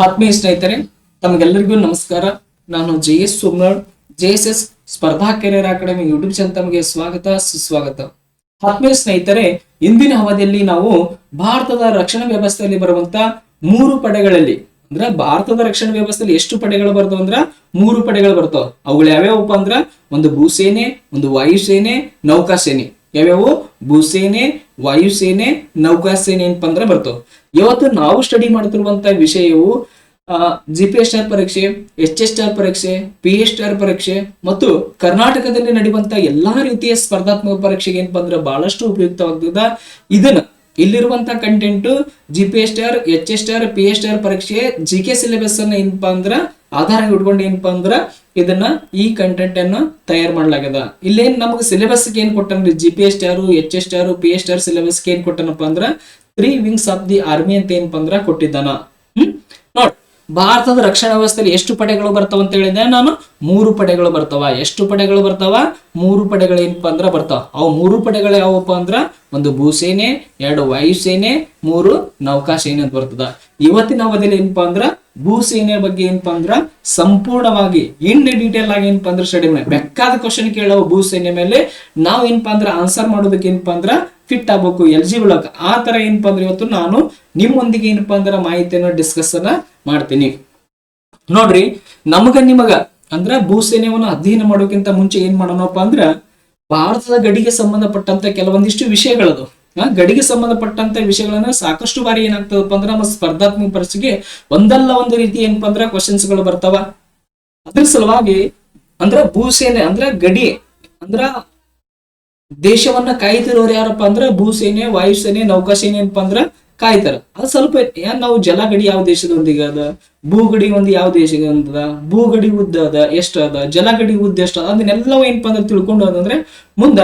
ಆತ್ಮೀಯ ಸ್ನೇಹಿತರೆ, ತಮಗೆಲ್ಲರಿಗೂ ನಮಸ್ಕಾರ. ನಾನು JS ಸೋಮನಾಳ್, JSS ಸ್ಪರ್ಧಾ ಕೆರಿಯರ್ ಅಕಾಡೆಮಿ ಯೂಟ್ಯೂಬ್ ಚಾನಲ್ ತಮಗೆ ಸ್ವಾಗತ ಸುಸ್ವಾಗತ. ಆತ್ಮೀಯ ಸ್ನೇಹಿತರೆ, ಇಂದಿನ ಅವಧಿಯಲ್ಲಿ ನಾವು ಭಾರತದ ರಕ್ಷಣಾ ವ್ಯವಸ್ಥೆಯಲ್ಲಿ ಬರುವಂತ 3 ಪಡೆಗಳಲ್ಲಿ ಅಂದ್ರೆ ಭಾರತದ ರಕ್ಷಣಾ ವ್ಯವಸ್ಥೆಯಲ್ಲಿ ಎಷ್ಟು ಪಡೆಗಳು ಬರ್ತಾವ ಅಂದ್ರ 3 ಪಡೆಗಳು ಬರ್ತಾವ. ಅವುಗಳು ಯಾವ್ಯಾವಪ್ಪ ಅಂದ್ರ ಒಂದು ಭೂಸೇನೆ, ಒಂದು ವಾಯುಸೇನೆ, ನೌಕಾಸೇನೆ. ಯಾವ್ಯಾವು? ಭೂಸೇನೆ, ವಾಯುಸೇನೆ, ನೌಕಾಸೇನೆ ಏನಪ್ಪ ಅಂದ್ರ ಬರ್ತಾವ. ಇವತ್ತು ನಾವು ಸ್ಟಡಿ ಮಾಡ್ತಿರುವಂತ ವಿಷಯವು GPSR ಪರೀಕ್ಷೆ, HSR ಪರೀಕ್ಷೆ, PSR ಪರೀಕ್ಷೆ ಮತ್ತು ಕರ್ನಾಟಕದಲ್ಲಿ ನಡೆಯುವಂತ ಎಲ್ಲಾ ರೀತಿಯ ಸ್ಪರ್ಧಾತ್ಮಕ ಪರೀಕ್ಷೆಗೆ ಏನಪ್ಪಾ ಅಂದ್ರೆ ಬಹಳಷ್ಟು ಉಪಯುಕ್ತವಾಗ್ತದ. ಇದನ್ನ ಇಲ್ಲಿರುವಂತ ಕಂಟೆಂಟ್ GPSR, HSR, PSR ಪರೀಕ್ಷೆ GK ಸಿಲೆಬಸ್ ಅನ್ನ ಏನಪ್ಪಾ ಅಂದ್ರ ಆಧಾರ ಇಟ್ಕೊಂಡು ಏನಪ್ಪಾ ಅಂದ್ರ ಇದನ್ನ ಈ ಕಂಟೆಂಟ್ ಅನ್ನ ತಯಾರು ಮಾಡ್ಲಾಗ್ಯದ. ಇಲ್ಲೇನ್ ನಮ್ಗೆ ಸಿಲೆಬಸ್ ಏನ್ ಕೊಟ್ಟನ್ರಿ GPSR, HSR, PSR ಸಿಲೆಬಸ್ ಏನ್ ಕೊಟ್ಟನಪ್ಪ ಅಂದ್ರ 3 ವಿಂಗ್ಸ್ ಆಫ್ ದಿ ಆರ್ಮಿ ಅಂತ ಏನಪ್ಪಾ ಅಂದ್ರ ಕೊಟ್ಟಿದ್ದಾನ. ನೋಡ್, ಭಾರತದ ರಕ್ಷಣಾ ವ್ಯವಸ್ಥೆಯಲ್ಲಿ ಎಷ್ಟು ಪಡೆಗಳು ಬರ್ತಾವ ಅಂತ ಹೇಳಿದೆ ನಾನು. 3 ಪಡೆಗಳು ಬರ್ತಾವ. ಎಷ್ಟು ಪಡೆಗಳು ಬರ್ತಾವ? 3 ಪಡೆಗಳು ಏನಪ್ಪಾ ಅಂದ್ರ ಬರ್ತಾವ. ಅವು 3 ಪಡೆಗಳು ಯಾವಪ್ಪ ಅಂದ್ರ ಒಂದು ಭೂಸೇನೆ, 2 ವಾಯುಸೇನೆ, 3 ನೌಕಾಸೇನೆ ಅಂತ ಬರ್ತದ. ಇವತ್ತಿನ ಅವಧಿಯಲ್ಲಿ ಏನಪ್ಪಾ ಅಂದ್ರ ಭೂಸೇನೆ ಬಗ್ಗೆ ಏನಪ್ಪಾ ಅಂದ್ರ ಸಂಪೂರ್ಣವಾಗಿ ಇನ್ ಡೀಟೇಲ್ ಆಗಿ ಏನಪ್ಪಾ ಅಂದ್ರ ಸ್ಟಡಿ ಮಾಡಿ ಬೇಕಾದ ಕ್ವಶನ್ ಕೇಳೋ ಭೂಸೇನೆ ಮೇಲೆ ನಾವು ಏನಪ್ಪಾ ಅಂದ್ರ ಆನ್ಸರ್ ಮಾಡೋದಕ್ಕೆ ಏನಪ್ಪಾ ಅಂದ್ರ ಫಿಟ್ ಆಗ್ಬೇಕು, ಎಲಿಜಿಬಲ್ ಆಗ ಆ ತರ ಏನಪ್ಪಾ ಅಂದ್ರೆ ಇವತ್ತು ನಾನು ನಿಮ್ಮೊಂದಿಗೆ ಏನಪ್ಪಾ ಅಂದ್ರ ಮಾಹಿತಿಯನ್ನ ಡಿಸ್ಕಸ್ ಅನ್ನ ಮಾಡ್ತೀನಿ. ನೋಡ್ರಿ, ನಿಮಗ ಅಂದ್ರ ಭೂಸೇನೆಯನ್ನು ಅಧ್ಯಯನ ಮಾಡೋಕ್ಕಿಂತ ಮುಂಚೆ ಏನ್ ಮಾಡೋಣಪ್ಪ ಅಂದ್ರ ಭಾರತದ ಗಡಿಗೆ ಸಂಬಂಧಪಟ್ಟಂತ ಕೆಲವೊಂದಿಷ್ಟು ವಿಷಯಗಳದು. ಗಡಿಗೆ ಸಂಬಂಧಪಟ್ಟಂತ ವಿಷಯಗಳನ್ನ ಸಾಕಷ್ಟು ಬಾರಿ ಏನಾಗ್ತದಪ್ಪ ಅಂದ್ರ ನಮ್ಮ ಸ್ಪರ್ಧಾತ್ಮಕ ಪರೀಕ್ಷೆಗೆ ಒಂದಲ್ಲ ಒಂದು ರೀತಿ ಏನಪ್ಪಾ ಅಂದ್ರ ಕ್ವಶನ್ಸ್ ಗಳು ಬರ್ತಾವ. ಅದ್ರ ಸಲುವಾಗಿ ಅಂದ್ರ ಭೂಸೇನೆ ಅಂದ್ರ ಗಡಿ ಅಂದ್ರ ದೇಶವನ್ನ ಕಾಯ್ತಿರೋರು ಯಾರಪ್ಪ ಅಂದ್ರ ಭೂಸೇನೆ, ವಾಯುಸೇನೆ, ನೌಕಾಸೇನೆ ಏನಪ್ಪಾ ಅಂದ್ರ ಕಾಯ್ತಾರ. ಅದು ಸ್ವಲ್ಪ ನಾವು ಜಲಗಡಿ ಯಾವ ದೇಶದೊಂದಿಗೆ ಅದ, ಭೂಗಡಿ ಒಂದು ಯಾವ ದೇಶದ, ಭೂಗಡಿ ಉದ್ದ ಅದ ಎಷ್ಟು ಅದ, ಜಲಗಡಿ ಉದ್ದ ಎಷ್ಟು ಅದ, ಅದನ್ನೆಲ್ಲವೂ ಏನಪ್ಪಾ ಅಂದ್ರೆ ತಿಳ್ಕೊಂಡು ಅಂದ್ರೆ ಮುಂದ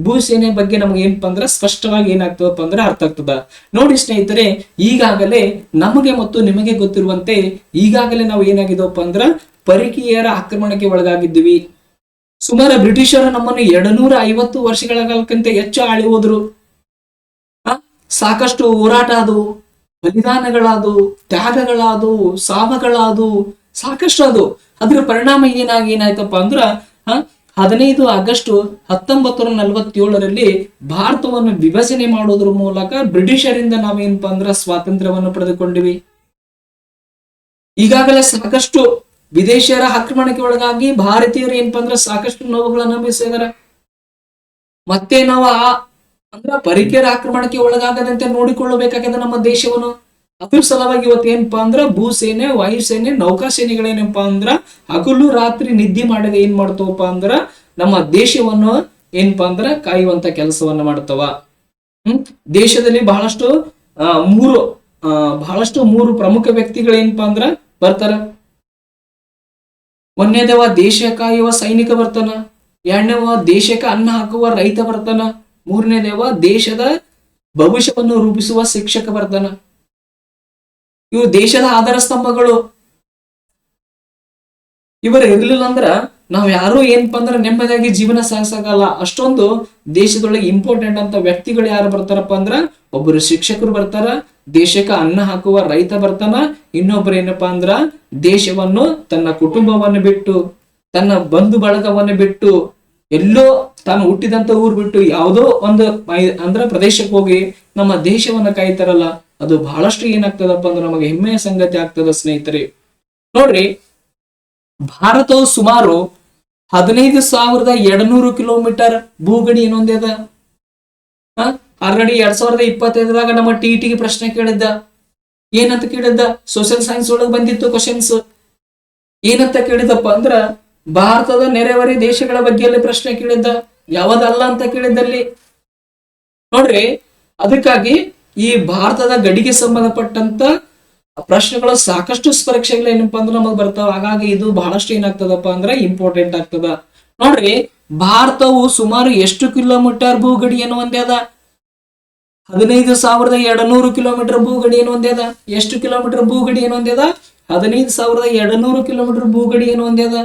ಭೂಸೇನೆ ಬಗ್ಗೆ ನಮ್ಗೆ ಏನಪ್ಪಾ ಅಂದ್ರ ಸ್ಪಷ್ಟವಾಗಿ ಏನಾಗ್ತದಪ್ಪ ಅಂದ್ರೆ ಅರ್ಥ ಆಗ್ತದ. ನೋಡಿ ಸ್ನೇಹಿತರೆ, ಈಗಾಗಲೇ ನಮಗೆ ಮತ್ತು ನಿಮಗೆ ಗೊತ್ತಿರುವಂತೆ ಈಗಾಗಲೇ ನಾವು ಏನಾಗಿದವಪ್ಪ ಅಂದ್ರ ಪರಕೀಯರ ಆಕ್ರಮಣಕ್ಕೆ ಒಳಗಾಗಿದ್ದೀವಿ. ಸುಮಾರು ಬ್ರಿಟಿಷರು ನಮ್ಮನ್ನು 250 ವರ್ಷಗಳ ಕಾಲಕ್ಕಿಂತ ಹೆಚ್ಚು ಆಳಿ ಹೋದ್ರು. ಸಾಕಷ್ಟು ಹೋರಾಟ ಆದವು, ಬಲಿದಾನಗಳಾದವು, ತ್ಯಾಗಗಳಾದವು, ಸಾವುಗಳಾದವು, ಸಾಕಷ್ಟು ಅದು. ಅದ್ರ ಪರಿಣಾಮ ಏನಾಯ್ತಪ್ಪ ಅಂದ್ರ 15 ಆಗಸ್ಟ್ 1947ರಲ್ಲಿ ಭಾರತವನ್ನು ವಿಭಜನೆ ಮಾಡೋದ್ರ ಮೂಲಕ ಬ್ರಿಟಿಷರಿಂದ ನಾವೇನಪ್ಪಾ ಅಂದ್ರ ಸ್ವಾತಂತ್ರ್ಯವನ್ನು ಪಡೆದುಕೊಂಡಿವಿ. ಈಗಾಗಲೇ ಸಾಕಷ್ಟು ವಿದೇಶಿಯರ ಆಕ್ರಮಣಕ್ಕೆ ಒಳಗಾಗಿ ಭಾರತೀಯರು ಏನಪ್ಪಾ ಅಂದ್ರ ಸಾಕಷ್ಟು ನೋವುಗಳನ್ನ ಅನುಭವಿಸಿದಾರ. ಮತ್ತೆ ನಾವು ಅಂದ್ರ ಪರಕೀಯರ ಆಕ್ರಮಣಕ್ಕೆ ಒಳಗಾಗದಂತೆ ನೋಡಿಕೊಳ್ಳಬೇಕಾಗಿದೆ ನಮ್ಮ ದೇಶವನ್ನು. ಅದ್ರ ಸಲುವಾಗಿ ಇವತ್ತು ಏನಪ್ಪಾ ಅಂದ್ರ ಭೂಸೇನೆ, ವಾಯುಸೇನೆ, ನೌಕಾಸೇನೆಗಳೇನಪ್ಪಾ ಅಂದ್ರ ಹಗಲು ರಾತ್ರಿ ನಿದ್ದೆ ಮಾಡದೆ ಏನ್ ಮಾಡ್ತವಪ್ಪ ಅಂದ್ರ ನಮ್ಮ ದೇಶವನ್ನು ಏನಪ್ಪಾ ಅಂದ್ರ ಕಾಯುವಂತ ಕೆಲಸವನ್ನ ಮಾಡ್ತವ. ದೇಶದಲ್ಲಿ ಬಹಳಷ್ಟು ಮೂರು ಪ್ರಮುಖ ವ್ಯಕ್ತಿಗಳು ಏನಪ್ಪಾ ಅಂದ್ರ ಬರ್ತಾರ. ಒಂದನೇದವ ದೇಶ ಕಾಯುವ ಸೈನಿಕ ಬರ್ತಾನ, ಎರಡನೇವ ದೇಶಕ್ಕೆ ಅನ್ನ ಹಾಕುವ ರೈತ ಬರ್ತಾನ, ಮೂರನೇದೇವ ದೇಶದ ಭವಿಷ್ಯವನ್ನು ರೂಪಿಸುವ ಶಿಕ್ಷಕ ಬರ್ತಾನ. ಇವು ದೇಶದ ಆಧಾರ ಸ್ತಂಭಗಳು. ಇವರು ಇರ್ಲಿಲ್ಲ ಅಂದ್ರ ನಾವ್ ಯಾರು ಏನಪ್ಪಾ ಅಂದ್ರ ನೆಮ್ಮದಿಯಾಗಿ ಜೀವನ ಸಾಗಿಸಲ್ಲ. ಅಷ್ಟೊಂದು ದೇಶದೊಳಗೆ ಇಂಪಾರ್ಟೆಂಟ್ ಅಂತ ವ್ಯಕ್ತಿಗಳು ಯಾರು ಬರ್ತಾರಪ್ಪ ಅಂದ್ರ ಒಬ್ಬರು ಶಿಕ್ಷಕರು ಬರ್ತಾರ, ದೇಶಕ್ಕೆ ಅನ್ನ ಹಾಕುವ ರೈತ ಬರ್ತಾನ, ಇನ್ನೊಬ್ರು ಏನಪ್ಪಾ ಅಂದ್ರ ದೇಶವನ್ನು ತನ್ನ ಕುಟುಂಬವನ್ನು ಬಿಟ್ಟು, ತನ್ನ ಬಂಧು ಬಳಗವನ್ನು ಬಿಟ್ಟು, ಎಲ್ಲೋ ತಾನು ಹುಟ್ಟಿದಂತ ಊರ್ ಬಿಟ್ಟು ಯಾವುದೋ ಒಂದು ಅಂದ್ರ ಪ್ರದೇಶಕ್ಕೆ ಹೋಗಿ ನಮ್ಮ ದೇಶವನ್ನ ಕಾಯ್ತಾರಲ್ಲ, ಅದು ಬಹಳಷ್ಟು ಏನಾಗ್ತದಪ್ಪ ಅಂದ್ರೆ ನಮಗೆ ಹೆಮ್ಮೆಯ ಸಂಗತಿ ಆಗ್ತದ ಸ್ನೇಹಿತರೆ. ನೋಡ್ರಿ, ಭಾರತವು ಸುಮಾರು 15,200 ಕಿಲೋಮೀಟರ್ ಭೂಗಡಿ ಏನೊಂದೇ ಅದ. ಆಲ್ರೆಡಿ 2025ದಾಗ ನಮ್ಮ TETಗೆ ಪ್ರಶ್ನೆ ಕೇಳಿದ್ದ. ಏನಂತ ಕೇಳಿದ್ದ? ಸೋಷಿಯಲ್ ಸೈನ್ಸ್ ಒಳಗೆ ಬಂದಿತ್ತು ಕ್ವಶನ್ಸ್. ಏನಂತ ಕೇಳಿದಪ್ಪ ಅಂದ್ರ ಭಾರತದ ನೆರೆಹೊರೆ ದೇಶಗಳ ಬಗ್ಗೆ ಪ್ರಶ್ನೆ ಕೇಳಿದ್ದ, ಯಾವದಲ್ಲ ಅಂತ ಕೇಳಿದ್ದಲ್ಲಿ. ನೋಡ್ರಿ, ಅದಕ್ಕಾಗಿ ಈ ಭಾರತದ ಗಡಿಗೆ ಸಂಬಂಧಪಟ್ಟಂತ ಪ್ರಶ್ನೆಗಳು ಸಾಕಷ್ಟು ಪರೀಕ್ಷೆಗಳು ಏನಪ್ಪಾ ಅಂದ್ರೆ ನಮಗ್ ಬರ್ತಾವ. ಹಾಗಾಗಿ ಇದು ಬಹಳಷ್ಟು ಏನಾಗ್ತದಪ್ಪ ಅಂದ್ರೆ ಇಂಪಾರ್ಟೆಂಟ್ ಆಗ್ತದ. ನೋಡ್ರಿ, ಭಾರತವು ಸುಮಾರು ಎಷ್ಟು ಕಿಲೋಮೀಟರ್ ಭೂಗಡಿಯನ್ನು ಹೊಂದ್ಯದ? 15,200 ಕಿಲೋಮೀಟರ್ ಭೂಗಡಿಯನ್ನು ಹೊಂದ್ಯದ. ಎಷ್ಟು ಕಿಲೋಮೀಟರ್ ಭೂಗಡಿಯನ್ನು ಹೊಂದ್ಯದ? 15,200 ಕಿಲೋಮೀಟರ್ ಭೂಗಡಿಯನ್ನು ಹೊಂದ್ಯದ.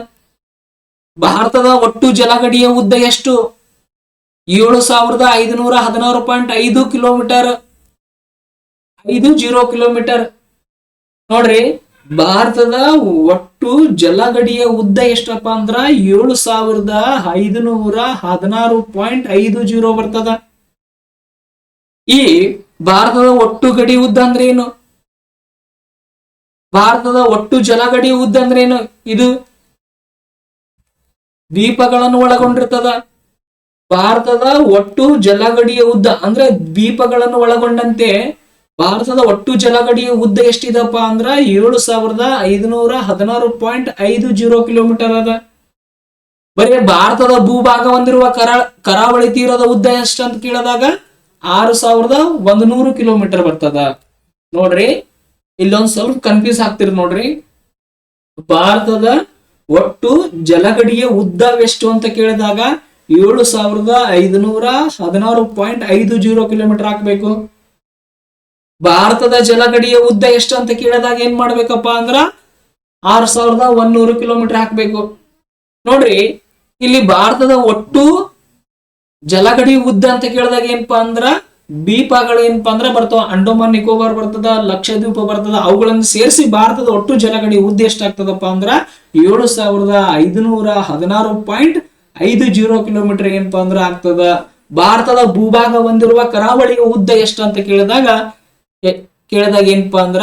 ಭಾರತದ ಒಟ್ಟು ಜಲಗಡಿಯ ಉದ್ದ ಎಷ್ಟು? 7,516.5 ಕಿಲೋಮೀಟರ್. 50 ಕಿಲೋಮೀಟರ್. ನೋಡ್ರಿ, ಭಾರತದ ಒಟ್ಟು ಜಲಗಡಿಯ ಉದ್ದ ಎಷ್ಟಪ್ಪ ಅಂದ್ರ 7516.50 ಬರ್ತದ. ಈ ಭಾರತದ ಒಟ್ಟು ಗಡಿ ಉದ್ದ ಅಂದ್ರೆ ಏನು? ಭಾರತದ ಒಟ್ಟು ಜಲಗಡಿ ಉದ್ದ ಅಂದ್ರೆ ಏನು? ಇದು ದ್ವೀಪಗಳನ್ನು ಒಳಗೊಂಡಿರ್ತದ. ಭಾರತದ ಒಟ್ಟು ಜಲಗಡಿಯ ಉದ್ದ ಅಂದ್ರೆ ದ್ವೀಪಗಳನ್ನು ಒಳಗೊಂಡಂತೆ ಭಾರತದ ಒಟ್ಟು ಜಲಗಡಿಯ ಉದ್ದ ಎಷ್ಟಿದಪ್ಪ ಅಂದ್ರ 7516.50 ಕಿಲೋಮೀಟರ್ ಅದ. ಬರೀ ಭಾರತದ ಭೂಭಾಗ ಹೊಂದಿರುವ ಕರಾವಳಿ ತೀರದ ಉದ್ದ ಎಷ್ಟು ಅಂತ ಕೇಳಿದಾಗ 6100 ಕಿಲೋಮೀಟರ್ ಬರ್ತದ. ನೋಡ್ರಿ, ಇಲ್ಲೊಂದ್ ಸ್ವಲ್ಪ ಕನ್ಫ್ಯೂಸ್ ಆಗ್ತಿರ್ ನೋಡ್ರಿ. ಭಾರತದ ಒಟ್ಟು ಜಲಗಡಿಯ ಉದ್ದವೆಷ್ಟು ಅಂತ ಕೇಳಿದಾಗ 7516.50 ಕಿಲೋಮೀಟರ್ ಹಾಕ್ಬೇಕು. ಭಾರತದ ಜಲಗಡಿಯ ಉದ್ದ ಎಷ್ಟು ಅಂತ ಕೇಳಿದಾಗ ಏನ್ ಮಾಡ್ಬೇಕಪ್ಪ ಅಂದ್ರ 6100 ಕಿಲೋಮೀಟರ್ ಹಾಕ್ಬೇಕು. ನೋಡ್ರಿ, ಇಲ್ಲಿ ಭಾರತದ ಒಟ್ಟು ಜಲಗಡಿ ಉದ್ದ ಅಂತ ಕೇಳಿದಾಗ ಏನಪ್ಪಾ ಅಂದ್ರ ದ್ವೀಪಗಳು ಏನಪ್ಪಾ ಅಂದ್ರ ಬರ್ತಾವ. ಅಂಡಮಾನ್ ನಿಕೋಬಾರ್ ಬರ್ತದ, ಲಕ್ಷದ್ವೀಪ ಬರ್ತದ. ಅವುಗಳನ್ನು ಸೇರಿಸಿ ಭಾರತದ ಒಟ್ಟು ಜಲಗಡಿ ಉದ್ದ ಎಷ್ಟಾಗ್ತದಪ್ಪ ಅಂದ್ರ 7516.50 ಕಿಲೋಮೀಟರ್ ಏನಪ್ಪಾ ಅಂದ್ರ ಆಗ್ತದ. ಭಾರತದ ಭೂಭಾಗ ಹೊಂದಿರುವ ಕರಾವಳಿಯ ಉದ್ದ ಎಷ್ಟು ಅಂತ ಕೇಳಿದಾಗ ಏನಪ್ಪಾ ಅಂದ್ರ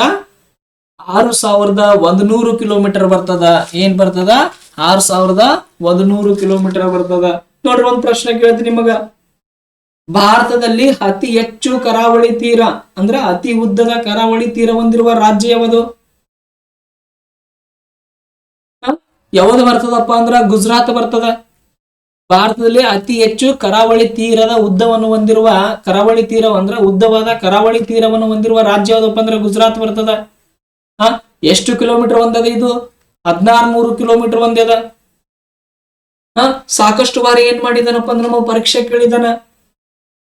6100 ಕಿಲೋಮೀಟರ್ ಬರ್ತದ. ಏನ್ ಬರ್ತದ? 6100 ಕಿಲೋಮೀಟರ್ ಬರ್ತದ. ನೋಡ್ರಿ, ಒಂದ್ ಪ್ರಶ್ನೆ ಕೇಳ್ತೀನಿ ನಿಮಗ. ಭಾರತದಲ್ಲಿ ಅತಿ ಹೆಚ್ಚು ಕರಾವಳಿ ತೀರ ಅಂದ್ರ ಅತಿ ಉದ್ದದ ಕರಾವಳಿ ತೀರ ಹೊಂದಿರುವ ರಾಜ್ಯ ಯಾವುದು? ಯಾವುದು ಬರ್ತದಪ್ಪ ಅಂದ್ರ ಗುಜರಾತ್ ಬರ್ತದ. ಭಾರತದಲ್ಲಿ ಅತಿ ಹೆಚ್ಚು ಕರಾವಳಿ ತೀರದ ಉದ್ದವನ್ನು ಹೊಂದಿರುವ ಕರಾವಳಿ ತೀರ ಅಂದ್ರ ಉದ್ದವಾದ ಕರಾವಳಿ ತೀರವನ್ನು ಹೊಂದಿರುವ ರಾಜ್ಯ ಯಾವ್ದಪ್ಪ ಅಂದ್ರ ಗುಜರಾತ್ ಬರ್ತದ. ಎಷ್ಟು ಕಿಲೋಮೀಟರ್ ಹೊಂದದ ಇದು? 1600 ಕಿಲೋಮೀಟರ್ ಹೊಂದ್ಯದ. ಸಾಕಷ್ಟು ಬಾರಿ ಏನ್ ಮಾಡಿದಾನಪ್ಪ ಅಂದ್ರ ನಮ್ಮ ಪರೀಕ್ಷೆ ಕೇಳಿದಾನ,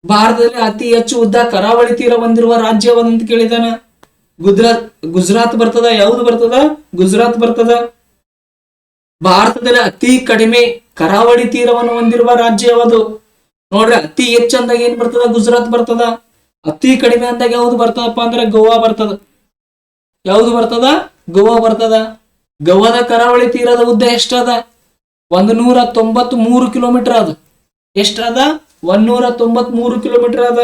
ಭಾರತದಲ್ಲಿ ಅತಿ ಹೆಚ್ಚು ಉದ್ದ ಕರಾವಳಿ ತೀರ ಹೊಂದಿರುವ ರಾಜ್ಯ ಯಾವ್ದಂತ ಕೇಳಿದಾನ. ಗುಜರಾತ್ ಬರ್ತದ. ಯಾವ್ದು ಬರ್ತದ? ಗುಜರಾತ್ ಬರ್ತದ. ಭಾರತದಲ್ಲಿ ಅತಿ ಕಡಿಮೆ ಕರಾವಳಿ ತೀರವನ್ನು ಹೊಂದಿರುವ ರಾಜ್ಯ ಯಾವುದು? ನೋಡ್ರಿ, ಅತಿ ಹೆಚ್ಚು ಅಂದಾಗ ಏನ್ ಬರ್ತದ? ಗುಜರಾತ್ ಬರ್ತದ. ಅತಿ ಕಡಿಮೆ ಅಂದಾಗ ಯಾವ್ದು ಬರ್ತದಪ್ಪ ಅಂದ್ರೆ ಗೋವಾ ಬರ್ತದ. ಯಾವ್ದು ಬರ್ತದ? ಗೋವಾ ಬರ್ತದ. ಗೋವಾದ ಕರಾವಳಿ ತೀರದ ಉದ್ದ ಎಷ್ಟದ? 193 ಕಿಲೋಮೀಟರ್ ಅದ. ಎಷ್ಟದ? 193 ಕಿಲೋಮೀಟರ್ ಅದ.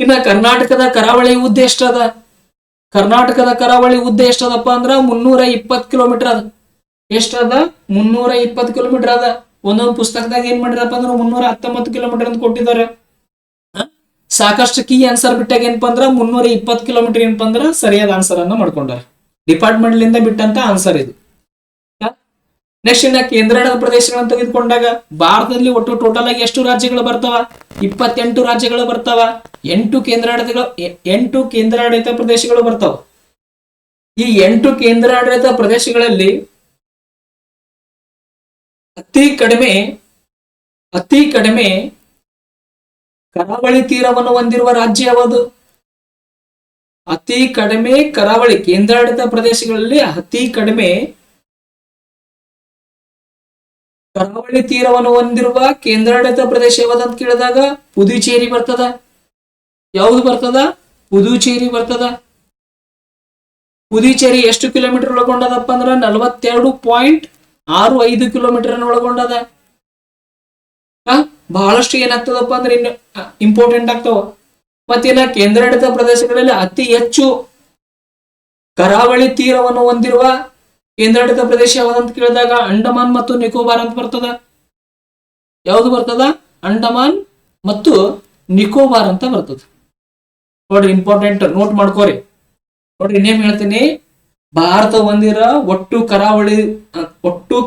ಇನ್ನ ಕರ್ನಾಟಕದ ಕರಾವಳಿ ಉದ್ದ ಎಷ್ಟದ? ಕರ್ನಾಟಕದ ಕರಾವಳಿ ಉದ್ದ ಎಷ್ಟದಪ್ಪ ಅಂದ್ರ 320 ಕಿಲೋಮೀಟರ್ ಅದ. ಎಷ್ಟದ? 320 ಕಿಲೋಮೀಟರ್ ಅದ. ಒಂದೊಂದು ಪುಸ್ತಕದಾಗ ಏನ್ ಮಾಡಿರಪ್ಪ ಅಂದ್ರೆ 319 ಕಿಲೋಮೀಟರ್ ಅಂತ ಕೊಟ್ಟಿದ್ದಾರೆ. ಸಾಕಷ್ಟು ಕೀ ಆನ್ಸರ್ ಬಿಟ್ಟಾಗ ಏನಪ್ಪ ಅಂದ್ರ 320 ಕಿಲೋಮೀಟರ್ ಏನಪ್ಪ ಅಂದ್ರ ಸರಿಯಾದ ಆನ್ಸರ್ ಅನ್ನ ಮಾಡ್ಕೊಂಡಾರ. ಡಿಪಾರ್ಟ್ಮೆಂಟ್ ಲಿಂದ ಬಿಟ್ಟಂತ ಆನ್ಸರ್ ಇದು. ನೆಕ್ಸ್ಟ್ ಇನ್ನ ಕೇಂದ್ರಾಡಳಿತ ಪ್ರದೇಶಗಳನ್ನ ತೆಗೆದುಕೊಂಡಾಗ ಭಾರತದಲ್ಲಿ ಒಟ್ಟು ಟೋಟಲ್ ಆಗಿ ಎಷ್ಟು ರಾಜ್ಯಗಳು ಬರ್ತಾವ? 28 ರಾಜ್ಯಗಳು ಬರ್ತಾವ. 8 ಕೇಂದ್ರಾಡಳಿತ ಪ್ರದೇಶಗಳು ಬರ್ತಾವ. ಈ 8 ಕೇಂದ್ರಾಡಳಿತ ಪ್ರದೇಶಗಳಲ್ಲಿ ಅತಿ ಕಡಿಮೆ ಕರಾವಳಿ ತೀರವನ್ನು ಹೊಂದಿರುವ ರಾಜ್ಯ ಯಾವುದು? ಅತಿ ಕಡಿಮೆ ಕರಾವಳಿ ಕೇಂದ್ರಾಡಳಿತ ಪ್ರದೇಶಗಳಲ್ಲಿ ಅತಿ ಕಡಿಮೆ ಕರಾವಳಿ ತೀರವನ್ನು ಹೊಂದಿರುವ ಕೇಂದ್ರಾಡಳಿತ ಪ್ರದೇಶ ಯಾವ್ದಂತ ಕೇಳಿದಾಗ ಪುದುಚೇರಿ ಬರ್ತದ. ಯಾವುದು ಬರ್ತದ? ಪುದುಚೇರಿ ಬರ್ತದ. ಪುದುಚೇರಿ ಎಷ್ಟು ಕಿಲೋಮೀಟರ್ ಒಳಗೊಂಡದಪ್ಪ ಅಂದ್ರ 42.65 ಕಿಲೋಮೀಟರ್ ಅನ್ನು ಒಳಗೊಂಡದ. ಬಹಳಷ್ಟು ಏನಾಗ್ತದಪ್ಪ ಅಂದ್ರೆ ಇನ್ನು ಇಂಪಾರ್ಟೆಂಟ್ ಆಗ್ತಾವ. ಮತ್ತೇನ ಕೇಂದ್ರಾಡಳಿತ ಪ್ರದೇಶಗಳಲ್ಲಿ ಅತಿ ಹೆಚ್ಚು ಕರಾವಳಿ ತೀರವನ್ನು ಹೊಂದಿರುವ ಕೇಂದ್ರಾಡಳಿತ ಪ್ರದೇಶ ಯಾವ್ದಂತ ಕೇಳಿದಾಗ ಅಂಡಮಾನ್ ಮತ್ತು ನಿಕೋಬಾರ್ ಅಂತ ಬರ್ತದ. ಯಾವ್ದು ಬರ್ತದ? ಅಂಡಮಾನ್ ಮತ್ತು ನಿಕೋಬಾರ್ ಅಂತ ಬರ್ತದ. ನೋಡ್ರಿ, ಇಂಪಾರ್ಟೆಂಟ್ ನೋಟ್ ಮಾಡ್ಕೋರಿ. ನೋಡ್ರಿ, ಇನ್ನೇನ್ ಹೇಳ್ತೀನಿ, ಭಾರತ ಹೊಂದಿರ ಒಟ್ಟು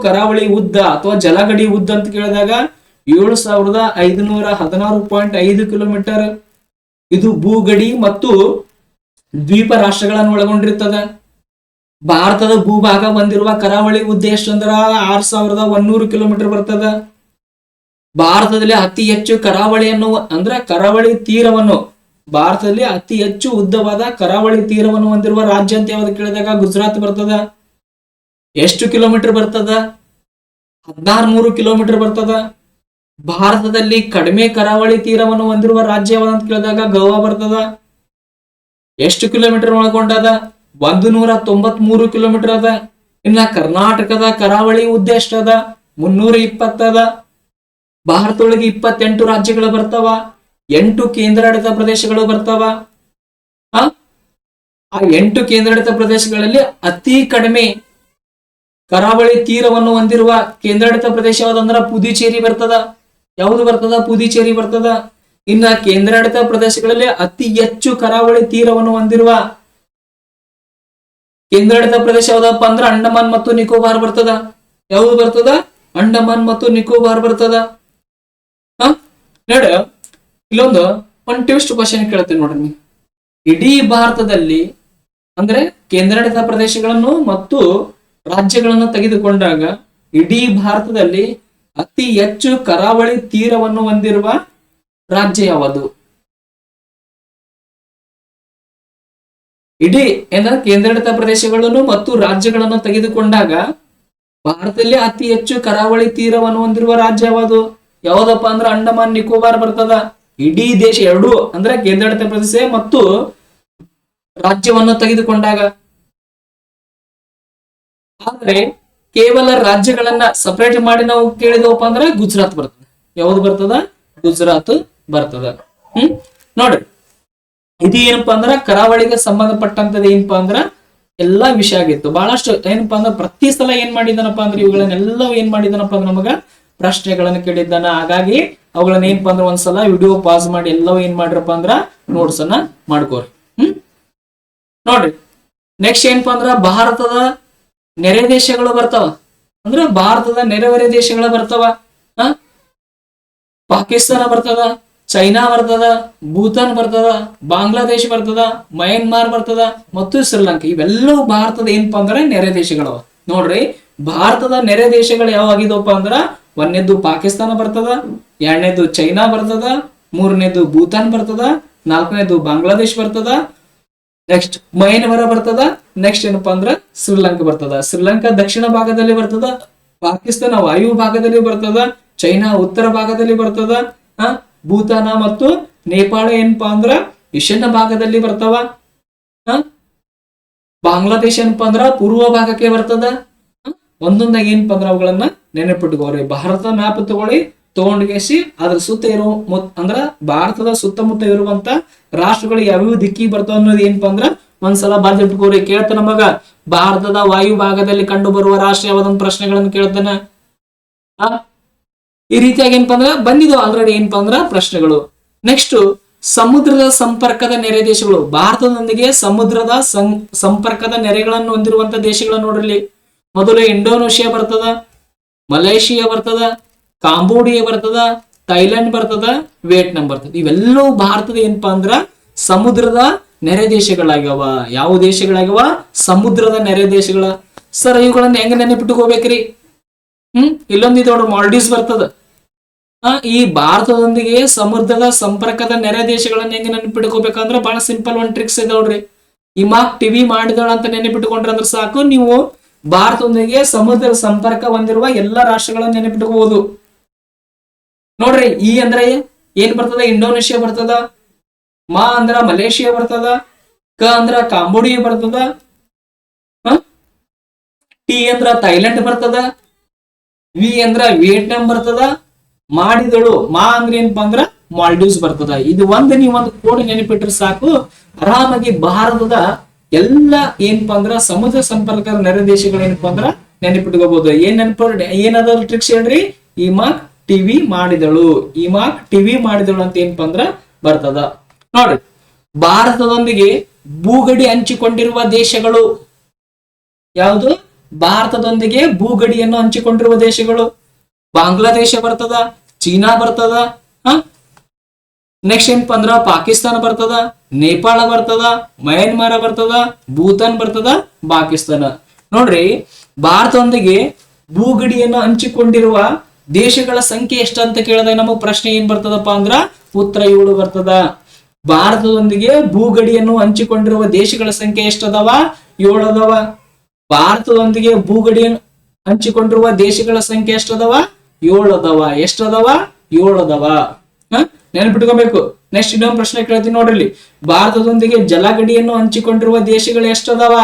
ಕರಾವಳಿ ಉದ್ದ ಅಥವಾ ಜಲಗಡಿ ಉದ್ದ ಅಂತ ಕೇಳಿದಾಗ 7516.5 ಕಿಲೋಮೀಟರ್. ಇದು ಭೂಗಡಿ ಮತ್ತು ದ್ವೀಪ ರಾಷ್ಟ್ರಗಳನ್ನು ಒಳಗೊಂಡಿರ್ತದ. ಭಾರತದ ಭೂಭಾಗ ಹೊಂದಿರುವ ಕರಾವಳಿ ಉದ್ದ ಎಷ್ಟು ಅಂದ್ರ 6100 ಕಿಲೋಮೀಟರ್ ಬರ್ತದ. ಭಾರತದಲ್ಲಿ ಅತಿ ಹೆಚ್ಚು ಕರಾವಳಿ ತೀರವನ್ನು ಭಾರತದಲ್ಲಿ ಅತಿ ಹೆಚ್ಚು ಉದ್ದವಾದ ಕರಾವಳಿ ತೀರವನ್ನು ಹೊಂದಿರುವ ರಾಜ್ಯ ಅಂತ ಯಾವ್ದು ಕೇಳಿದಾಗ ಗುಜರಾತ್ ಬರ್ತದ. ಎಷ್ಟು ಕಿಲೋಮೀಟರ್ ಬರ್ತದ? 1600 ಕಿಲೋಮೀಟರ್ ಬರ್ತದ. ಭಾರತದಲ್ಲಿ ಕಡಿಮೆ ಕರಾವಳಿ ತೀರವನ್ನು ಹೊಂದಿರುವ ರಾಜ್ಯ ಯಾವ್ದಂತ ಕೇಳಿದಾಗ ಗೋವಾ ಬರ್ತದ. ಎಷ್ಟು ಕಿಲೋಮೀಟರ್ ಒಳಗೊಂಡದ? 193 ಅದ. ಇನ್ನ ಕರ್ನಾಟಕದ ಕರಾವಳಿ ಉದ್ದ ಎಷ್ಟ ಅದ? 320 ಅದ. ಭಾರತದೊಳಗೆ 28 ರಾಜ್ಯಗಳು ಬರ್ತಾವ, 8 ಕೇಂದ್ರಾಡಳಿತ ಪ್ರದೇಶಗಳು ಬರ್ತಾವ. ಆ 8 ಕೇಂದ್ರಾಡಳಿತ ಪ್ರದೇಶಗಳಲ್ಲಿ ಅತಿ ಕಡಿಮೆ ಕರಾವಳಿ ತೀರವನ್ನು ಹೊಂದಿರುವ ಕೇಂದ್ರಾಡಳಿತ ಪ್ರದೇಶ ಯಾವ್ದಂದ್ರ ಪುದುಚೇರಿ ಬರ್ತದ. ಯಾವುದು ಬರ್ತದ? ಪುದುಚೇರಿ ಬರ್ತದ. ಇನ್ನ ಕೇಂದ್ರಾಡಳಿತ ಪ್ರದೇಶಗಳಲ್ಲಿ ಅತಿ ಹೆಚ್ಚು ಕರಾವಳಿ ತೀರವನ್ನು ಹೊಂದಿರುವ ಕೇಂದ್ರಾಡಳಿತ ಪ್ರದೇಶ ಯಾವ್ದಪ್ಪ ಅಂದ್ರ ಅಂಡಮಾನ್ ಮತ್ತು ನಿಕೋಬಾರ್ ಬರ್ತದ. ಯಾವುದು ಬರ್ತದ? ಅಂಡಮಾನ್ ಮತ್ತು ನಿಕೋಬಾರ್ ಬರ್ತದ. ನೋಡ, ಇಲ್ಲೊಂದು ಟ್ವಿಸ್ಟ್ ಕ್ವಶನ್ ಕೇಳ್ತೀನಿ ನೋಡ್ರಿ. ಇಡೀ ಭಾರತದಲ್ಲಿ ಅಂದ್ರೆ ಕೇಂದ್ರಾಡಳಿತ ಪ್ರದೇಶಗಳನ್ನು ಮತ್ತು ರಾಜ್ಯಗಳನ್ನು ತೆಗೆದುಕೊಂಡಾಗ ಇಡೀ ಭಾರತದಲ್ಲಿ ಅತಿ ಹೆಚ್ಚು ಕರಾವಳಿ ತೀರವನ್ನು ಹೊಂದಿರುವ ರಾಜ್ಯ ಯಾವುದು? ಇಡೀ ಕೇಂದ್ರಾಡಳಿತ ಪ್ರದೇಶಗಳನ್ನು ಮತ್ತು ರಾಜ್ಯಗಳನ್ನು ತೆಗೆದುಕೊಂಡಾಗ ಭಾರತದಲ್ಲಿ ಅತಿ ಹೆಚ್ಚು ಕರಾವಳಿ ತೀರವನ್ನು ಹೊಂದಿರುವ ರಾಜ್ಯ ಯಾವುದು? ಯಾವ್ದಪ್ಪ ಅಂದ್ರ ಅಂಡಮಾನ್ ನಿಕೋಬಾರ್ ಬರ್ತದ. ಇಡೀ ದೇಶ ಎರಡು ಅಂದ್ರೆ ಕೇಂದ್ರಾಡಳಿತ ಪ್ರದೇಶ ಮತ್ತು ರಾಜ್ಯವನ್ನು ತೆಗೆದುಕೊಂಡಾಗ. ಆದ್ರೆ ಕೇವಲ ರಾಜ್ಯಗಳನ್ನ ಸಪರೇಟ್ ಮಾಡಿ ನಾವು ಕೇಳಿದವಪ್ಪ ಅಂದ್ರ ಗುಜರಾತ್ ಬರ್ತದ. ಯಾವ್ದು ಬರ್ತದ? ಗುಜರಾತ್ ಬರ್ತದ. ನೋಡ್ರಿ, ಇದು ಏನಪ್ಪಾ ಅಂದ್ರ ಕರಾವಳಿಗೆ ಸಂಬಂಧಪಟ್ಟಂತದ ಏನಪ್ಪಾ ಅಂದ್ರ ಎಲ್ಲಾ ವಿಷಯ ಆಗಿತ್ತು. ಬಹಳಷ್ಟು ಏನಪ್ಪಾ ಅಂದ್ರ ಪ್ರತಿ ಸಲ ಏನ್ ಮಾಡಿದಾನಪ್ಪಾ ಅಂದ್ರೆ ಇವುಗಳನ್ನೆಲ್ಲ ಏನ್ ಮಾಡಿದಾನಪ್ಪ ಅಂದ್ರ ನಮಗ ಪ್ರಶ್ನೆಗಳನ್ನ ಕೇಳಿದ್ದಾನ. ಹಾಗಾಗಿ ಅವುಗಳನ್ನ ಏನಪ್ಪಾ ಅಂದ್ರ ಒಂದ್ಸಲ ವಿಡಿಯೋ ಪಾಸ್ ಮಾಡಿ ಎಲ್ಲವೂ ಏನ್ ಮಾಡ್ರಪ್ಪ ಅಂದ್ರ ನೋಟ್ಸ್ ಅನ್ನ ಮಾಡ್ಕೋರಿ. ನೋಡ್ರಿ, ನೆಕ್ಸ್ಟ್ ಏನಪ್ಪಾ ಅಂದ್ರ ಭಾರತದ ನೆರೆ ದೇಶಗಳು ಬರ್ತಾವ. ಅಂದ್ರ ಭಾರತದ ನೆರೆಹೊರೆ ದೇಶಗಳು ಬರ್ತಾವ. ಪಾಕಿಸ್ತಾನ ಬರ್ತದ, ಚೈನಾ ಬರ್ತದ, ಭೂತಾನ್ ಬರ್ತದ, ಬಾಂಗ್ಲಾದೇಶ ಬರ್ತದ, ಮಯನ್ಮಾರ್ ಬರ್ತದ ಮತ್ತು ಶ್ರೀಲಂಕಾ. ಇವೆಲ್ಲವೂ ಭಾರತದ ಏನಪ್ಪಾ ಅಂದ್ರ ನೆರೆ ದೇಶಗಳವ. ನೋಡ್ರಿ, ಭಾರತದ ನೆರೆ ದೇಶಗಳು ಯಾವಾಗಿದವಪ್ಪ ಅಂದ್ರ ಒಂದನೇದು ಪಾಕಿಸ್ತಾನ ಬರ್ತದ, ಎರಡನೇದು ಚೈನಾ ಬರ್ತದ, ಮೂರನೇದು ಭೂತಾನ್ ಬರ್ತದ, ನಾಲ್ಕನೇದು ಬಾಂಗ್ಲಾದೇಶ್ ಬರ್ತದ, ನೆಕ್ಸ್ಟ್ ಮಯನ್ಮಾರ ಬರ್ತದ, ನೆಕ್ಸ್ಟ್ ಏನಪ್ಪಾ ಅಂದ್ರ ಶ್ರೀಲಂಕಾ ಬರ್ತದ. ಶ್ರೀಲಂಕಾ ದಕ್ಷಿಣ ಭಾಗದಲ್ಲಿ ಬರ್ತದ, ಪಾಕಿಸ್ತಾನ ವಾಯು ಭಾಗದಲ್ಲಿ ಬರ್ತದ, ಚೈನಾ ಉತ್ತರ ಭಾಗದಲ್ಲಿ ಬರ್ತದ, ಭೂತಾನ ಮತ್ತು ನೇಪಾಳ ಏನಪ್ಪಾ ಅಂದ್ರ ಈಶಾನ್ಯ ಭಾಗದಲ್ಲಿ ಬರ್ತಾವ. ಬಾಂಗ್ಲಾದೇಶ ಏನಪ್ಪಾ ಅಂದ್ರ ಪೂರ್ವ ಭಾಗಕ್ಕೆ ಬರ್ತದ. ಒಂದೊಂದಾಗಿ ಏನಪ್ಪಾ ಅಂದ್ರ ಅವುಗಳನ್ನ ನೆನಪಿಟ್ಕೋರಿ. ಭಾರತ ಮ್ಯಾಪ್ ತಗೊಳ್ಳಿ, ತಗೊಂಡ್ಗೆಸಿ ಅದ್ರ ಸುತ್ತ ಇರೋ ಅಂದ್ರ ಭಾರತದ ಸುತ್ತಮುತ್ತ ಇರುವಂತ ರಾಷ್ಟ್ರಗಳು ಯಾವ್ಯಾವ ದಿಕ್ಕಿಗೆ ಬರ್ತಾವ ಅನ್ನೋದು ಏನಪ್ಪಾ ಅಂದ್ರ ಒಂದ್ಸಲ ಬರ್ದಿಟ್ಕೋರಿ. ಕೇಳ್ತಾನ ನಮಗ ಭಾರತದ ವಾಯು ಭಾಗದಲ್ಲಿ ಕಂಡು ಬರುವ ರಾಷ್ಟ್ರ ಯಾವ್ದಂತ ಪ್ರಶ್ನೆಗಳನ್ನು ಕೇಳ್ತಾನ. ಈ ರೀತಿಯಾಗಿ ಏನಪ್ಪಾ ಅಂದ್ರ ಬಂದಿದ್ದು ಆಲ್ರೆಡಿ ಏನಪ್ಪಾ ಅಂದ್ರ ಪ್ರಶ್ನೆಗಳು. ನೆಕ್ಸ್ಟ್ ಸಮುದ್ರದ ಸಂಪರ್ಕದ ನೆರೆ ದೇಶಗಳು. ಭಾರತದೊಂದಿಗೆ ಸಮುದ್ರದ ಸಂಪರ್ಕದ ನೆರೆಗಳನ್ನು ಹೊಂದಿರುವಂತ ದೇಶಗಳನ್ನ ನೋಡ್ರಿ. ಮೊದಲು ಇಂಡೋನೇಷಿಯಾ ಬರ್ತದ, ಮಲೇಷಿಯಾ ಬರ್ತದ, ಕಾಂಬೋಡಿಯಾ ಬರ್ತದ, ಥೈಲ್ಯಾಂಡ್ ಬರ್ತದ, ವಿಯೆಟ್ನಾಂ ಬರ್ತದ. ಇವೆಲ್ಲವೂ ಭಾರತದ ಏನಪ್ಪಾ ಅಂದ್ರ ಸಮುದ್ರದ ನೆರೆ ದೇಶಗಳಾಗ್ಯಾವ. ಯಾವ ದೇಶಗಳಾಗ್ಯಾವ? ಸಮುದ್ರದ ನೆರೆ ದೇಶಗಳ. ಸರ್, ಇವುಗಳನ್ನ ಹೆಂಗ ನೆನಪಿಟ್ಟುಕೋಬೇಕ್ರಿ? ಇಲ್ಲೊಂದು ನೋಡ್ರಿ, ಮಾಲ್ಡೀವ್ಸ್ ಬರ್ತದ. ಈ ಭಾರತದೊಂದಿಗೆ ಸಮುದ್ರದ ಸಂಪರ್ಕದ ನೆರೆ ದೇಶಗಳನ್ನ ಹೆಂಗ ನೆನಪಿಟ್ಕೋಬೇಕಂದ್ರ ಬಹಳ ಸಿಂಪಲ್ ಒಂದ್ ಟ್ರಿಕ್ಸ್ ಇದೆ ನೋಡ್ರಿ. ಇಮಾಕ್ ಟಿವಿ ಮಾಡಿದಳ ಅಂತ ನೆನಪಿಟ್ಟುಕೊಂಡ್ರೆ ಅಂದ್ರೆ ಸಾಕು, ನೀವು ಭಾರತದೊಂದಿಗೆ ಸಮುದ್ರ ಸಂಪರ್ಕ ಹೊಂದಿರುವ ಎಲ್ಲಾ ರಾಷ್ಟ್ರಗಳನ್ನ ನೆನಪಿಟ್ಕೋಬಹುದು. ನೋಡ್ರಿ, ಈ ಅಂದ್ರೆ ಏನ್ ಬರ್ತದ? ಇಂಡೋನೇಷಿಯಾ ಬರ್ತದ, ಮಾ ಅಂದ್ರ ಮಲೇಷಿಯಾ ಬರ್ತದ, ಕ ಅಂದ್ರ ಕಾಂಬೋಡಿಯಾ ಬರ್ತದ, ಟಿ ಅಂದ್ರ ಥೈಲ್ಯಾಂಡ್ ಬರ್ತದ, ವಿ ಅಂದ್ರ ವಿಯೆಟ್ನಾಂ ಬರ್ತದ, ಮಾಡಿದಳು ಮಾ ಅಂದ್ರ ಏನಪ್ಪಾ ಅಂದ್ರ ಮಾಲ್ಡೀವ್ಸ್ ಬರ್ತದ. ಇದು ನೀವು ಒಂದು ಕೋಡ್ ನೆನಪಿಟ್ರೆ ಸಾಕು, ಆರಾಮಾಗಿ ಭಾರತದ ಎಲ್ಲ ಏನಪ್ಪಾ ಅಂದ್ರ ಸಮುದ್ರ ಸಂಪರ್ಕದ ನೆರೆ ದೇಶಗಳು ಏನಪ್ಪಾ ಅಂದ್ರ ನೆನಪಿಟ್ಕೋಬಹುದು. ಏನದ ಟ್ರಿಕ್ಸ್ ಹೇಳ್ರಿ? ಇಮಾಕ್ ಟಿವಿ ಮಾಡಿದಳು, ಇಮಾಕ್ ಟಿವಿ ಮಾಡಿದಳು ಅಂತ ಏನಪ್ಪಾ ಅಂದ್ರ ಬರ್ತದ. ನೋಡ್ರಿ, ಭಾರತದೊಂದಿಗೆ ಭೂಗಡಿ ಹಂಚಿಕೊಂಡಿರುವ ದೇಶಗಳು ಯಾವುದು? ಭಾರತದೊಂದಿಗೆ ಭೂಗಡಿಯನ್ನು ಹಂಚಿಕೊಂಡಿರುವ ದೇಶಗಳು ಬಾಂಗ್ಲಾದೇಶ ಬರ್ತದ, ಚೀನಾ ಬರ್ತದ, ನೆಕ್ಸ್ಟ್ ಏನಪ್ಪಾ ಅಂದ್ರ ಪಾಕಿಸ್ತಾನ ಬರ್ತದ, ನೇಪಾಳ ಬರ್ತದ, ಮಯನ್ಮಾರ ಬರ್ತದ, ಭೂತಾನ್ ಬರ್ತದ, ಪಾಕಿಸ್ತಾನ. ನೋಡ್ರಿ, ಭಾರತದೊಂದಿಗೆ ಭೂಗಡಿಯನ್ನು ಹಂಚಿಕೊಂಡಿರುವ ದೇಶಗಳ ಸಂಖ್ಯೆ ಎಷ್ಟು ಅಂತ ಕೇಳಿದಾಗ ನಮಗ್ ಪ್ರಶ್ನೆ ಏನ್ ಬರ್ತದಪ್ಪ ಅಂದ್ರ ಉತ್ತರ 7 ಬರ್ತದ. ಭಾರತದೊಂದಿಗೆ ಭೂಗಡಿಯನ್ನು ಹಂಚಿಕೊಂಡಿರುವ ದೇಶಗಳ ಸಂಖ್ಯೆ ಎಷ್ಟದವ? 7 ಅದಾವ. ಭಾರತದೊಂದಿಗೆ ಭೂಗಡಿಯನ್ನು ಹಂಚಿಕೊಂಡಿರುವ ದೇಶಗಳ ಸಂಖ್ಯೆ ಎಷ್ಟದವ? 7 ಅದಾವ. ಎಷ್ಟದವ? 7 ಅದಾವ. ನೆನಪಿಟ್ಕೋಬೇಕು. ನೆಕ್ಸ್ಟ್ ಇನ್ನೊಂದು ಪ್ರಶ್ನೆ ಕೇಳ್ತೀನಿ ನೋಡ್ರಿ ಇಲ್ಲಿ. ಭಾರತದೊಂದಿಗೆ ಜಲಗಡಿಯನ್ನು ಹಂಚಿಕೊಂಡಿರುವ ದೇಶಗಳು ಎಷ್ಟದಾವ?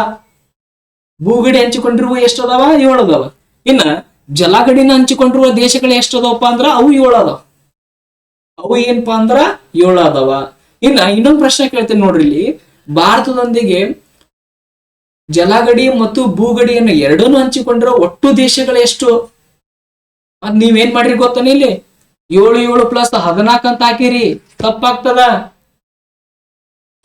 ಭೂಗಡಿ ಹಂಚಿಕೊಂಡಿರುವ ಎಷ್ಟದಾವ? 7 ಅದಾವ. ಇನ್ನ ಜಲಗಡಿನ ಹಂಚಿಕೊಂಡಿರುವ ದೇಶಗಳು ಎಷ್ಟದವಪ್ಪ ಅಂದ್ರ ಅವು 7 ಅದಾವ. ಅವು ಏನಪ್ಪಾ ಅಂದ್ರ 7 ಅದಾವ. ಇನ್ನ ಇನ್ನೊಂದು ಪ್ರಶ್ನೆ ಕೇಳ್ತೀನಿ ನೋಡ್ರಿ ಇಲ್ಲಿ. ಭಾರತದೊಂದಿಗೆ ಜಲಗಡಿ ಮತ್ತು ಭೂಗಡಿಯನ್ನು ಎರಡನ್ನೂ ಹಂಚಿಕೊಂಡಿರೋ ಒಟ್ಟು ದೇಶಗಳು ಎಷ್ಟು? ಅದ್ ನೀವೇನ್ ಮಾಡ್ರಿ ಗೊತ್ತಾನೆ ಇಲ್ಲಿ 7 7 ಪ್ಲಸ್ 14 ಅಂತ ಹಾಕಿರಿ, ತಪ್ಪಾಗ್ತದ.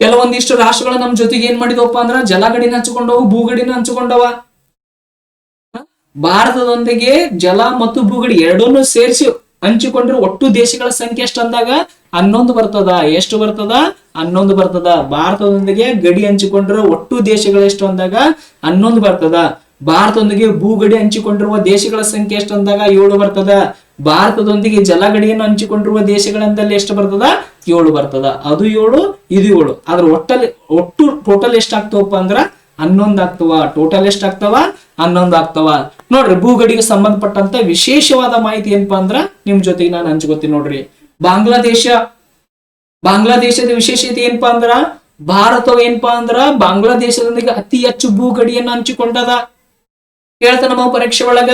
ಕೆಲವೊಂದಿಷ್ಟು ರಾಷ್ಟ್ರಗಳು ನಮ್ ಜೊತೆಗೆ ಏನ್ ಮಾಡಿದವಪ್ಪ ಅಂದ್ರ ಜಲಗಡಿನ ಹಂಚಿಕೊಂಡವು, ಭೂಗಡಿನ ಹಂಚಿಕೊಂಡವ. ಭಾರತದೊಂದಿಗೆ ಜಲ ಮತ್ತು ಭೂಗಡಿ ಎರಡನ್ನೂ ಸೇರಿಸಿ ಹಂಚಿಕೊಂಡಿರೋ ಒಟ್ಟು ದೇಶಗಳ ಸಂಖ್ಯೆ ಎಷ್ಟು ಅಂದಾಗ 11 ಬರ್ತದ. ಎಷ್ಟು ಬರ್ತದ? 11 ಬರ್ತದ. ಭಾರತದೊಂದಿಗೆ ಗಡಿ ಹಂಚಿಕೊಂಡಿರೋ ಒಟ್ಟು ದೇಶಗಳು ಎಷ್ಟು ಅಂದಾಗ 11 ಬರ್ತದ. ಭಾರತದೊಂದಿಗೆ ಭೂಗಡಿ ಹಂಚಿಕೊಂಡಿರುವ ದೇಶಗಳ ಸಂಖ್ಯೆ ಎಷ್ಟು ಅಂದಾಗ 7 ಬರ್ತದ. ಭಾರತದೊಂದಿಗೆ ಜಲಗಡಿಯನ್ನು ಹಂಚಿಕೊಂಡಿರುವ ದೇಶಗಳಂದಲ್ಲಿ ಎಷ್ಟು ಬರ್ತದ? 7 ಬರ್ತದ. ಅದು 7, ಇದು 7. ಅದ್ರ ಒಟ್ಟು ಟೋಟಲ್ ಎಷ್ಟು ಆಗ್ತವಪ್ಪ ಅಂದ್ರ 11 ಆಗ್ತವ. ಟೋಟಲ್ ಎಷ್ಟು ಆಗ್ತವ? 11 ಆಗ್ತವ. ನೋಡ್ರಿ, ಭೂಗಡಿಗೆ ಸಂಬಂಧಪಟ್ಟಂತ ವಿಶೇಷವಾದ ಮಾಹಿತಿ ಏನಪ್ಪಾ ಅಂದ್ರ ನಿಮ್ ಜೊತೆಗೆ ನಾನು ಹಂಚ್ಕೋತೀನಿ ನೋಡ್ರಿ. ಬಾಂಗ್ಲಾದೇಶದ ವಿಶೇಷತೆ ಏನಪ್ಪಾ ಅಂದ್ರ ಭಾರತವು ಏನಪ್ಪಾ ಅಂದ್ರ ಬಾಂಗ್ಲಾದೇಶದೊಂದಿಗೆ ಅತಿ ಹೆಚ್ಚು ಭೂಗಡಿಯನ್ನು ಹಂಚಿಕೊಂಡದ. ಕೇಳ್ತಾನ ನಮ್ಮ ಪರೀಕ್ಷೆ ಒಳಗ,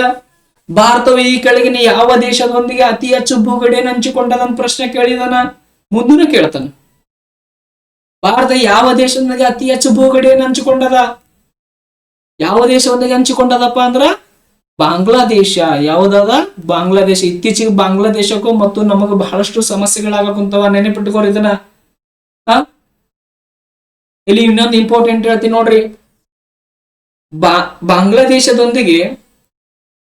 ಭಾರತವು ಈ ಕೆಳಗಿನ ಯಾವ ದೇಶದೊಂದಿಗೆ ಅತಿ ಹೆಚ್ಚು ಭೂಗಡಿಯನ್ನು ಹಂಚಿಕೊಂಡದ ಅಂತ ಪ್ರಶ್ನೆ ಕೇಳಿದಾನ. ಮುಂದೂ ಕೇಳ್ತಾನ, ಭಾರತ ಯಾವ ದೇಶದೊಂದಿಗೆ ಅತಿ ಹೆಚ್ಚು ಭೂಗಡಿಯನ್ನು ಹಂಚಿಕೊಂಡದ? ಯಾವ ದೇಶದೊಂದಿಗೆ ಹಂಚಿಕೊಂಡದಪ್ಪ ಅಂದ್ರ ಬಾಂಗ್ಲಾದೇಶ. ಯಾವ್ದದ? ಬಾಂಗ್ಲಾದೇಶ. ಇತ್ತೀಚೆಗೆ ಬಾಂಗ್ಲಾದೇಶಕ್ಕೂ ಮತ್ತು ನಮಗ ಬಹಳಷ್ಟು ಸಮಸ್ಯೆಗಳಾಗ ಕುಂತವ, ನೆನಪಿಟ್ಟುಕೋರಿ ಇದನ್ನ. ಇಲ್ಲಿ ಇನ್ನೊಂದು ಇಂಪಾರ್ಟೆಂಟ್ ಹೇಳ್ತೀನಿ ನೋಡ್ರಿ. ಬಾಂಗ್ಲಾದೇಶದೊಂದಿಗೆ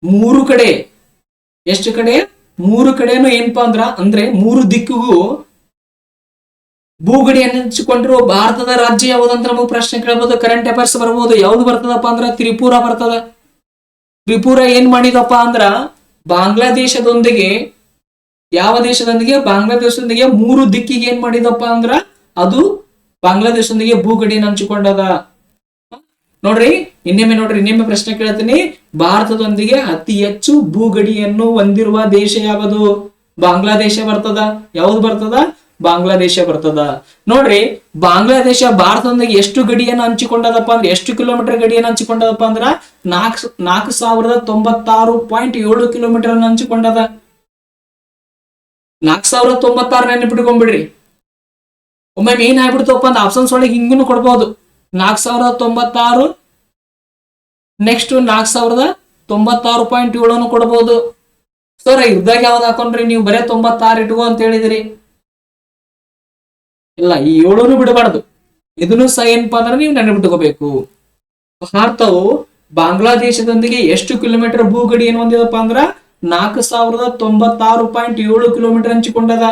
3 ಕಡೆ, ಎಷ್ಟು ಕಡೆ? 3 ಕಡೆನು ಏನಪ್ಪಾ ಅಂದ್ರೆ 3 ದಿಕ್ಕಿಗೂ ಭೂಗಡಿಯನ್ನು ಹಂಚಿಕೊಂಡಿರುವ ಭಾರತದ ರಾಜ್ಯ ಯಾವ್ದಂತ ನಮಗ್ ಪ್ರಶ್ನೆ ಕೇಳಬಹುದು, ಕರೆಂಟ್ ಅಫೇರ್ಸ್ ಬರ್ಬೋದು. ಯಾವ್ದು ಬರ್ತದಪ್ಪ ಅಂದ್ರ ತ್ರಿಪುರ ಬರ್ತದ. ತ್ರಿಪುರ ಏನ್ ಮಾಡಿದಪ್ಪ ಅಂದ್ರ ಬಾಂಗ್ಲಾದೇಶದೊಂದಿಗೆ, ಯಾವ ದೇಶದೊಂದಿಗೆ? ಬಾಂಗ್ಲಾದೇಶದೊಂದಿಗೆ 3 ದಿಕ್ಕಿಗೆ ಏನ್ ಮಾಡಿದಪ್ಪ ಅಂದ್ರ ಅದು ಬಾಂಗ್ಲಾದೇಶದೊಂದಿಗೆ ಭೂಗಡಿಯನ್ನು ಹಂಚಿಕೊಂಡದ. ನೋಡ್ರಿ, ಇನ್ನೊಮ್ಮೆ ಪ್ರಶ್ನೆ ಕೇಳ್ತೀನಿ. ಭಾರತದೊಂದಿಗೆ ಅತಿ ಹೆಚ್ಚು ಭೂಗಡಿಯನ್ನು ಹೊಂದಿರುವ ದೇಶ ಯಾವುದು? ಬಾಂಗ್ಲಾದೇಶ ಬರ್ತದ. ಯಾವ್ದು ಬರ್ತದ? ಬಾಂಗ್ಲಾದೇಶ ಬರ್ತದ. ನೋಡ್ರಿ, ಬಾಂಗ್ಲಾದೇಶ ಭಾರತದೊಂದಿಗೆ ಎಷ್ಟು ಗಡಿಯನ್ನು ಹಂಚಿಕೊಂಡದಪ್ಪ ಅಂದ್ರೆ, ಎಷ್ಟು ಕಿಲೋಮೀಟರ್ ಗಡಿಯನ್ನು ಹಂಚಿಕೊಂಡದಪ್ಪ ಅಂದ್ರ 4096.7 ಕಿಲೋಮೀಟರ್ ಅನ್ನು ಹಂಚಿಕೊಂಡದ. 4096 ನೆನಪಿಟ್ಕೊಂಡ್ಬಿಡ್ರಿ. ಒಮ್ಮೆ ಏನ್ ಆಗ್ಬಿಡ್ತಪ್ಪ ಅಂದ್ರೆ ಆಪ್ಷನ್ಸ್ ಒಳಗೆ ಹಿಂಗೂ ಕೊಡ್ಬಹುದು. 4096, ನೆಕ್ಸ್ಟ್ 4096.7 ಕೊಡಬಹುದು. ಸರ್, ಇದ್ದಾಗ ಯಾವ್ದು ಹಾಕೊಂಡ್ರಿ ನೀವು? ಬರೇ 96 ಇಟ್ಕೋ ಅಂತ ಹೇಳಿದಿರಿ. ಇಲ್ಲ, ಈ 7 ಬಿಡಬಾರ್ದು. ಇದನ್ನು ಸಹ ಏನಪ್ಪಾ ಅಂದ್ರೆ ನೀವು ನೆನಪಿಟ್ಕೋಬೇಕು. ಭಾರತವು ಬಾಂಗ್ಲಾದೇಶದೊಂದಿಗೆ ಎಷ್ಟು ಕಿಲೋಮೀಟರ್ ಭೂಗಡಿ ಏನು ಹೊಂದಿದಪ್ಪ ಅಂದ್ರ 4096.7 ಕಿಲೋಮೀಟರ್ ಹಂಚಿಕೊಂಡದ.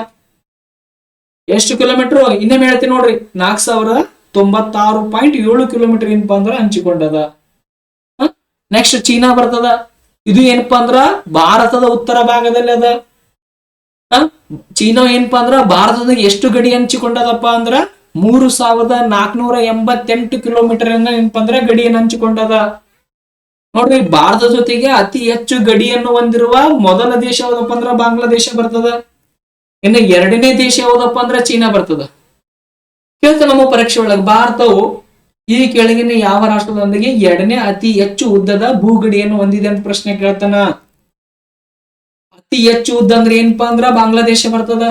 ಎಷ್ಟು ಕಿಲೋಮೀಟರ್? ಇನ್ನೊಮ್ಮೆ ಹೇಳ್ತೀನಿ ನೋಡ್ರಿ, 4096.7 ಕಿಲೋಮೀಟರ್ ಏನಪ್ಪಾ ಅಂದ್ರ ಹಂಚಿಕೊಂಡದ. ನೆಕ್ಸ್ಟ್ ಚೀನಾ ಬರ್ತದ. ಇದು ಏನಪ್ಪಾ ಅಂದ್ರ ಭಾರತದ ಉತ್ತರ ಭಾಗದಲ್ಲಿ ಅದ. ಚೀನಾ ಏನಪ್ಪಾ ಅಂದ್ರ ಭಾರತದಾಗ ಎಷ್ಟು ಗಡಿ ಹಂಚಿಕೊಂಡದಪ್ಪ ಅಂದ್ರ 3488 ಕಿಲೋಮೀಟರ್ ಏನಪ್ಪಾ ಅಂದ್ರ ಗಡಿಯನ್ನು ಹಂಚಿಕೊಂಡದ. ನೋಡ್ರಿ, ಭಾರತದ ಜೊತೆಗೆ ಅತಿ ಹೆಚ್ಚು ಗಡಿಯನ್ನು ಹೊಂದಿರುವ ಮೊದಲ ದೇಶ ಯಾವ್ದಪ್ಪ ಅಂದ್ರ ಬಾಂಗ್ಲಾದೇಶ ಬರ್ತದ. ಇನ್ನು ಎರಡನೇ ದೇಶ ಯಾವ್ದಪ್ಪ ಅಂದ್ರ ಚೀನಾ ಬರ್ತದ. ಕೇಳ್ತಾನ ನಮ್ಮ ಪರೀಕ್ಷೆ ಒಳಗೆ, ಭಾರತವು ಈ ಕೆಳಗಿನ ಯಾವ ರಾಷ್ಟ್ರದೊಂದಿಗೆ ಎರಡನೇ ಅತಿ ಹೆಚ್ಚು ಉದ್ದದ ಭೂಗಡಿಯನ್ನು ಹೊಂದಿದೆ ಅಂತ ಪ್ರಶ್ನೆ ಕೇಳ್ತಾನ. ಅತಿ ಹೆಚ್ಚು ಉದ್ದ ಅಂದ್ರೆ ಏನಪ್ಪಾ ಅಂದ್ರ ಬಾಂಗ್ಲಾದೇಶ ಬರ್ತದ.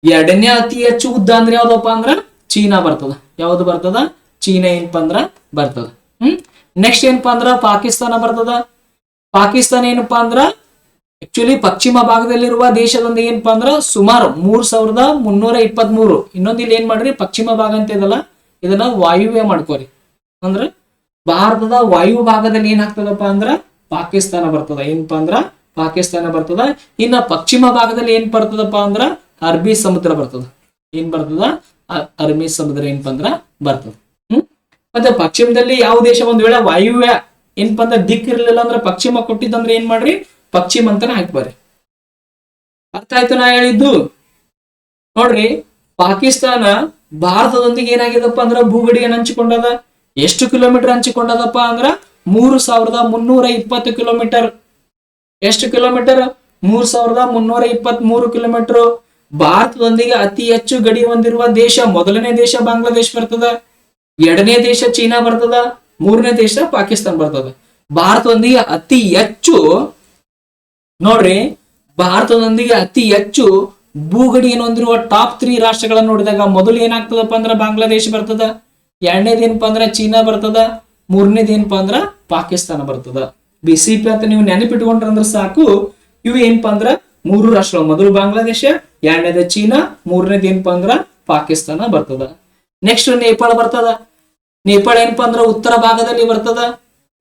ಎರಡನೇ ಅತಿ ಹೆಚ್ಚು ಉದ್ದ ಅಂದ್ರೆ ಯಾವ್ದಪ್ಪ ಅಂದ್ರ ಚೀನಾ ಬರ್ತದ. ಯಾವ್ದು ಬರ್ತದ? ಚೀನಾ ಏನಪ್ಪಾ ಅಂದ್ರ ಬರ್ತದ. ನೆಕ್ಸ್ಟ್ ಏನಪ್ಪಾ ಅಂದ್ರ ಪಾಕಿಸ್ತಾನ ಬರ್ತದ. ಪಾಕಿಸ್ತಾನ ಏನಪ್ಪಾ ಅಂದ್ರ ಆಕ್ಚುಲಿ ಪಶ್ಚಿಮ ಭಾಗದಲ್ಲಿರುವ ದೇಶದೊಂದಿಗೆ ಏನಪ್ಪಾ ಅಂದ್ರ ಸುಮಾರು 3323. ಇನ್ನೊಂದು ಇಲ್ಲಿ ಏನ್ ಮಾಡ್ರಿ, ಪಶ್ಚಿಮ ಭಾಗ ಅಂತ ಇದಲ್ಲ, ಇದನ್ನ ವಾಯುವ್ಯ ಮಾಡ್ಕೋರಿ. ಅಂದ್ರ ಭಾರತದ ವಾಯು ಭಾಗದಲ್ಲಿ ಏನಾಗ್ತದಪ್ಪ ಅಂದ್ರ ಪಾಕಿಸ್ತಾನ ಬರ್ತದ. ಏನಪ್ಪಾ ಅಂದ್ರ ಪಾಕಿಸ್ತಾನ ಬರ್ತದ. ಇನ್ನ ಪಶ್ಚಿಮ ಭಾಗದಲ್ಲಿ ಏನ್ ಬರ್ತದಪ್ಪ ಅಂದ್ರ ಅರಬ್ಬಿ ಸಮುದ್ರ ಬರ್ತದ. ಏನ್ ಬರ್ತದ? ಅರಬ್ಬಿ ಸಮುದ್ರ ಏನಪ್ಪಾ ಅಂದ್ರ ಬರ್ತದ. ಮತ್ತೆ ಪಶ್ಚಿಮದಲ್ಲಿ ಯಾವ ದೇಶ ಒಂದ್ ವೇಳೆ ವಾಯುವ್ಯ ಏನಪ್ಪಾ ಅಂದ್ರ ದಿಕ್ ಇರ್ಲಿಲ್ಲ ಅಂದ್ರ ಪಶ್ಚಿಮ ಕೊಟ್ಟಿದ್ದಂದ್ರೆ ಏನ್ ಮಾಡ್ರಿ, ಪಶ್ಚಿಮ ಅಂತಾನೆ ಹಾಕ್ಬಾರಿ. ಅರ್ಥ ಆಯ್ತು ನಾ ಹೇಳಿದ್ದು? ನೋಡ್ರಿ, ಪಾಕಿಸ್ತಾನ ಭಾರತದೊಂದಿಗೆ ಏನಾಗಿದಪ್ಪ ಅಂದ್ರ ಭೂಗಡಿಯನ್ನು ಹಂಚಿಕೊಂಡದ. ಎಷ್ಟು ಕಿಲೋಮೀಟರ್ ಹಂಚಿಕೊಂಡದಪ್ಪ ಅಂದ್ರ 3320 ಕಿಲೋಮೀಟರ್. ಎಷ್ಟು ಕಿಲೋಮೀಟರ್? 3323 ಕಿಲೋಮೀಟರ್. ಭಾರತದೊಂದಿಗೆ ಅತಿ ಹೆಚ್ಚು ಗಡಿ ಹೊಂದಿರುವ ದೇಶ ಮೊದಲನೇ ದೇಶ ಬಾಂಗ್ಲಾದೇಶ ಬರ್ತದ, ಎರಡನೇ ದೇಶ ಚೀನಾ ಬರ್ತದ, ಮೂರನೇ ದೇಶ ಪಾಕಿಸ್ತಾನ ಬರ್ತದ. ಭಾರತದೊಂದಿಗೆ ಅತಿ ಹೆಚ್ಚು ನೋಡ್ರಿ, ಭಾರತದೊಂದಿಗೆ ಅತಿ ಹೆಚ್ಚು ಭೂಗಡಿಯನ್ನು ಹೊಂದಿರುವ ಟಾಪ್ 3 ರಾಷ್ಟ್ರಗಳನ್ನ ನೋಡಿದಾಗ ಮೊದಲು ಏನಾಗ್ತದಪ್ಪ ಅಂದ್ರ ಬಾಂಗ್ಲಾದೇಶ ಬರ್ತದ, ಎರಡನೇದೇನಪ್ಪಾ ಅಂದ್ರ ಚೀನಾ ಬರ್ತದ, ಮೂರನೇದೇನಪ್ಪಾ ಅಂದ್ರ ಪಾಕಿಸ್ತಾನ ಬರ್ತದ. BCP ಅಂತ ನೀವು ನೆನಪಿಟ್ಕೊಂಡ್ರ ಅಂದ್ರೆ ಸಾಕು. ಇವು ಏನಪ್ಪಾ ಅಂದ್ರ 3 ರಾಷ್ಟ್ರಗಳು, ಮೊದಲು ಬಾಂಗ್ಲಾದೇಶ, ಎರಡನೇದ ಚೀನಾ, ಮೂರನೇದ ಏನಪ್ಪಾ ಅಂದ್ರ ಪಾಕಿಸ್ತಾನ ಬರ್ತದ. ನೆಕ್ಸ್ಟ್ ನೇಪಾಳ ಬರ್ತದ. ನೇಪಾಳ ಏನಪ್ಪಾ ಅಂದ್ರ ಉತ್ತರ ಭಾಗದಲ್ಲಿ ಬರ್ತದ.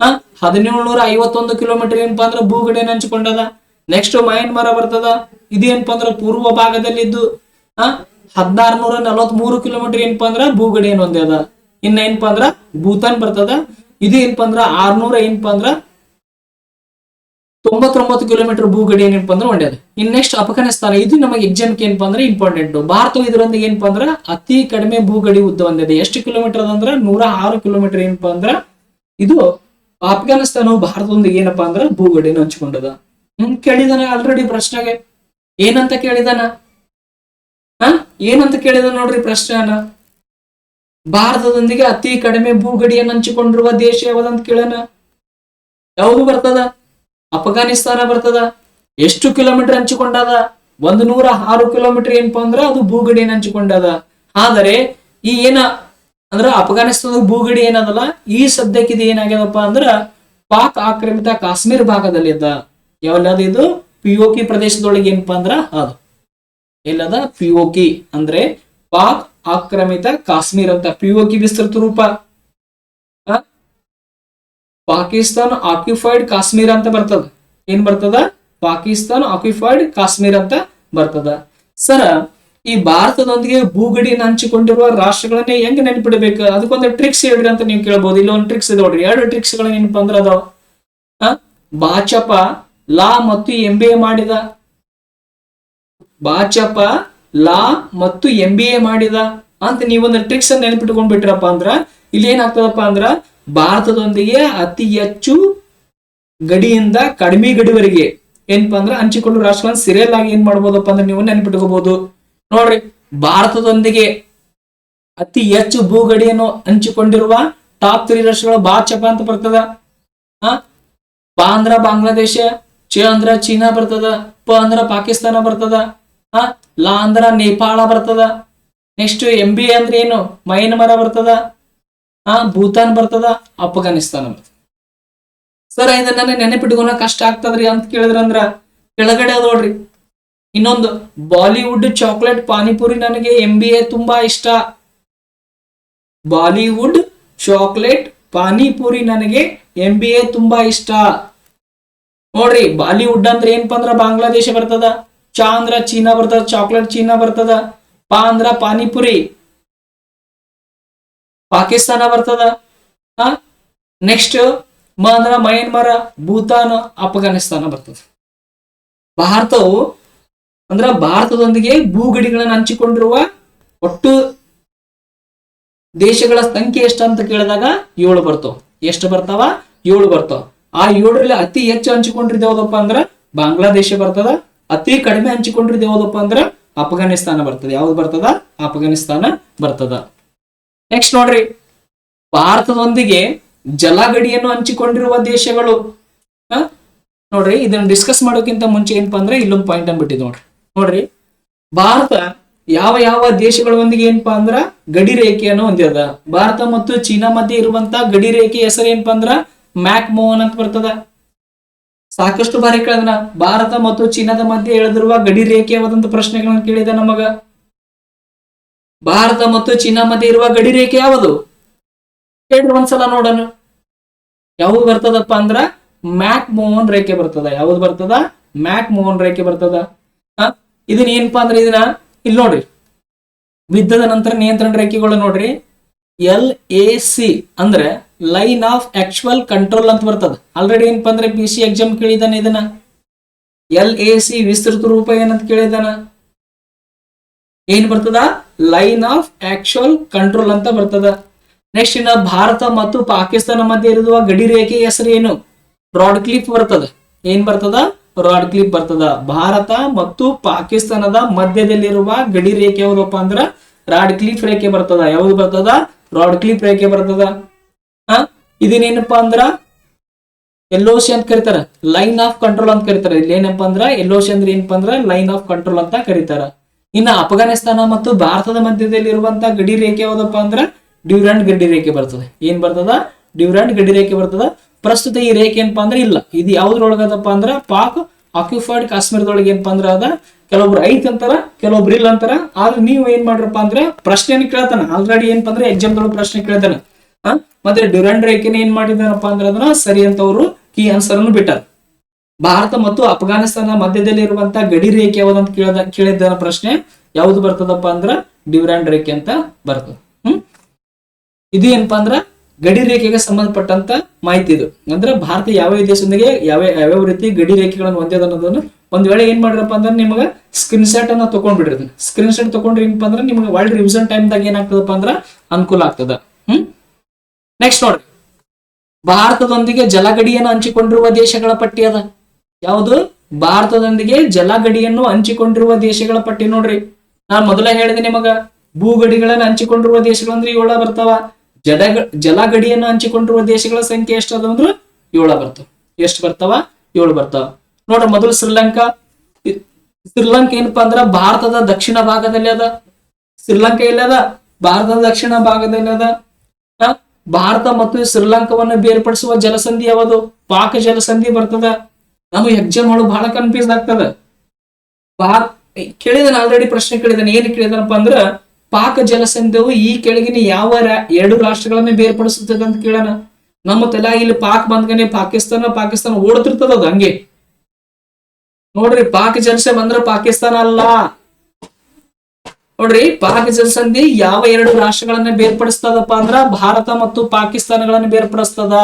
1751 ಕಿಲೋಮೀಟರ್ ಏನಪ್ಪಾ ಅಂದ್ರ ಭೂಗಡಿಯನ್ನು ಹಂಚಿಕೊಂಡದ. ನೆಕ್ಸ್ಟ್ ಮಯನ್ಮಾರ ಬರ್ತದ. ಇದೇನಪ್ಪಾ ಅಂದ್ರ ಪೂರ್ವ ಭಾಗದಲ್ಲಿದ್ದು 1643 ಕಿಲೋಮೀಟರ್ ಏನಪ್ಪಾ ಅಂದ್ರ ಭೂಗಡಿಯನ್ನು ಹೊಂದ್ಯದ. ಇನ್ನ ಏನಪ್ಪಾ ಅಂದ್ರ ಭೂತಾನ್ ಬರ್ತದ. ಇದು ಏನಪ್ಪಾ ಅಂದ್ರ 699 ಕಿಲೋಮೀಟರ್ ಭೂಗಡಿ ಏನಪ್ಪಾ ಅಂದ್ರ ಹೊಂದ್ಯದ. ಇನ್ ನೆಕ್ಸ್ಟ್ ಅಫ್ಘಾನಿಸ್ತಾನ. ಇದು ನಮಗೆ ಎಕ್ಸಾಮ್ ಏನಪ್ಪಾ ಅಂದ್ರ ಇಂಪಾರ್ಟೆಂಟ್. ಭಾರತವು ಇದರೊಂದಿಗೆ ಏನಪ್ಪಾ ಅಂದ್ರ ಅತಿ ಕಡಿಮೆ ಭೂಗಡಿ ಉದ್ದ ಹೊಂದಿದೆ. ಎಷ್ಟು ಕಿಲೋಮೀಟರ್ ಅದಂದ್ರ 106 ಕಿಲೋಮೀಟರ್ ಏನಪ್ಪಾ ಅಂದ್ರ ಇದು ಅಫ್ಘಾನಿಸ್ತಾನವು ಭಾರತದೊಂದಿಗೆ ಏನಪ್ಪಾ ಅಂದ್ರ ಭೂಗಡಿಯನ್ನು ಹಂಚಿಕೊಂಡದ. ಕೇಳಿದಾನ ಆಲ್ರೆಡಿ ಪ್ರಶ್ನೆಗೆ ಏನಂತ ಕೇಳಿದಾನ, ಏನಂತ ಕೇಳಿದಾನ ನೋಡ್ರಿ ಪ್ರಶ್ನೆನ. ಭಾರತದೊಂದಿಗೆ ಅತಿ ಕಡಿಮೆ ಭೂಗಡಿಯನ್ನು ಹಂಚಿಕೊಂಡಿರುವ ದೇಶ ಯಾವ್ದಂತ ಕೇಳೋಣ. ಯಾವುದು ಬರ್ತದ? ಅಫ್ಘಾನಿಸ್ತಾನ ಬರ್ತದ. ಎಷ್ಟು ಕಿಲೋಮೀಟರ್ ಹಂಚಿಕೊಂಡದ? 106 ಕಿಲೋಮೀಟರ್ ಏನಪ್ಪಾ ಅಂದ್ರ ಅದು ಭೂಗಡಿಯನ್ನು ಹಂಚಿಕೊಂಡದ. ಆದರೆ ಈ ಅಂದ್ರ ಅಫ್ಘಾನಿಸ್ತಾನದ ಭೂಗಡಿ ಏನದಲ್ಲ, ಈ ಸದ್ಯಕ್ಕೆ ಇದು ಏನಾಗ್ಯದಪ್ಪ ಅಂದ್ರ ಪಾಕ್ ಆಕ್ರಮಿತ ಕಾಶ್ಮೀರ ಭಾಗದಲ್ಲಿ ಇದ್ದ. ಯಾವಲ್ಲದ ಇದು POK ಪ್ರದೇಶದೊಳಗೆ ಏನಪ್ಪಾ ಅಂದ್ರ ಅದು ಎಲ್ಲದ POK ಅಂದ್ರೆ ಪಾಕ್ ಆಕ್ರಮಿತ ಕಾಶ್ಮೀರ ಅಂತ. POK ವಿಸ್ತೃತ ರೂಪ ಪಾಕಿಸ್ತಾನ್ ಆಕ್ಯುಪೈಡ್ ಕಾಶ್ಮೀರ ಅಂತ ಬರ್ತದ. ಏನ್ ಬರ್ತದ? ಪಾಕಿಸ್ತಾನ್ ಆಕ್ಯುಪೈಡ್ ಕಾಶ್ಮೀರ ಅಂತ ಬರ್ತದ. ಸರ, ಈ ಭಾರತದೊಂದಿಗೆ ಭೂಗಡಿಯನ್ನು ಹಂಚಿಕೊಂಡಿರುವ ರಾಷ್ಟ್ರಗಳನ್ನೇ ಹೆಂಗ್ ನೆನಪಿಡಬೇಕು, ಅದಕ್ಕೊಂದು ಟ್ರಿಕ್ಸ್ ಹೇಳ್ರಿ ಅಂತ ನೀವು ಕೇಳಬಹುದು. ಇಲ್ಲ ಒಂದು ಟ್ರಿಕ್ಸ್ ಇದೆ ನೋಡ್ರಿ, 2 ಟ್ರಿಕ್ಸ್ ಗಳು ಏನಪ್ಪಾ ಅಂದ್ರ ಅದಾವ. ಬಾಚಪ ಲಾ ಮತ್ತು MBA ಮಾಡಿದ. ಬಾಚಪ ಲಾ ಮತ್ತು MBA ಮಾಡಿದ ಅಂತ ನೀವೊಂದು ಟ್ರಿಕ್ಸ್ ಅನ್ನು ನೆನಪಿಟ್ಕೊಂಡ್ ಬಿಟ್ರಪ್ಪ ಅಂದ್ರ ಇಲ್ಲಿ ಏನಾಗ್ತದಪ್ಪ ಅಂದ್ರ ಭಾರತದೊಂದಿಗೆ ಅತಿ ಹೆಚ್ಚು ಗಡಿಯಿಂದ ಕಡಿಮೆ ಗಡಿವರೆಗೆ ಏನಪ್ಪಾ ಅಂದ್ರ ಹಂಚಿಕೊಳ್ಳುವ ರಾಷ್ಟ್ರಗಳನ್ನ ಸಿರಿಯಲ್ ಆಗಿ ಏನ್ ಮಾಡ್ಬೋದಪ್ಪ ಅಂದ್ರೆ ನೀವು ನೆನಪಿಟ್ಕೋಬಹುದು. ನೋಡ್ರಿ, ಭಾರತದೊಂದಿಗೆ ಅತಿ ಹೆಚ್ಚು ಭೂಗಡಿಯನ್ನು ಹಂಚಿಕೊಂಡಿರುವ ಟಾಪ್ 3 ರಾಷ್ಟ್ರಗಳು ಬಾಚಪ ಅಂತ ಬರ್ತದ. ಬಾ ಅಂದ್ರ ಬಾಂಗ್ಲಾದೇಶ, ಚ ಅಂದ್ರ ಚೀನಾ ಬರ್ತದ, ಪ ಅಂದ್ರ ಪಾಕಿಸ್ತಾನ ಬರ್ತದ, ಲಾ ಅಂದ್ರ ನೇಪಾಳ ಬರ್ತದ. ನೆಕ್ಸ್ಟ್ MBA ಅಂದ್ರೆ ಏನು? ಮಯನ್ಮಾರ ಬರ್ತದ, ಭೂತಾನ್ ಬರ್ತದ, ಅಫ್ಘಾನಿಸ್ತಾನ ಬರ್ತದ. ಸರ್, ಇದನ್ನ ನೆನಪಿಟ್ಕೊಳ ಕಷ್ಟ ಆಗ್ತದ್ರಿ ಅಂತ ಕೇಳಿದ್ರಂದ್ರ ಕೆಳಗಡೆ ಅದ ನೋಡ್ರಿ. ಇನ್ನೊಂದು, ಬಾಲಿವುಡ್ ಚಾಕ್ಲೇಟ್ ಪಾನಿಪುರಿ ನನಗೆ MBA ತುಂಬಾ ಇಷ್ಟ. ಬಾಲಿವುಡ್ ಚಾಕ್ಲೇಟ್ ಪಾನಿಪುರಿ ನನಗೆ MBA ತುಂಬಾ ಇಷ್ಟ. ನೋಡ್ರಿ, ಬಾಲಿವುಡ್ ಅಂದ್ರೆ ಏನಪ್ಪಾ ಅಂದ್ರ ಬಾಂಗ್ಲಾದೇಶ ಬರ್ತದ, ಚಾ ಅಂದ್ರ ಚೀನಾ ಬರ್ತದ, ಚಾಕ್ಲೇಟ್ ಚೀನಾ ಬರ್ತದ, ಪಾ ಅಂದ್ರ ಪಾನಿಪುರಿ ಪಾಕಿಸ್ತಾನ ಬರ್ತದ. ನೆಕ್ಸ್ಟ್ ಮ ಅಂದ್ರ ಮಯನ್ಮಾರ, ಭೂತಾನ್, ಅಫ್ಘಾನಿಸ್ತಾನ ಬರ್ತದ. ಭಾರತವು ಅಂದ್ರ ಭಾರತದೊಂದಿಗೆ ಭೂಗಡಿಗಳನ್ನು ಹಂಚಿಕೊಂಡಿರುವ ಒಟ್ಟು ದೇಶಗಳ ಸಂಖ್ಯೆ ಎಷ್ಟು ಅಂತ ಕೇಳಿದಾಗ 7 ಬರ್ತಾವ. ಎಷ್ಟು ಬರ್ತಾವ? 7 ಬರ್ತಾವ. ಆ 7ರಲ್ಲಿ ಅತಿ ಹೆಚ್ಚು ಹಂಚಿಕೊಂಡಿದ್ದು ಯಾವ್ದಪ್ಪ ಅಂದ್ರ ಬಾಂಗ್ಲಾದೇಶ ಬರ್ತದ. ಅತಿ ಕಡಿಮೆ ಹಂಚಿಕೊಂಡಿದ್ದು ಯಾವ್ದಪ್ಪ ಅಂದ್ರ ಅಫ್ಘಾನಿಸ್ತಾನ ಬರ್ತದ. ಯಾವ್ದು ಬರ್ತದ? ಅಫ್ಘಾನಿಸ್ತಾನ ಬರ್ತದ. ನೆಕ್ಸ್ಟ್ ನೋಡ್ರಿ, ಭಾರತದೊಂದಿಗೆ ಜಲಗಡಿಯನ್ನು ಹಂಚಿಕೊಂಡಿರುವ ದೇಶಗಳು. ನೋಡ್ರಿ, ಇದನ್ನ ಡಿಸ್ಕಸ್ ಮಾಡೋಕ್ಕಿಂತ ಮುಂಚೆ ಏನಪ್ಪಾ ಅಂದ್ರೆ ಇಲ್ಲೊಂದು ಪಾಯಿಂಟ್ ಅನ್ಬಿಟ್ಟಿದ್ ನೋಡ್ರಿ. ಭಾರತ ಯಾವ ಯಾವ ದೇಶಗಳೊಂದಿಗೆ ಏನಪ್ಪಾ ಅಂದ್ರ ಗಡಿ ರೇಖೆಯನ್ನು ಹೊಂದಿದ. ಭಾರತ ಮತ್ತು ಚೀನಾ ಮಧ್ಯೆ ಇರುವಂತ ಗಡಿ ರೇಖೆ ಹೆಸರು ಏನಪ್ಪಾ ಅಂದ್ರ ಮ್ಯಾಕ್ ಮೋಹನ್ ಅಂತ ಬರ್ತದ. ಸಾಕಷ್ಟು ಬಾರಿ ಕೇಳಿದ ಭಾರತ ಮತ್ತು ಚೀನಾದ ಮಧ್ಯೆ ಎಳೆದಿರುವ ಗಡಿ ರೇಖೆ ಯಾವ್ದಂತ ಪ್ರಶ್ನೆಗಳನ್ನ ಕೇಳಿದ ನಮಗ. ಭಾರತ ಮತ್ತು ಚೀನಾ ಮಧ್ಯೆ ಇರುವ ಗಡಿ ರೇಖೆ ಯಾವುದು ಹೇಳ್ರಿ ಒಂದ್ಸಲ ನೋಡೋಣ. ಯಾವ್ದು ಬರ್ತದಪ್ಪ ಅಂದ್ರ ಮ್ಯಾಕ್ ಮೋಹನ್ ರೇಖೆ ಬರ್ತದ. ಯಾವ್ದು ಬರ್ತದ? ಮ್ಯಾಕ್ ಮೋಹನ್ ರೇಖೆ ಬರ್ತದ. ಇದನ್ನ ಏನಪ್ಪಾ ಅಂದ್ರೆ ಇದನ್ನ ಇಲ್ಲಿ ನೋಡ್ರಿ, ಯುದ್ಧದ ನಂತರ ನಿಯಂತ್ರಣ ರೇಖೆಗಳು ನೋಡ್ರಿ. LAC ಅಂದ್ರೆ ಲೈನ್ ಆಫ್ ಆಕ್ಚುಯಲ್ ಕಂಟ್ರೋಲ್ ಅಂತ ಬರ್ತದ. ಆಲ್ರೆಡಿ ಏನಪ್ಪಾ ಅಂದ್ರೆ PC ಎಕ್ಸಾಮ್ ಕೇಳಿದಾನೆ ಇದನ್ನ. LAC ವಿಸ್ತೃತ ರೂಪ ಏನಂತ ಕೇಳಿದಾನ. ಏನ್ ಬರ್ತದ? ಲೈನ್ ಆಫ್ ಆಕ್ಚುಯಲ್ ಕಂಟ್ರೋಲ್ ಅಂತ ಬರ್ತದ. ನೆಕ್ಸ್ಟ್ ಇನ್ನ ಭಾರತ ಮತ್ತು ಪಾಕಿಸ್ತಾನ ಮಧ್ಯೆ ಇರುವ ಗಡಿ ರೇಖೆ ಹೆಸರು ಏನು? ಬ್ರಾಡ್ ಕ್ಲಿಫ್ ಬರ್ತದ. ಏನ್ ಬರ್ತದ? ರಾಡ್ ಕ್ಲಿಫ್ ಬರ್ತದ. ಭಾರತ ಮತ್ತು ಪಾಕಿಸ್ತಾನದ ಮಧ್ಯದಲ್ಲಿರುವ ಗಡಿ ರೇಖೆ ಯಾವ್ದಪ್ಪ ಅಂದ್ರ ರಾಡ್ ಕ್ಲಿಫ್ ರೇಖೆ ಬರ್ತದ. ಯಾವ್ದು ಬರ್ತದ? ರಾಡ್ ಕ್ಲಿಫ್ ರೇಖೆ ಬರ್ತದ. ಇದನ್ನೇನಪ್ಪಾ ಅಂದ್ರ LOC ಅಂತ ಕರೀತಾರ, ಲೈನ್ ಆಫ್ ಕಂಟ್ರೋಲ್ ಅಂತ ಕರೀತಾರ. ಇಲ್ಲಿ ಏನಪ್ಪಾ ಅಂದ್ರ LOC ಅಂದ್ರೆ ಏನಪ್ಪಾ ಅಂದ್ರ ಲೈನ್ ಆಫ್ ಕಂಟ್ರೋಲ್ ಅಂತ ಕರೀತಾರ. ಇನ್ನ ಅಫ್ಘಾನಿಸ್ತಾನ ಮತ್ತು ಭಾರತದ ಮಧ್ಯದಲ್ಲಿ ಇರುವಂತ ಗಡಿ ರೇಖೆ ಯಾವ್ದಪ್ಪ ಅಂದ್ರ ಡ್ಯೂರಾಂಡ್ ಗಡಿ ರೇಖೆ ಬರ್ತದೆ. ಏನ್ ಬರ್ತದ? ಡ್ಯೂರಾಂಡ್ ಗಡಿ ರೇಖೆ ಬರ್ತದ. ಪ್ರಸ್ತುತ ಈ ರೇಖೆ ಏನಪ್ಪಾ ಅಂದ್ರೆ ಇಲ್ಲ. ಇದು ಯಾವ್ದ್ರೊಳಗದಪ್ಪ ಅಂದ್ರ ಪಾಕ್ ಆಕ್ಯುಪೈಡ್ ಕಾಶ್ಮೀರದೊಳಗೆ ಏನಪ್ಪಾ ಅಂದ್ರ ಅದ. ಕೆಲವೊಬ್ರು ಐತ್ ಅಂತಾರ, ಕೆಲವೊಬ್ರು ಇಲ್ಲ ಅಂತಾರ. ಆದ್ರೆ ನೀವು ಏನ್ ಮಾಡ್ರಪ್ಪ ಅಂದ್ರೆ ಪ್ರಶ್ನೆ ಕೇಳ್ತಾನ. ಆಲ್ರೆಡಿ ಏನಪ್ಪಾ ಅಂದ್ರೆ ಎಕ್ಸಾಮ್ ದೊಳಗೆ ಪ್ರಶ್ನೆ ಕೇಳ್ತಾನ. ಮತ್ತೆ ಡ್ಯೂರಾಂಡ್ ರೇಖೆನ ಏನ್ ಮಾಡಿದಾನಪ್ಪ ಅಂದ್ರೆ ಅದನ್ನ ಸರಿ ಅಂತ ಅವರು ಕೀ ಆನ್ಸರ್ ಅನ್ನು ಬಿಟ್ಟಾರ. ಭಾರತ ಮತ್ತು ಅಫ್ಘಾನಿಸ್ತಾನ ಮಧ್ಯದಲ್ಲಿ ಇರುವಂತಹ ಗಡಿ ರೇಖೆ ಯಾವ್ದಂತ ಕೇಳಿದ ಪ್ರಶ್ನೆ ಯಾವ್ದು ಬರ್ತದಪ್ಪ ಅಂದ್ರ ಡ್ಯೂರಾಂಡ್ ರೇಖೆ ಅಂತ ಬರ್ತದೆ. ಇದು ಏನಪ್ಪಾ ಅಂದ್ರ ಗಡಿ ರೇಖೆಗೆ ಸಂಬಂಧಪಟ್ಟಂತ ಮಾಹಿತಿ. ಇದು ಅಂದ್ರೆ ಭಾರತ ಯಾವ ದೇಶದೊಂದಿಗೆ ಯಾವ್ಯಾವ ರೀತಿ ಗಡಿ ರೇಖೆಗಳನ್ನು ಹೊಂದಿದೆ ಅನ್ನೋದನ್ನು ಒಂದ್ ವೇಳೆ ಏನ್ ಮಾಡ್ರಪ್ಪ ಅಂದ್ರೆ ನಿಮ್ಗೆ ಸ್ಕ್ರೀನ್ ಶಾಟ್ ಅನ್ನ ತಗೊಂಡ್ಬಿಡ್ರಿ. ಸ್ಕ್ರೀನ್ ಶಾಟ್ ತಗೊಂಡ್ರಿ ಏನಪ್ಪಾ ಅಂದ್ರೆ ನಿಮ್ಗೆ ವರ್ಲ್ಡ್ ರಿವಿಷನ್ ಟೈಮ್ ದಾಗ ಏನಾಗ್ತದಪ್ಪ ಅಂದ್ರ ಅನುಕೂಲ ಆಗ್ತದ. ನೆಕ್ಸ್ಟ್ ನೋಡ್ರಿ, ಭಾರತದೊಂದಿಗೆ ಜಲಗಡಿಯನ್ನು ಹಂಚಿಕೊಂಡಿರುವ ದೇಶಗಳ ಪಟ್ಟಿ ಅದ. ಯಾವುದು? ಭಾರತದೊಂದಿಗೆ ಜಲಗಡಿಯನ್ನು ಹಂಚಿಕೊಂಡಿರುವ ದೇಶಗಳ ಪಟ್ಟಿ. ನೋಡ್ರಿ, ನಾನ್ ಮೊದಲೇ ಹೇಳಿದೆ ನಿಮಗ, ಭೂಗಡಿಗಳನ್ನು ಹಂಚಿಕೊಂಡಿರುವ ದೇಶಗಳು ಅಂದ್ರೆ 7 ಬರ್ತಾವ. ಜಲಗಡಿಯನ್ನು ಹಂಚಿಕೊಂಡಿರುವ ದೇಶಗಳ ಸಂಖ್ಯೆ ಎಷ್ಟು ಅದ ಅಂದ್ರೆ 7 ಬರ್ತಾವ. ಎಷ್ಟು ಬರ್ತಾವ? 7 ಬರ್ತಾವ. ನೋಡ್ರಿ, ಮೊದಲು ಶ್ರೀಲಂಕಾ. ಶ್ರೀಲಂಕಾ ಏನಪ್ಪಾ ಅಂದ್ರ ಭಾರತದ ದಕ್ಷಿಣ ಭಾಗದಲ್ಲಿ ಅದ. ಶ್ರೀಲಂಕಾ ಇಲ್ಲ ಅದ, ಭಾರತದ ದಕ್ಷಿಣ ಭಾಗದಲ್ಲಿ ಅದ. ಭಾರತ ಮತ್ತು ಶ್ರೀಲಂಕಾವನ್ನು ಬೇರ್ಪಡಿಸುವ ಜಲಸಂಧಿ ಯಾವುದು? ಪಾಕ್ ಜಲಸಂಧಿ ಬರ್ತದ. ನಮಗೆ ಎಕ್ಸಾಮ್ ಒಳಗೆ ಬಹಳ ಕನ್ಫ್ಯೂಸ್ ಆಗ್ತದ. ಕೇಳಿದಾನೆ, ಆಲ್ರೆಡಿ ಪ್ರಶ್ನೆ ಕೇಳಿದಾನೆ. ಏನ್ ಕೇಳಿದಾನಪ್ಪ ಅಂದ್ರ ಪಾಕ್ ಜಲಸಂಧಿಯು ಈ ಕೆಳಗಿನ ಯಾವ 2 ರಾಷ್ಟ್ರಗಳನ್ನ ಬೇರ್ಪಡಿಸುತ್ತದೆ ಅಂತ ಕೇಳೋಣ. ನಮ್ಮ ತಲೆ ಇಲ್ಲಿ ಪಾಕ್ ಬಂದ್ಗನೆ ಪಾಕಿಸ್ತಾನ ಓಡ್ತಿರ್ತದ. ಅದು ಹಂಗೆ ನೋಡ್ರಿ, ಪಾಕ್ ಜಲಸಂಧಿ ಬಂದ್ರ ಪಾಕಿಸ್ತಾನ ಅಲ್ಲ. ನೋಡ್ರಿ, ಪಾಕ್ ಜಲಸಂಧಿ ಯಾವ 2 ರಾಷ್ಟ್ರಗಳನ್ನ ಬೇರ್ಪಡಿಸ್ತದಪ್ಪ ಅಂದ್ರ ಭಾರತ ಮತ್ತು ಪಾಕಿಸ್ತಾನಗಳನ್ನ ಬೇರ್ಪಡಿಸ್ತದ.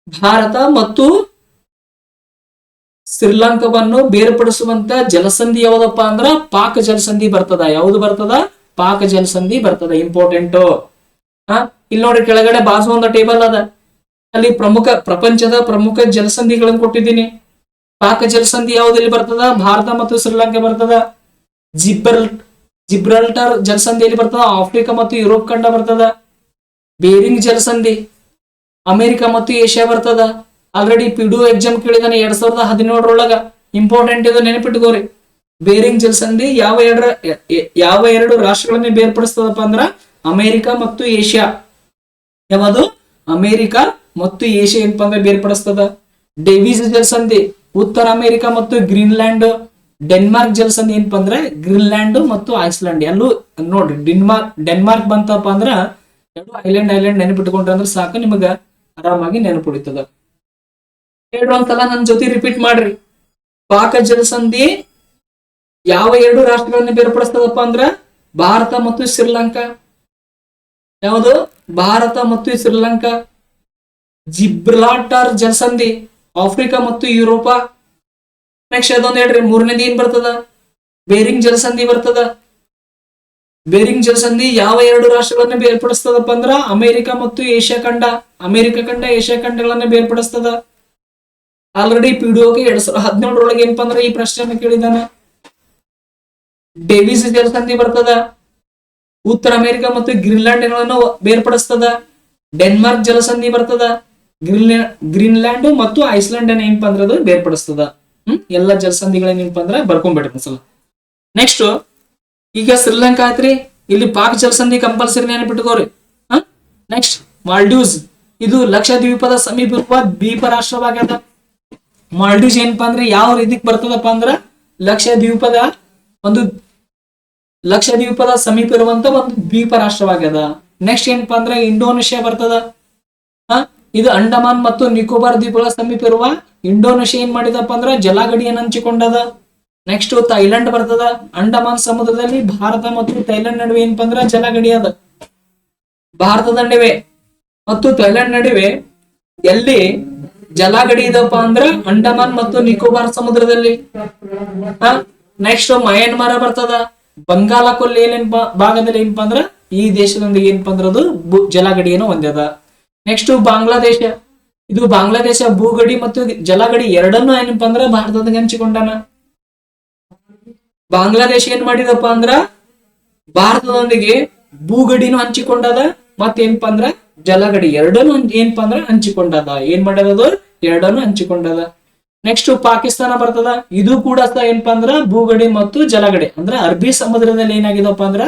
ಭಾರತ ಮತ್ತು ಶ್ರೀಲಂಕಾವನ್ನು ಬೇರ್ಪಡಿಸುವಂತ ಜಲಸಂಧಿ ಯಾವ್ದಪ್ಪ ಅಂದ್ರ ಪಾಕ್ ಜಲಸಂಧಿ ಬರ್ತದ. ಯಾವ್ದು ಬರ್ತದ? ಪಾಕ್ ಜಲಸಂಧಿ ಬರ್ತದ. ಇಂಪಾರ್ಟೆಂಟ್. ಇಲ್ಲಿ ನೋಡ್ರಿ, ಕೆಳಗಡೆ ಬಾಜು ಒಂದು ಟೇಬಲ್ ಅದ. ಅಲ್ಲಿ ಪ್ರಪಂಚದ ಪ್ರಮುಖ ಜಲಸಂಧಿಗಳನ್ನು ಕೊಟ್ಟಿದ್ದೀನಿ. ಪಾಕ್ ಜಲಸಂಧಿ ಯಾವ್ದಲ್ಲಿ ಬರ್ತದ? ಭಾರತ ಮತ್ತು ಶ್ರೀಲಂಕಾ ಬರ್ತದ. ಜಿಬ್ರಲ್ಟರ್ ಜಲಸಂಧಿಯಲ್ಲಿ ಬರ್ತದ. ಆಫ್ರಿಕಾ ಮತ್ತು ಯುರೋಪ್ ಖಂಡ ಬರ್ತದ. ಬೇರಿಂಗ್ ಜಲಸಂಧಿ ಅಮೆರಿಕ ಮತ್ತು ಏಷ್ಯಾ ಬರ್ತದ. ಆಲ್ರೆಡಿ ಪಿಡು ಎಕ್ಸಾಮ್ ಕೇಳಿದಾನೆ 2017 ಇಂಪಾರ್ಟೆಂಟ್. ಇದು ನೆನಪಿಟ್ಕೋರಿ. ಬೇರಿಂಗ್ ಜಲಸಂಧಿ ಯಾವ 2 ರಾಷ್ಟ್ರಗಳನ್ನ ಬೇರ್ಪಡಿಸ್ತದಪ್ಪ ಅಂದ್ರ ಅಮೆರಿಕ ಮತ್ತು ಏಷ್ಯಾ. ಯಾವುದು? ಅಮೆರಿಕ ಮತ್ತು ಏಷ್ಯಾ ಏನಪ್ಪಾ ಅಂದ್ರೆ ಬೇರ್ಪಡಿಸ್ತದ. ಡೇವಿಸ್ ಜಲಸಂಧಿ ಉತ್ತರ ಅಮೆರಿಕ ಮತ್ತು ಗ್ರೀನ್ಲ್ಯಾಂಡ್. ಡೆನ್ಮಾರ್ಕ್ ಜಲಸಂಧಿ ಏನಪ್ಪಾ ಅಂದ್ರೆ ಗ್ರೀನ್ಲ್ಯಾಂಡ್ ಮತ್ತು ಐಸ್ಲ್ಯಾಂಡ್. ಎಲ್ಲೂ ನೋಡ್ರಿ, ಡೆನ್ಮಾರ್ಕ್ ಬಂತಪ್ಪ ಅಂದ್ರ 2 ಐಲ್ಯಾಂಡ್ ನೆನಪಿಟ್ಕೊಂಡ್ರೆ ಅಂದ್ರೆ ಸಾಕು, ನಿಮಗ ಆರಾಮಾಗಿ ನೆನಪುಳಿತದ. ಒಂದ್ಸಲ ನನ್ನ ಜೊತೆ ರಿಪೀಟ್ ಮಾಡ್ರಿ. ಪಾಕ್ ಜಲಸಂಧಿ ಯಾವ 2 ರಾಷ್ಟ್ರಗಳನ್ನ ಬೇರ್ಪಡಿಸ್ತದಪ್ಪ ಅಂದ್ರ ಭಾರತ ಮತ್ತು ಶ್ರೀಲಂಕಾ. ಯಾವುದು? ಭಾರತ ಮತ್ತು ಶ್ರೀಲಂಕಾ. ಜಿಬ್ರಾಲ್ಟರ್ ಜಲಸಂಧಿ ಆಫ್ರಿಕಾ ಮತ್ತು ಯುರೋಪ. ನೆಕ್ಸ್ಟ್ ಅದೊಂದು ಹೇಳ್ರಿ, 3ನೇದು ಏನ್ ಬರ್ತದ? ಬೇರಿಂಗ್ ಜಲಸಂಧಿ ಬರ್ತದ. ಬೇರಿಂಗ್ ಜಲಸಂಧಿ ಯಾವ 2 ರಾಷ್ಟ್ರಗಳನ್ನ ಬೇರ್ಪಡಿಸ್ತದಪ್ಪ ಅಂದ್ರ ಅಮೆರಿಕ ಮತ್ತು ಏಷ್ಯಾ ಖಂಡ. ಅಮೆರಿಕ ಖಂಡ, ಏಷ್ಯಾ ಖಂಡಗಳನ್ನ ಬೇರ್ಪಡಿಸ್ತದ. ಆಲ್ರೆಡಿ ಪಿಡಿಒಗೆ 2017 ಏನಪ್ಪಾ ಅಂದ್ರೆ ಈ ಪ್ರಶ್ನೆಯನ್ನು ಕೇಳಿದಾನ. ಡೇವಿಸ್ ಜಲಸಂಧಿ ಬರ್ತದ. ಉತ್ತರ ಅಮೆರಿಕ ಮತ್ತು ಗ್ರೀನ್ಲ್ಯಾಂಡ್ ಗಳನ್ನು ಬೇರ್ಪಡಿಸ್ತದ. ಡೆನ್ಮಾರ್ಕ್ ಜಲಸಂಧಿ ಬರ್ತದ. ಗ್ರೀನ್ಲ್ಯಾಂಡ್ ಮತ್ತು ಐಸ್ಲ್ಯಾಂಡ್ ಏನಪ್ಪಾ ಅಂದ್ರೆ ಅದು ಬೇರ್ಪಡಿಸ್ತದ. ಎಲ್ಲ ಜಲಸಂಧಿಗಳೇನಪ್ಪಾ ಅಂದ್ರೆ ಬರ್ಕೊಂಡ್ಬಿಡ್ರಿ ಒಂದ್ಸಲ. ನೆಕ್ಸ್ಟ್ ಈಗ ಶ್ರೀಲಂಕಾ ಆಯ್ತ್ರಿ. ಇಲ್ಲಿ ಪಾಕ್ ಜಲಸಂಧಿ ಕಂಪಲ್ಸರಿ ನೆನಪಿಟ್ಕೋರಿ. ನೆಕ್ಸ್ಟ್ ಮಾಲ್ಡೀವ್ಸ್. ಇದು ಲಕ್ಷದ್ವೀಪದ ಸಮೀಪ ಇರುವ ದ್ವೀಪ ರಾಷ್ಟ್ರವಾಗ್ಯದ. ಮಾಲ್ಡೀವ್ಸ್ ಏನಪ್ಪಾ ಅಂದ್ರೆ ಯಾವ ರೀತಿಗೆ ಬರ್ತದಪ್ಪ ಅಂದ್ರ ಲಕ್ಷದ್ವೀಪದ ಸಮೀಪ ಇರುವಂತ ಒಂದು ದ್ವೀಪ ರಾಷ್ಟ್ರವಾಗ್ಯದ. ನೆಕ್ಸ್ಟ್ ಏನಪ್ಪಾ ಅಂದ್ರೆ ಇಂಡೋನೇಷ್ಯಾ ಬರ್ತದ. ಇದು ಅಂಡಮಾನ್ ಮತ್ತು ನಿಕೋಬಾರ್ ದ್ವೀಪಗಳ ಸಮೀಪ ಇರುವ ಇಂಡೋನೇಷ್ಯಾ ಏನ್ ಮಾಡಿದಪ್ಪ ಅಂದ್ರ ಜಲಗಡಿಯನ್ನು ಹಂಚಿಕೊಂಡದ. ನೆಕ್ಸ್ಟ್ ಥೈಲ್ಯಾಂಡ್ ಬರ್ತದ. ಅಂಡಮಾನ್ ಸಮುದ್ರದಲ್ಲಿ ಭಾರತ ಮತ್ತು ಥೈಲ್ಯಾಂಡ್ ನಡುವೆ ಏನಪ್ಪಾ ಅಂದ್ರ ಜಲಗಡಿ ಅದ. ಭಾರತದ ನಡುವೆ ಮತ್ತು ಥೈಲ್ಯಾಂಡ್ ನಡುವೆ ಎಲ್ಲಿ ಜಲಗಡಿ ಇದಪ್ಪ ಅಂದ್ರ ಅಂಡಮಾನ್ ಮತ್ತು ನಿಕೋಬಾರ್ ಸಮುದ್ರದಲ್ಲಿ. ನೆಕ್ಸ್ಟ್ ಮಯನ್ಮಾರ್ ಬರ್ತದ. ಬಂಗಾಳ ಕೊಲ್ಲಿ ಭಾಗದಲ್ಲಿ ಏನಪ್ಪಾ ಅಂದ್ರ ಈ ದೇಶದೊಂದಿಗೆ ಏನಪ್ಪಾ ಅಂದ್ರ ಅದು ಜಲಗಡಿಯನ್ನು ಹೊಂದ್ಯದ. ನೆಕ್ಸ್ಟ್ ಬಾಂಗ್ಲಾದೇಶ. ಇದು ಬಾಂಗ್ಲಾದೇಶ ಭೂಗಡಿ ಮತ್ತು ಜಲಗಡಿ ಎರಡನ್ನೂ ಏನಪ್ಪಾ ಅಂದ್ರ ಭಾರತದಾಗ ಹಂಚಿಕೊಂಡಾನ. ಬಾಂಗ್ಲಾದೇಶ ಏನ್ ಮಾಡಿದಪ್ಪ ಅಂದ್ರ ಭಾರತದೊಂದಿಗೆ ಭೂಗಡಿನೂ ಹಂಚಿಕೊಂಡದ ಮತ್ತೇನಪ್ಪಾ ಅಂದ್ರ ಜಲಗಡಿ ಎರಡನ್ನೂ ಏನಪ್ಪಾ ಅಂದ್ರ ಹಂಚಿಕೊಂಡದ. ಏನ್ ಮಾಡದ ಎರಡನ್ನೂ ಹಂಚಿಕೊಂಡದ. ನೆಕ್ಸ್ಟ್ ಪಾಕಿಸ್ತಾನ ಬರ್ತದ. ಇದು ಕೂಡ ಏನಪ್ಪಾ ಅಂದ್ರ ಭೂಗಡಿ ಮತ್ತು ಜಲಗಡಿ ಅಂದ್ರ ಅರಬ್ಬಿ ಸಮುದ್ರದಲ್ಲಿ ಏನಾಗಿದಪ್ಪ ಅಂದ್ರ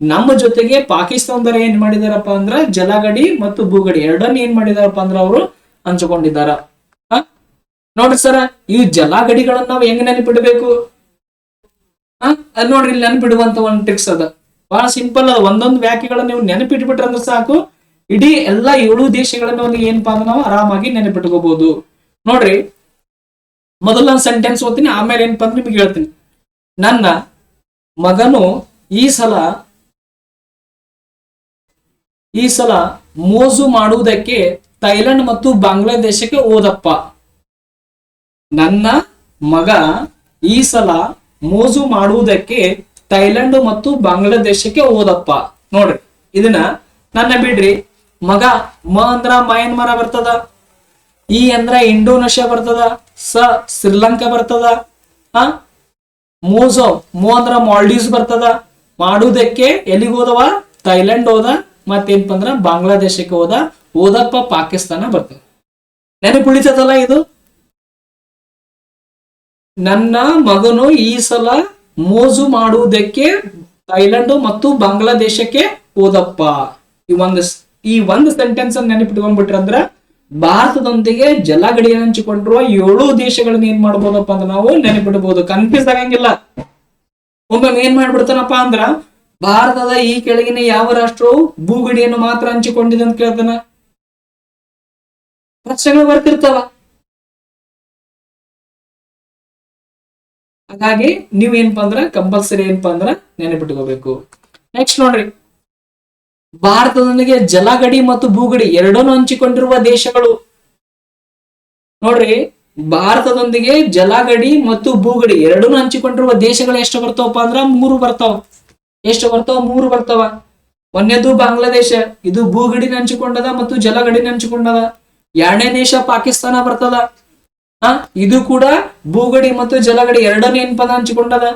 ನಮ್ಮ ಜೊತೆಗೆ ಪಾಕಿಸ್ತಾನದವ್ರು ಏನ್ ಮಾಡಿದಾರಪ್ಪ ಅಂದ್ರ ಜಲಗಡಿ ಮತ್ತು ಭೂಗಡಿ ಎರಡನ್ನ ಏನ್ ಮಾಡಿದಾರಪ್ಪ ಅಂದ್ರ ಅವರು ಹಂಚಿಕೊಂಡಿದ್ದಾರ. ನೋಡ್ರಿ ಸರ, ಈ ಜಲಗಡಿಗಳನ್ನ ನಾವು ಹೆಂಗ್ ನೆನಪಿಡ್ಬೇಕು? ಅದ್ ನೋಡ್ರಿ, ಇಲ್ಲಿ ನೆನಪಿಡುವಂತ ಒಂದ್ ಟ್ರಿಕ್ಸ್ ಅದ, ಬಹಳ ಸಿಂಪಲ್ ಅದ. ಒಂದೊಂದು ವ್ಯಾಖ್ಯೆಗಳನ್ನ ನೀವು ನೆನಪಿಟ್ಬಿಟ್ರೆ ಅಂದ್ರೆ ಸಾಕು, ಇಡೀ ಎಲ್ಲಾ 7 ದೇಶಗಳನ್ನ ಒಂದು ಏನಪ್ಪಾ ಅಂದ್ರೆ ನಾವು ಆರಾಮಾಗಿ ನೆನಪಿಟ್ಕೋಬಹುದು. ನೋಡ್ರಿ, ಮೊದಲ ನಾನು ಸೆಂಟೆನ್ಸ್ ಓದ್ತೀನಿ, ಆಮೇಲೆ ಏನಪ್ಪಾ ಅಂದ್ರೆ ನಿಮ್ಗೆ ಹೇಳ್ತೀನಿ. ನನ್ನ ಮಗನು ಈ ಸಲ ಮೋಜು ಮಾಡುವುದಕ್ಕೆ ಥೈಲ್ಯಾಂಡ್ ಮತ್ತು ಬಾಂಗ್ಲಾದೇಶಕ್ಕೆ ಹೋದಪ್ಪ. ನನ್ನ ಮಗ ಈ ಸಲ ಮೋಜು ಮಾಡುವುದಕ್ಕೆ ಥೈಲ್ಯಾಂಡ್ ಮತ್ತು ಬಾಂಗ್ಲಾದೇಶಕ್ಕೆ ಹೋದಪ್ಪ. ನೋಡ್ರಿ, ಇದನ್ನ ನನ್ನ ಬಿಡ್ರಿ. ಮಗ ಮ ಅಂದ್ರ ಮಯನ್ಮಾರ ಬರ್ತದ, ಈ ಅಂದ್ರ ಇಂಡೋನೇಷ್ಯಾ ಬರ್ತದ, ಶ್ರೀಲಂಕಾ ಬರ್ತದ, ಮೋಜೋ ಮೋ ಅಂದ್ರ ಮಾಲ್ಡೀವ್ಸ್ ಬರ್ತದ. ಮಾಡುವುದಕ್ಕೆ ಎಲ್ಲಿಗೆ ಹೋದವ? ಥೈಲ್ಯಾಂಡ್ ಹೋದ, ಮತ್ತೇನಪ್ಪ ಅಂದ್ರ ಬಾಂಗ್ಲಾದೇಶಕ್ಕೆ ಹೋದಪ್ಪ ಪಾಕಿಸ್ತಾನ ಬರ್ತದೆ. ನೆನಪುಳಿತದಲ್ಲ ಇದು? ನನ್ನ ಮಗನು ಈ ಸಲ ಮೋಜು ಮಾಡುವುದಕ್ಕೆ ಥೈಲ್ಯಾಂಡ್ ಮತ್ತು ಬಾಂಗ್ಲಾದೇಶಕ್ಕೆ ಹೋದಪ್ಪ. ಈ ಒಂದು ಸೆಂಟೆನ್ಸ್ ಅನ್ನು ನೆನಪಿಟ್ಕೊಂಡ್ಬಿಟ್ರೆ ಅಂದ್ರ ಭಾರತದೊಂದಿಗೆ ಜಲಗಡಿ ಹಂಚಿಕೊಂಡಿರುವ 7 ದೇಶಗಳನ್ನ ಏನ್ ಮಾಡ್ಬೋದಪ್ಪ ಅಂದ್ರೆ ನಾವು ನೆನಪಿಡಬಹುದು. ಕನ್ಫ್ಯೂಸ್ ಆಗಂಗಿಲ್ಲ. ಒಮ್ಮೆ ಏನ್ ಮಾಡ್ಬಿಡ್ತಾನಪ್ಪ ಅಂದ್ರ ಭಾರತದ ಈ ಕೆಳಗಿನ ಯಾವ ರಾಷ್ಟ್ರವು ಭೂಗಡಿಯನ್ನು ಮಾತ್ರ ಹಂಚಿಕೊಂಡಿದೆ ಅಂತ ಕೇಳ್ತಾನ. ಪ್ರಶ್ನೆಗಳು ಬರ್ತಿರ್ತಾವ. ಹಾಗಾಗಿ ನೀವ್ ಏನಪ್ಪಾ ಅಂದ್ರ ಕಂಪಲ್ಸರಿ ಏನಪ್ಪಾ ಅಂದ್ರ ನೆನಪಿಟ್ಕೋಬೇಕು. ನೆಕ್ಸ್ಟ್ ನೋಡ್ರಿ, ಭಾರತದೊಂದಿಗೆ ಜಲಗಡಿ ಮತ್ತು ಭೂಗಡಿ ಎರಡನ್ನೂ ಹಂಚಿಕೊಂಡಿರುವ ದೇಶಗಳು. ನೋಡ್ರಿ, ಭಾರತದೊಂದಿಗೆ ಜಲಗಡಿ ಮತ್ತು ಭೂಗಡಿ ಎರಡನ್ನೂ ಹಂಚಿಕೊಂಡಿರುವ ದೇಶಗಳು ಎಷ್ಟು ಬರ್ತಾವಪ್ಪ ಅಂದ್ರ 3 ಬರ್ತಾವ. ಎಷ್ಟು ಬರ್ತಾವ? 3 ಬರ್ತಾವ. ಒಂದನೇದು ಬಾಂಗ್ಲಾದೇಶ, ಇದು ಭೂಗಡಿನ ಹಂಚಿಕೊಂಡದ ಮತ್ತು ಜಲಗಡಿನ ಹಂಚಿಕೊಂಡದ. 2ನೇ ದೇಶ ಪಾಕಿಸ್ತಾನ ಬರ್ತದ. ಇದು ಕೂಡ ಭೂಗಡಿ ಮತ್ತು ಜಲಗಡಿ ಎರಡನೇ ಏನಪ್ಪಾ ಹಂಚಿಕೊಂಡದ.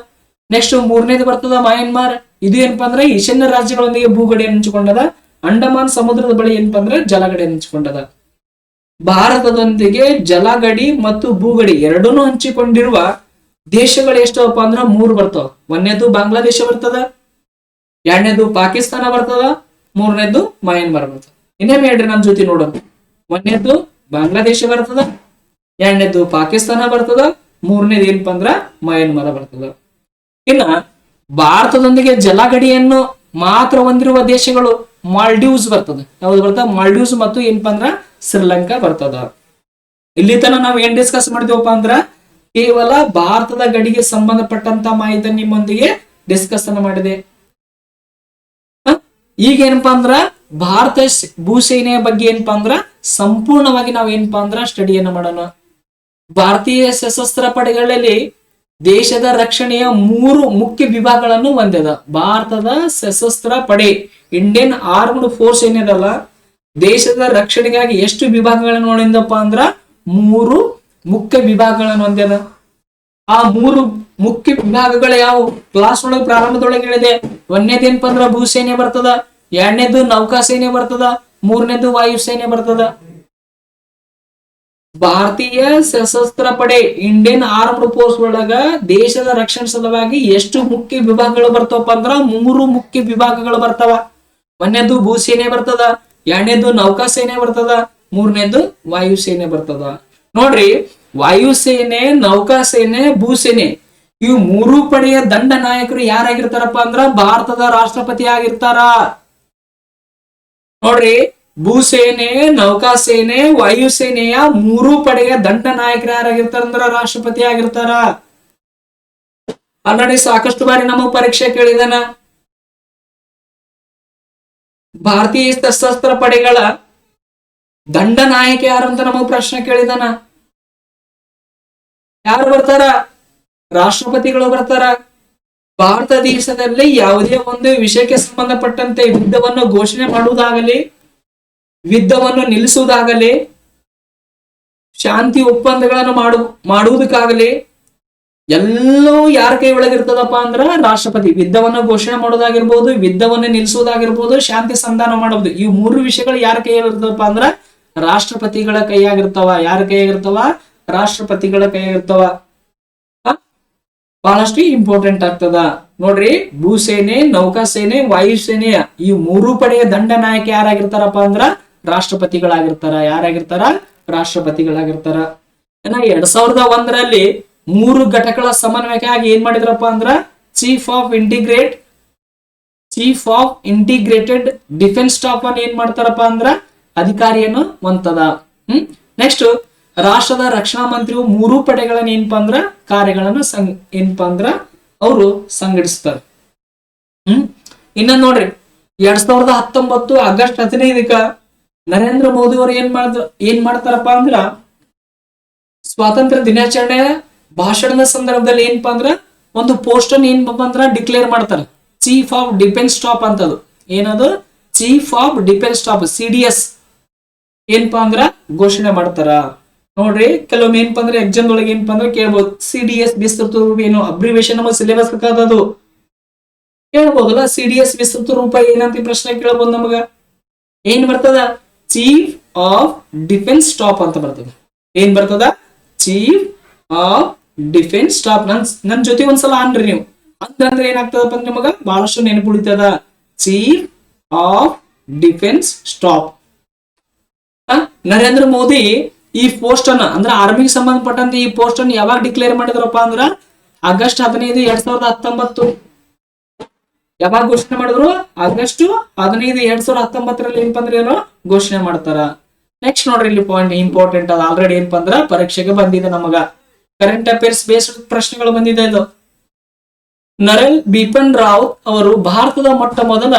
ನೆಕ್ಸ್ಟ್ 3ನೇದು ಬರ್ತದ ಮಯನ್ಮಾರ್. ಇದು ಏನಪ್ಪಾ ಅಂದ್ರೆ ಈಶಾನ್ಯ ರಾಜ್ಯಗಳೊಂದಿಗೆ ಭೂಗಡಿ ಹಂಚಿಕೊಂಡದ. ಅಂಡಮಾನ್ ಸಮುದ್ರದ ಬಳಿ ಏನಪ್ಪಾ ಅಂದ್ರೆ ಜಲಗಡಿ ಹಂಚಿಕೊಂಡದ. ಭಾರತದೊಂದಿಗೆ ಜಲಗಡಿ ಮತ್ತು ಭೂಗಡಿ ಎರಡನ್ನೂ ಹಂಚಿಕೊಂಡಿರುವ ದೇಶಗಳು ಎಷ್ಟಪ್ಪ ಅಂದ್ರ 3 ಬರ್ತಾವ. 1ನೇದು ಬಾಂಗ್ಲಾದೇಶ ಬರ್ತದ, 2ನೇದು ಪಾಕಿಸ್ತಾನ ಬರ್ತದ, 3ನೇದು ಮಯನ್ಮಾರ್ ಬರ್ತದ. ಇನ್ನೇನು ಹೇಳ್ರಿ ನನ್ನ ಜೊತೆ ನೋಡೋಣ. 1ನೇದು ಬಾಂಗ್ಲಾದೇಶ ಬರ್ತದ, 2ನೇದು ಪಾಕಿಸ್ತಾನ ಬರ್ತದ, 3ನೇದು ಏನಪ್ಪಾ ಅಂದ್ರ ಮಯನ್ಮಾರ ಬರ್ತದ. ಇನ್ನ ಭಾರತದೊಂದಿಗೆ ಜಲಗಡಿಯನ್ನು ಮಾತ್ರ ಹೊಂದಿರುವ ದೇಶಗಳು ಮಾಲ್ಡೀವ್ಸ್ ಬರ್ತದೆ. ಯಾವ್ದು ಬರ್ತದ? ಮಾಲ್ಡೀವ್ಸ್ ಮತ್ತು ಏನಪ್ಪಾ ಅಂದ್ರ ಶ್ರೀಲಂಕಾ ಬರ್ತದ. ಇಲ್ಲಿ ತನ ನಾವ್ ಏನ್ ಡಿಸ್ಕಸ್ ಮಾಡಿದ್ವಪ್ಪ ಅಂದ್ರ ಕೇವಲ ಭಾರತದ ಗಡಿಗೆ ಸಂಬಂಧಪಟ್ಟಂತ ಮಾಹಿತಿ ನಿಮ್ಮೊಂದಿಗೆ ಡಿಸ್ಕಸ್ ಮಾಡಿದೆ. ಈಗ ಏನಪ್ಪಾ ಅಂದ್ರ ಭಾರತ ಭೂಸೇನೆಯ ಬಗ್ಗೆ ಏನಪ್ಪಾ ಅಂದ್ರ ಸಂಪೂರ್ಣವಾಗಿ ನಾವ್ ಏನಪ್ಪಾ ಅಂದ್ರ ಸ್ಟಡಿಯನ್ನ ಮಾಡೋಣ. ಭಾರತೀಯ ಸಶಸ್ತ್ರ ಪಡೆಗಳಲ್ಲಿ ದೇಶದ ರಕ್ಷಣೆಯ 3 ಮುಖ್ಯ ವಿಭಾಗಗಳನ್ನು ಹೊಂದಿದ. ಭಾರತದ ಸಶಸ್ತ್ರ ಪಡೆ, ಇಂಡಿಯನ್ ಆರ್ಮ್ಡ್ ಫೋರ್ಸ್ ಏನಿದಲ್ಲ, ದೇಶದ ರಕ್ಷಣೆಗಾಗಿ ಎಷ್ಟು ವಿಭಾಗಗಳನ್ನು ಹೊಂದಿದಪ್ಪ ಅಂದ್ರ 3 ಮುಖ್ಯ ವಿಭಾಗಗಳನ್ನು ಹೊಂದಿದ. ಆ 3 ಮುಖ್ಯ ವಿಭಾಗಗಳು ಯಾವ? ಕ್ಲಾಸ್ ಒಳಗೆ ಪ್ರಾರಂಭದೊಳಗೆ ಹೇಳಿದೆ. 1ನೇದು ಏನಪ್ಪಾ ಅಂದ್ರ ಭೂಸೇನೆ ಬರ್ತದ, 2ನೇದು ನೌಕಾಸೇನೆ ಬರ್ತದ, 3ನೇದು ವಾಯುಸೇನೆ ಬರ್ತದ. ಭಾರತೀಯ ಸಶಸ್ತ್ರ ಪಡೆ ಇಂಡಿಯನ್ ಆರ್ಮ್ಡ್ ಫೋರ್ಸ್ ಒಳಗ ದೇಶದ ರಕ್ಷಣೆ ಸಲುವಾಗಿ ಎಷ್ಟು ಮುಖ್ಯ ವಿಭಾಗಗಳು ಬರ್ತಾವಪ್ಪ ಅಂದ್ರ 3 ಮುಖ್ಯ ವಿಭಾಗಗಳು ಬರ್ತಾವ. 1ನೇದು ಭೂಸೇನೆ ಬರ್ತದ, 2ನೇದು ನೌಕಾಸೇನೆ ಬರ್ತದ, 3ನೇದು ವಾಯುಸೇನೆ ಬರ್ತದ. ನೋಡ್ರಿ, ವಾಯುಸೇನೆ, ನೌಕಾಸೇನೆ, ಭೂಸೇನೆ ಇವು 3 ಪಡೆಯ ದಂಡ ನಾಯಕರು ಯಾರಾಗಿರ್ತಾರಪ್ಪ ಅಂದ್ರ ಭಾರತದ ರಾಷ್ಟ್ರಪತಿ ಆಗಿರ್ತಾರ. ನೋಡ್ರಿ, ಭೂಸೇನೆ, ನೌಕಾಸೇನೆ, ವಾಯುಸೇನೆಯ 3 ಪಡೆಯ ದಂಡ ನಾಯಕರು ಯಾರಾಗಿರ್ತಾರ ಅಂದ್ರ ರಾಷ್ಟ್ರಪತಿ ಆಗಿರ್ತಾರ. ಆಲ್ರೆಡಿ ಸಾಕಷ್ಟು ಬಾರಿ ನಮ್ಮ ಪರೀಕ್ಷೆ ಕೇಳಿದಾನ. ಭಾರತೀಯ ಸಶಸ್ತ್ರ ಪಡೆಗಳ ದಂಡ ನಾಯಕ ಯಾರಂತ ನಮಗ್ ಪ್ರಶ್ನೆ ಕೇಳಿದಾನ. ಯಾರು ಬರ್ತಾರ? ರಾಷ್ಟ್ರಪತಿಗಳು ಬರ್ತಾರ. ಭಾರತ ದೇಶದಲ್ಲಿ ಯಾವುದೇ ಒಂದು ವಿಷಯಕ್ಕೆ ಸಂಬಂಧಪಟ್ಟಂತೆ ಯುದ್ಧವನ್ನು ಘೋಷಣೆ ಮಾಡುವುದಾಗಲಿ, ಯುದ್ಧವನ್ನು ನಿಲ್ಲಿಸುವುದಾಗಲಿ, ಶಾಂತಿ ಒಪ್ಪಂದಗಳನ್ನು ಮಾಡುವುದಕ್ಕಾಗಲಿ ಎಲ್ಲೋ ಯಾರ ಕೈ ಒಳಗಿರ್ತದಪ್ಪ ಅಂದ್ರ ರಾಷ್ಟ್ರಪತಿ. ಯುದ್ಧವನ್ನ ಘೋಷಣೆ ಮಾಡೋದಾಗಿರ್ಬೋದು, ಯುದ್ಧವನ್ನ ನಿಲ್ಲಿಸೋದಾಗಿರ್ಬೋದು, ಶಾಂತಿ ಸಂಧಾನ ಮಾಡೋದು, ಈ ಮೂರು ವಿಷಯಗಳು ಯಾರ ಕೈಯಾಗಿರ್ತದಪ್ಪ ಅಂದ್ರ ರಾಷ್ಟ್ರಪತಿಗಳ ಕೈಯಾಗಿರ್ತಾವ. ಯಾರ ಕೈಯಾಗಿರ್ತಾವ? ರಾಷ್ಟ್ರಪತಿಗಳ ಕೈಯಾಗಿರ್ತಾವ. ಬಹಳಷ್ಟು ಇಂಪಾರ್ಟೆಂಟ್ ಆಗ್ತದ ನೋಡ್ರಿ. ಭೂಸೇನೆ, ನೌಕಾಸೇನೆ, ವಾಯುಸೇನೆ ಈ ಮೂರು ಪಡೆಯ ದಂಡ ನಾಯಕ ಯಾರಾಗಿರ್ತಾರಪ್ಪ ಅಂದ್ರ ರಾಷ್ಟ್ರಪತಿಗಳಾಗಿರ್ತಾರ. ಯಾರಾಗಿರ್ತಾರ? ರಾಷ್ಟ್ರಪತಿಗಳಾಗಿರ್ತಾರ. 2001ರಲ್ಲಿ 3 ಘಟಕಗಳ ಸಮನ್ವಯಕ್ಕಾಗಿ ಏನ್ ಮಾಡಿದ್ರಪ್ಪ ಅಂದ್ರ chief of integrated defence staff ಅನ್ನು ಏನ್ ಮಾಡ್ತಾರಪ್ಪ ಅಂದ್ರ ಅಧಿಕಾರಿಯನ್ನು ಹೊಂದದ. ನೆಕ್ಸ್ಟ್ ರಾಷ್ಟ್ರದ ರಕ್ಷಣಾ ಮಂತ್ರಿಯು 3 ಪಡೆಗಳನ್ನ ಏನಪ್ಪಾ ಅಂದ್ರ ಕಾರ್ಯಗಳನ್ನ ಏನಪ್ಪಾ ಅಂದ್ರ ಅವರು ಸಂಘಟಿಸ್ತಾರೆ. ಇನ್ನ ನೋಡ್ರಿ 2019 ಆಗಸ್ಟ್ 15ಕ್ಕ ನರೇಂದ್ರ ಮೋದಿ ಅವರು ಏನ್ ಮಾಡ್ತಾರಪ್ಪ ಅಂದ್ರ ಸ್ವಾತಂತ್ರ್ಯ ದಿನಾಚರಣೆ ಭಾಷಣದ ಸಂದರ್ಭದಲ್ಲಿ ಏನಪ್ಪಾ ಅಂದ್ರ ಒಂದು ಪೋಸ್ಟ್ ಅನ್ನು ಏನಪ್ಪಾ ಅಂದ್ರ ಡಿಕ್ಲೇರ್ ಮಾಡ್ತಾರೆ. ಚೀಫ್ ಆಫ್ ಡಿಫೆನ್ಸ್ ಸ್ಟಾಫ್ ಅಂತದು. ಏನದು? Chief of defence staff, CDS ಏನಪ್ಪಾ ಅಂದ್ರ ಘೋಷಣೆ ಮಾಡ್ತಾರ. ನೋಡ್ರಿ, ಕೆಲವೊಮ್ಮೆ ಏನಪ್ಪಾ ಅಂದ್ರೆ ಎಕ್ಸಾಮ್ ಒಳಗೆ ಏನಪ್ಪಾ ಅಂದ್ರೆ ಕೇಳ್ಬೋದು, CDS ವಿಸ್ತೃತ ರೂಪ ಏನು? ಅಬ್ರಿವೇಶನ್ ನಮ್ಮ ಸಿಲೆಬಸ್ ಅದು ಕೇಳ್ಬೋದಲ್ಲ. CDS ವಿಸ್ತೃತ ರೂಪ ಏನಂತ ಪ್ರಶ್ನೆ ಕೇಳ್ಬೋದು ನಮಗ. ಏನ್ ಬರ್ತದ? ಚೀಫ್ ಆಫ್ ಡಿಫೆನ್ಸ್ ಸ್ಟಾಫ್ ಅಂತ ಬರ್ತದ. ಏನ್ ಬರ್ತದ? Chief of defence staff. ನನ್ ಜೊತೆ ಒಂದ್ಸಲ ಅನ್ರಿ ನೀವು. ಅಂತಂದ್ರೆ ಏನಾಗ್ತದಪ್ಪ ಅಂದ್ರೆ ನಿಮಗ ಬಹಳಷ್ಟು ನೆನಪು ಉಳಿತದ. Chief of defence staff. Narendra Modi ಈ ಪೋಸ್ಟ್ ಅನ್ನ ಅಂದ್ರೆ ಆರ್ಮಿಗೆ ಸಂಬಂಧಪಟ್ಟಂತೆ ಈ ಪೋಸ್ಟ್ ಅನ್ನು ಯಾವಾಗ ಡಿಕ್ಲೇರ್ ಮಾಡಿದ್ರಪ್ಪ ಅಂದ್ರ ಆಗಸ್ಟ್ 15, 2019. ಯಾವಾಗ ಘೋಷಣೆ ಮಾಡಿದ್ರು? ಆಗಸ್ಟ್ 15, 2019ರಲ್ಲಿ ಏನಪ್ಪ ಅಂದ್ರೆ ಏನೋ ಘೋಷಣೆ ಮಾಡ್ತಾರ. ನೆಕ್ಸ್ಟ್ ನೋಡ್ರಿ, ಇಲ್ಲಿ ಪಾಯಿಂಟ್ ಇಂಪಾರ್ಟೆಂಟ್ ಅದ. ಆಲ್ರೆಡಿ ಏನಪ್ಪ ಅಂದ್ರ ಪರೀಕ್ಷೆಗೆ ಬಂದಿದೆ ನಮಗ. ಕರೆಂಟ್ ಅಫೇರ್ಸ್ ಬೇಸ್ಡ್ ಪ್ರಶ್ನೆಗಳು ಬಂದಿದೆ ಇದು. ನರಲ್ ಬಿಪಿನ್ ರಾವತ್ ಅವರು ಭಾರತದ ಮೊಟ್ಟ ಮೊದಲ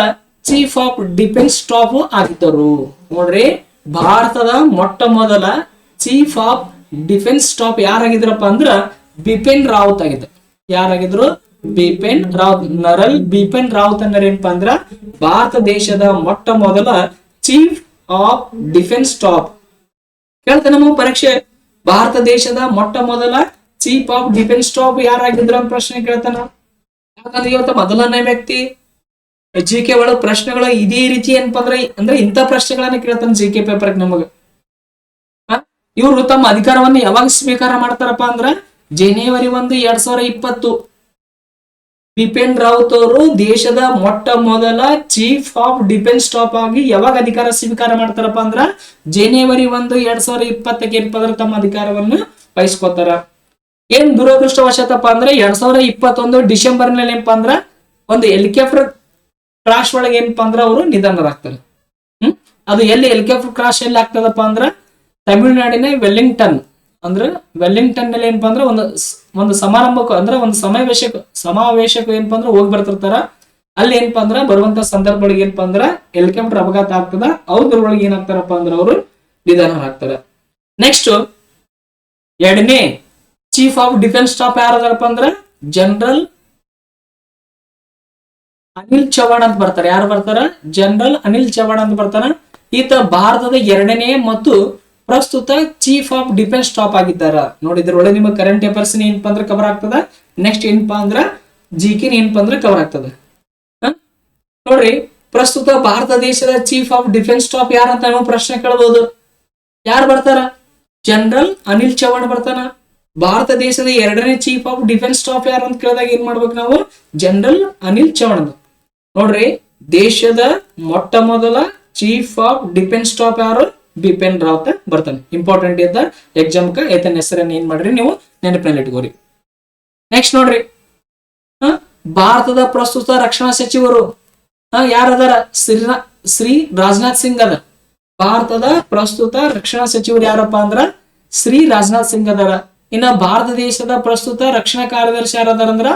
ಚೀಫ್ ಆಫ್ ಡಿಫೆನ್ಸ್ ಸ್ಟಾಫ್ ಆಗಿದ್ದರು. ನೋಡ್ರಿ, ಭಾರತದ ಮೊಟ್ಟ ಮೊದಲ ಚೀಫ್ ಆಫ್ ಡಿಫೆನ್ಸ್ ಸ್ಟಾಫ್ ಯಾರಾಗಿದ್ರಪ್ಪ ಅಂದ್ರ ಬಿಪಿನ್ ರಾವತ್ ಆಗಿದ್ರು. ಯಾರಾಗಿದ್ರು? ಬಿಪಿನ್ ರಾವತ್. ನರಲ್ ಬಿಪಿನ್ ರಾವತ್ ಅಂದ್ರೆ ಏನಪ್ಪಾ ಅಂದ್ರ ಭಾರತ ದೇಶದ ಮೊಟ್ಟ ಮೊದಲ ಚೀಫ್ ಆಫ್ ಡಿಫೆನ್ಸ್ ಸ್ಟಾಫ್. ಕೇಳ್ತಾನೆ ನಮ್ಮ ಪರೀಕ್ಷೆ, ಭಾರತ ದೇಶದ ಮೊಟ್ಟ ಮೊದಲ ಚೀಫ್ ಆಫ್ ಡಿಫೆನ್ಸ್ ಸ್ಟಾಫ್ ಯಾರಾಗಿದ್ರು ಅಂತ ಪ್ರಶ್ನೆ ಕೇಳ್ತಾನ. ಯಾಕಂದ್ರೆ ಇವತ್ತು ಮೊದಲನೇ ವ್ಯಕ್ತಿ GK ಒಳಗ್ ಪ್ರಶ್ನೆಗಳು ಇದೇ ರೀತಿ ಏನಪ್ಪಾ ಅಂದ್ರೆ ಇಂಥ ಪ್ರಶ್ನೆಗಳನ್ನ ಕೇಳ್ತಾನೆ GK ಪೇಪರ್ ನಮಗ. ಇವರು ತಮ್ಮ ಅಧಿಕಾರವನ್ನು ಯಾವಾಗ ಸ್ವೀಕಾರ ಮಾಡ್ತಾರಪ್ಪ ಅಂದ್ರ ಜನವರಿ 1, 2020. ಬಿಪಿನ್ ರಾವತ್ ಅವರು ದೇಶದ ಮೊಟ್ಟ ಮೊದಲ ಚೀಫ್ ಆಫ್ ಡಿಫೆನ್ಸ್ ಸ್ಟಾಫ್ ಆಗಿ ಯಾವಾಗ ಅಧಿಕಾರ ಸ್ವೀಕಾರ ಮಾಡ್ತಾರಪ್ಪ ಅಂದ್ರ ಜನವರಿ 1, 2020 ತಮ್ಮ ಅಧಿಕಾರವನ್ನು ವಹಿಸ್ಕೊತಾರ. ಏನ್ ದುರದೃಷ್ಟವಶತಪ್ಪ ಅಂದ್ರೆ 2021 ಡಿಸೆಂಬರ್ನಲ್ಲಿ ಏನಪ್ಪಾ ಅಂದ್ರ ಒಂದು ಹೆಲಿಕಾಪ್ಟರ್ ಕ್ರಾಶ್ ಒಳಗೆ ಏನಪ್ಪಾ ಅಂದ್ರ ಅವರು ನಿಧನರಾಗ್ತಾರೆ. ಅದು ಎಲ್ಲಿ ಹೆಲಿಕಾಪ್ಟರ್ ಕ್ರಾಶ್ ಎಲ್ಲಿ ಆಗ್ತದಪ್ಪ ಅಂದ್ರ ತಮಿಳುನಾಡಿನ ವೆಲ್ಲಿಂಗ್ಟನ್ ನಲ್ಲಿ ಏನಪ್ಪಾ ಅಂದ್ರೆ ಒಂದು ಸಮಾರಂಭಕ್ಕೂ ಅಂದ್ರೆ ಒಂದು ಸಮಾವೇಶಕ್ಕೂ ಏನಪ್ಪಾ ಅಂದ್ರೆ ಹೋಗಿ ಬರ್ತಿರ್ತಾರ. ಅಲ್ಲಿ ಏನಪ್ಪಾ ಅಂದ್ರ ಬರುವಂತ ಸಂದರ್ಭಗಳಿಗೆ ಏನಪ್ಪಾ ಅಂದ್ರ ಹೆಲಿಕಾಪ್ಟರ್ ಅಪಘಾತ ಆಗ್ತದ. ಅವ್ರೊಳಗೆ ಏನಾಗ್ತಾರಪ್ಪ ಅಂದ್ರ ಅವರು ನಿಧನರಾಗ್ತಾರ. ನೆಕ್ಸ್ಟ್ ಎರಡನೇ ಚೀಫ್ ಆಫ್ ಡಿಫೆನ್ಸ್ ಸ್ಟಾಫ್ ಯಾರದಾರಪ್ಪ ಅಂದ್ರ ಜನರಲ್ ಅನಿಲ್ ಚೌಹಾಣ್ ಅಂತ ಬರ್ತಾರೆ. ಯಾರು ಬರ್ತಾರ? ಜನರಲ್ ಅನಿಲ್ ಚೌಹಾಣ್ ಅಂತ ಬರ್ತಾರ. ಈತ ಭಾರತದ 2ನೇ ಮತ್ತು ಪ್ರಸ್ತುತ ಚೀಫ್ ಆಫ್ ಡಿಫೆನ್ಸ್ ಸ್ಟಾಫ್ ಆಗಿದ್ದಾರ. ನೋಡಿದ್ರ ಒಳ್ಳೆ ನಿಮ್ಮ ಕರೆಂಟ್ ಅಫೇರ್ಸ್ ಏನಪ್ಪಾ ಅಂದ್ರೆ ಕವರ್ ಆಗ್ತದ. ನೆಕ್ಸ್ಟ್ ಏನಪ್ಪಾ ಅಂದ್ರ GK ಏನಪ್ಪಾ ಅಂದ್ರೆ ಕವರ್ ಆಗ್ತದ. ನೋಡ್ರಿ, ಪ್ರಸ್ತುತ ಭಾರತ ದೇಶದ ಚೀಫ್ ಆಫ್ ಡಿಫೆನ್ಸ್ ಸ್ಟಾಫ್ ಯಾರಂತ ನಾವು ಪ್ರಶ್ನೆ ಕೇಳಬಹುದು. ಯಾರು ಬರ್ತಾರ? ಜನರಲ್ ಅನಿಲ್ ಚೌಹಾಣ್ ಬರ್ತಾನ. ಭಾರತ ದೇಶದ 2ನೇ ಚೀಫ್ ಆಫ್ ಡಿಫೆನ್ಸ್ ಸ್ಟಾಫ್ ಯಾರು ಅಂತ ಕೇಳಿದಾಗ ಏನ್ ಮಾಡ್ಬೇಕು ನಾವು? ಜನರಲ್ ಅನಿಲ್ ಚೌಹಾಣ್. ನೋಡ್ರಿ, ದೇಶದ ಮೊಟ್ಟ ಮೊದಲ ಚೀಫ್ ಆಫ್ ಡಿಫೆನ್ಸ್ ಸ್ಟಾಫ್ ಯಾರು? ಬಿಪಿನ್ ರಾವತ್ ಬರ್ತಾನೆ. ಇಂಪಾರ್ಟೆಂಟ್ ಇದ್ದ ಎಕ್ಸಾಮ್ ಏತನ ಹೆಸರನ್ನ ಏನ್ ಮಾಡ್ರಿ ನೀವು ನೆನಪಿನಲ್ಲಿ ಇಟ್ಕೋರಿ. ನೆಕ್ಸ್ಟ್ ನೋಡ್ರಿ, ಭಾರತದ ಪ್ರಸ್ತುತ ರಕ್ಷಣಾ ಸಚಿವರು ಯಾರದಾರ? ಶ್ರೀ ರಾಜನಾಥ್ ಸಿಂಗ್ ಅದ. ಭಾರತದ ಪ್ರಸ್ತುತ ರಕ್ಷಣಾ ಸಚಿವರು ಯಾರಪ್ಪ ಅಂದ್ರ ಶ್ರೀ ರಾಜನಾಥ್ ಸಿಂಗ್ ಅದಾರ. ಇನ್ನ ಭಾರತ ದೇಶದ ಪ್ರಸ್ತುತ ರಕ್ಷಣಾ ಕಾರ್ಯದರ್ಶಿ ಯಾರದಾರ ಅಂದ್ರ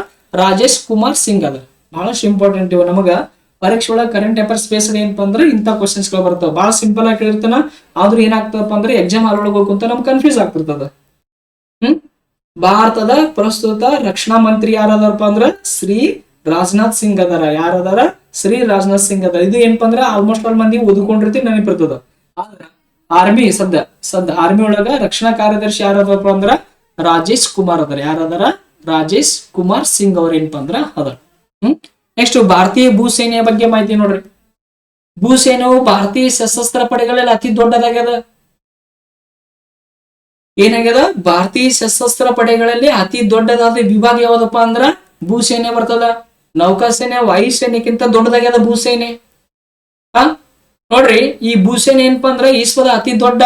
ರಾಜೇಶ್ ಕುಮಾರ್ ಸಿಂಗ್ ಅದಾರ. ಬಹಳಷ್ಟು ಇಂಪಾರ್ಟೆಂಟ್ ಇವ. ನಮಗ ಪರೀಕ್ಷೆ ಒಳಗೆ ಕರೆಂಟ್ ಅಫೇರ್ಸ್ ಬೇಸ್ಡ್ ಏನಪ್ಪಾ ಅಂದ್ರೆ ಇಂಥ ಕ್ವಶನ್ಸ್ ಗಳು ಬರ್ತಾವ. ಬಹಳ ಸಿಂಪಲ್ ಆಗಿ ಕೇಳಿರ್ತಾನ. ಆದ್ರೂ ಏನಾಗ್ತದಪ್ಪ ಅಂದ್ರೆ ಎಕ್ಸಾಮ್ ಹಾಲ್ ಒಳಗೆ ಹೋಗುವಂತ ನಮ್ಗೆ ಕನ್ಫ್ಯೂಸ್ ಆಗ್ತಿರ್ತದ. ಭಾರತದ ಪ್ರಸ್ತುತ ರಕ್ಷಣಾ ಮಂತ್ರಿ ಯಾರದಾರಪ್ಪ ಅಂದ್ರ ಶ್ರೀ ರಾಜನಾಥ್ ಸಿಂಗ್ ಅದಾರ. ಯಾರದಾರ? ಶ್ರೀ ರಾಜನಾಥ್ ಸಿಂಗ್ ಅದಾರ. ಇದು ಏನಪ್ಪಾ ಅಂದ್ರೆ ಆಲ್ಮೋಸ್ಟ್ ಆಲ್ ಮಂದಿ ಓದ್ಕೊಂಡಿರ್ತೀವಿ, ನೆನಪಿರ್ತದ. ಆದ್ರ ಆರ್ಮಿ ಆರ್ಮಿ ಒಳಗ ರಕ್ಷಣಾ ಕಾರ್ಯದರ್ಶಿ ಯಾರದಪ್ಪ ಅಂದ್ರ ರಾಜೇಶ್ ಕುಮಾರ್ ಅದಾರ. ಯಾರದಾರ? ರಾಜೇಶ್ ಕುಮಾರ್ ಸಿಂಗ್ ಅವ್ರ ಏನಪ್ಪಾ ಅಂದ್ರ ಅದಾರ. ನೆಕ್ಸ್ಟ್ ಭಾರತೀಯ ಭೂಸೇನೆಯ ಬಗ್ಗೆ ಮಾಹಿತಿ ನೋಡ್ರಿ. ಭೂಸೇನೆಯು ಭಾರತೀಯ ಸಶಸ್ತ್ರ ಪಡೆಗಳಲ್ಲಿ ಅತಿ ದೊಡ್ಡದಾಗ್ಯದ. ಏನಾಗ್ಯದ? ಭಾರತೀಯ ಸಶಸ್ತ್ರ ಪಡೆಗಳಲ್ಲಿ ಅತಿ ದೊಡ್ಡದಾದ ವಿಭಾಗ ಯಾವ್ದಪ್ಪ ಅಂದ್ರ ಭೂಸೇನೆ ಬರ್ತದ. ನೌಕಾಸೇನೆ ವಾಯುಸೇನೆಕ್ಕಿಂತ ದೊಡ್ಡದಾಗ್ಯದ ಭೂಸೇನೆ. ನೋಡ್ರಿ, ಈ ಭೂಸೇನೆ ಏನಪ್ಪಾ ಅಂದ್ರ ವಿಶ್ವದ ಅತಿ ದೊಡ್ಡ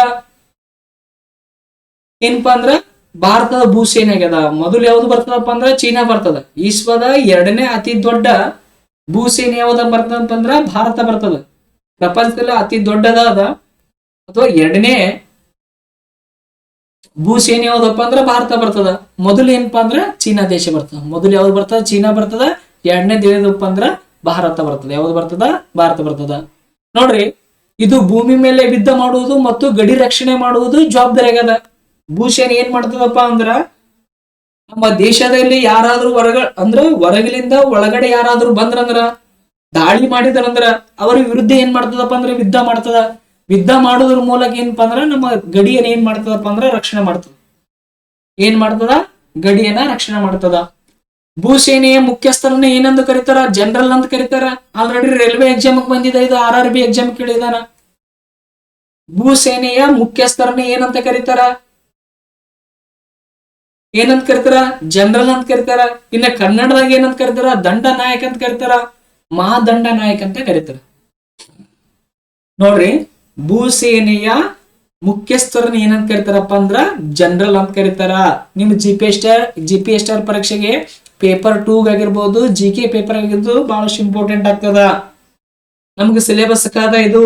ಏನಪ್ಪಾ ಅಂದ್ರ ಭಾರತದ ಭೂಸೇನೆ ಆಗ್ಯದ. ಮೊದಲು ಯಾವ್ದು ಬರ್ತದಪ್ಪ ಅಂದ್ರ ಚೀನಾ ಬರ್ತದ. ವಿಶ್ವದ 2ನೇ ಅತಿ ದೊಡ್ಡ ಭೂಸೇನೆ ಯಾವ್ದ ಬರ್ತದಂತಂದ್ರ ಭಾರತ ಬರ್ತದ. ಪ್ರಪಂಚದಲ್ಲಿ ಅತಿ ದೊಡ್ಡದಾದ ಅಥವಾ 2ನೇ ಭೂಸೇನೆ ಯಾವ್ದಪ್ಪ ಅಂದ್ರ ಭಾರತ ಬರ್ತದ. ಮೊದಲು ಏನಪ್ಪಾ ಅಂದ್ರ ಚೀನಾ ದೇಶ ಬರ್ತದ. ಮೊದಲು ಯಾವ್ದು ಬರ್ತದ? ಚೀನಾ ಬರ್ತದ. 2ನೇ ದೇಶದಪ್ಪ ಅಂದ್ರ ಭಾರತ ಬರ್ತದ. ಯಾವ್ದು ಬರ್ತದ? ಭಾರತ ಬರ್ತದ. ನೋಡ್ರಿ, ಇದು ಭೂಮಿ ಮೇಲೆ ಯುದ್ಧ ಮಾಡುವುದು ಮತ್ತು ಗಡಿ ರಕ್ಷಣೆ ಮಾಡುವುದು ಜವಾಬ್ದಾರಿ ಆಗದ. ಭೂಸೇನೆ ಏನ್ ಮಾಡ್ತದಪ್ಪ ಅಂದ್ರ ನಮ್ಮ ದೇಶದಲ್ಲಿ ಯಾರಾದ್ರೂ ಹೊರಗಲಿಂದ ಒಳಗಡೆ ಯಾರಾದ್ರೂ ಬಂದ್ರಂದ್ರ, ದಾಳಿ ಮಾಡಿದ್ರಂದ್ರ ಅವರ ವಿರುದ್ಧ ಏನ್ ಮಾಡ್ತದಪ್ಪ ಅಂದ್ರೆ ಯುದ್ಧ ಮಾಡ್ತದ. ಯುದ್ಧ ಮಾಡೋದ್ರ ಮೂಲಕ ಏನಪ್ಪಾ ಅಂದ್ರ ನಮ್ಮ ಗಡಿಯನ್ನ ಏನ್ ಮಾಡ್ತದಪ್ಪ ಅಂದ್ರ ರಕ್ಷಣೆ ಮಾಡ್ತದ. ಏನ್ ಮಾಡ್ತದ? ಗಡಿಯನ್ನ ರಕ್ಷಣೆ ಮಾಡ್ತದ. ಭೂಸೇನೆಯ ಮುಖ್ಯಸ್ಥರನ್ನ ಏನಂತ ಕರೀತಾರ? ಜನರಲ್ ಅಂತ ಕರೀತಾರ. ಆಲ್ರೆಡಿ ರೈಲ್ವೆ ಎಕ್ಸಾಮ್ ಬಂದಿದೆ, ಇದು RRB ಎಕ್ಸಾಮ್ ಕೇಳಿದಾನ. ಭೂಸೇನೆಯ ಮುಖ್ಯಸ್ಥರನ್ನ ಏನಂತ ಕರೀತಾರ? ಜನರಲ್ ಅಂತ ಕರೀತಾರ. ಇನ್ನ ಕನ್ನಡದಾಗ ಏನಂತ ಕರೀತಾರ? ದಂಡ ನಾಯಕ ಅಂತ ಕರೀತಾರ. ಮಹಾದಂಡ ನಾಯಕ ಅಂತ ಕರೀತಾರ. ನೋಡ್ರಿ, ಭೂಸೇನೆಯ ಮುಖ್ಯಸ್ಥರನ್ನ ಏನಂತ ಕರೀತಾರಪ್ಪ ಅಂದ್ರ ಜನರಲ್ ಅಂತ ಕರೀತಾರ. ನಿಮ್ GPSR ಪರೀಕ್ಷೆಗೆ ಪೇಪರ್ 2 ಆಗಿರ್ಬೋದು, GK ಪೇಪರ್ ಆಗಿದ್ದು ಬಹಳಷ್ಟು ಇಂಪಾರ್ಟೆಂಟ್ ಆಗ್ತದ. ನಮ್ಗೆ ಸಿಲೆಬಸ್ ಅದ. ಇದು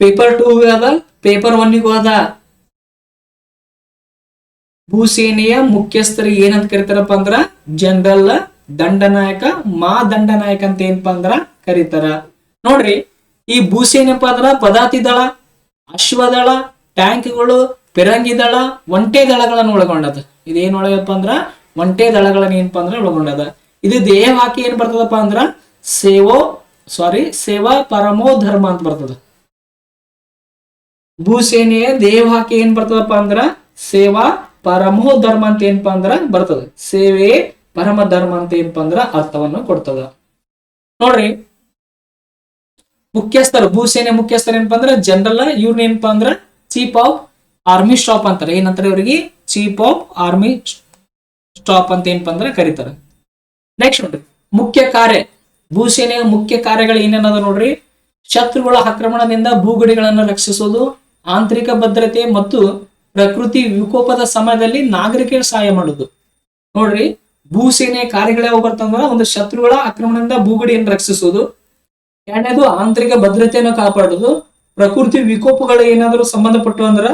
ಪೇಪರ್ 2 ಅದ, ಪೇಪರ್ 1 ಅದ. ಭೂಸೇನೆಯ ಮುಖ್ಯಸ್ಥರಿಗೆ ಏನಂತ ಕರೀತಾರಪ್ಪ ಅಂದ್ರ ಜನರಲ್, ದಂಡನಾಯಕ, ಮಹಾದಂಡನಾಯಕ ಅಂತ ಏನಪ್ಪಾ ಅಂದ್ರ ಕರೀತಾರ. ನೋಡ್ರಿ, ಈ ಭೂಸೇನೆಪ್ಪ ಅಂದ್ರ ಪದಾತಿ ದಳ, ಅಶ್ವದಳ, ಟ್ಯಾಂಕ್ಗಳು, ಪಿರಂಗಿ ದಳ, ಒಂಟೆ ದಳಗಳನ್ನು ಒಳಗೊಂಡದ. ಇದೇನ್ ಒಳಗಪ್ಪ ಅಂದ್ರ ಒಂಟೆ ದಳಗಳನ್ನ ಏನಪ್ಪಾ ಅಂದ್ರ ಒಳಗೊಂಡದ. ಇದು ದೇಹವಾಕ್ಯ ಏನ್ ಬರ್ತದಪ್ಪ ಅಂದ್ರ ಸೇವಾ ಪರಮೋ ಧರ್ಮ ಅಂತ ಬರ್ತದ. ಭೂಸೇನೆಯ ದೇಹವಾಕ್ಯ ಏನ್ ಬರ್ತದಪ್ಪ ಅಂದ್ರ ಸೇವಾ ಪರಮೋ ಧರ್ಮ ಅಂತ ಏನಪ್ಪಾ ಅಂದ್ರ ಬರ್ತದ. ಸೇವೆ ಪರಮ ಧರ್ಮ ಅಂತ ಏನಪ್ಪಾ ಅಂದ್ರ ಅರ್ಥವನ್ನು ಕೊಡ್ತದ. ನೋಡ್ರಿ, ಮುಖ್ಯಸ್ಥರು, ಭೂಸೇನೆ ಮುಖ್ಯಸ್ಥರು ಏನಪ್ಪಾ ಅಂದ್ರ ಜನರಲ್. ಇವ್ರನ್ನ ಏನಪ್ಪಾ ಅಂದ್ರ ಚೀಫ್ ಆಫ್ ಆರ್ಮಿ ಸ್ಟಾಫ್ ಅಂತಾರೆ. ಏನಂತಾರೆ ಇವರಿಗೆ? ಚೀಫ್ ಆಫ್ ಆರ್ಮಿ ಸ್ಟಾಫ್ ಅಂತ ಏನಪ್ಪಾ ಅಂದ್ರ ಕರೀತಾರೆ. ನೆಕ್ಸ್ಟ್ ನೋಡ್ರಿ, ಮುಖ್ಯ ಕಾರ್ಯ. ಭೂಸೇನೆಯ ಮುಖ್ಯ ಕಾರ್ಯಗಳು ಏನೇನದ ನೋಡ್ರಿ. ಶತ್ರುಗಳ ಆಕ್ರಮಣದಿಂದ ಭೂಗಡಿಗಳನ್ನು ರಕ್ಷಿಸುವುದು, ಆಂತರಿಕ ಭದ್ರತೆ ಮತ್ತು ಪ್ರಕೃತಿ ವಿಕೋಪದ ಸಮಯದಲ್ಲಿ ನಾಗರಿಕರ ಸಹಾಯ ಮಾಡುದು. ನೋಡ್ರಿ, ಭೂಸೇನೆಯ ಕಾರ್ಯಗಳು ಯಾವ ಬರ್ತಂದ್ರ ಒಂದು ಶತ್ರುಗಳ ಆಕ್ರಮಣದಿಂದ ಭೂಗಡಿಯನ್ನು ರಕ್ಷಿಸುವುದು, ಎರಡನೇದು ಆಂತರಿಕ ಭದ್ರತೆಯನ್ನು ಕಾಪಾಡುದು, ಪ್ರಕೃತಿ ವಿಕೋಪಗಳು ಏನಾದ್ರು ಸಂಬಂಧಪಟ್ಟು ಅಂದ್ರ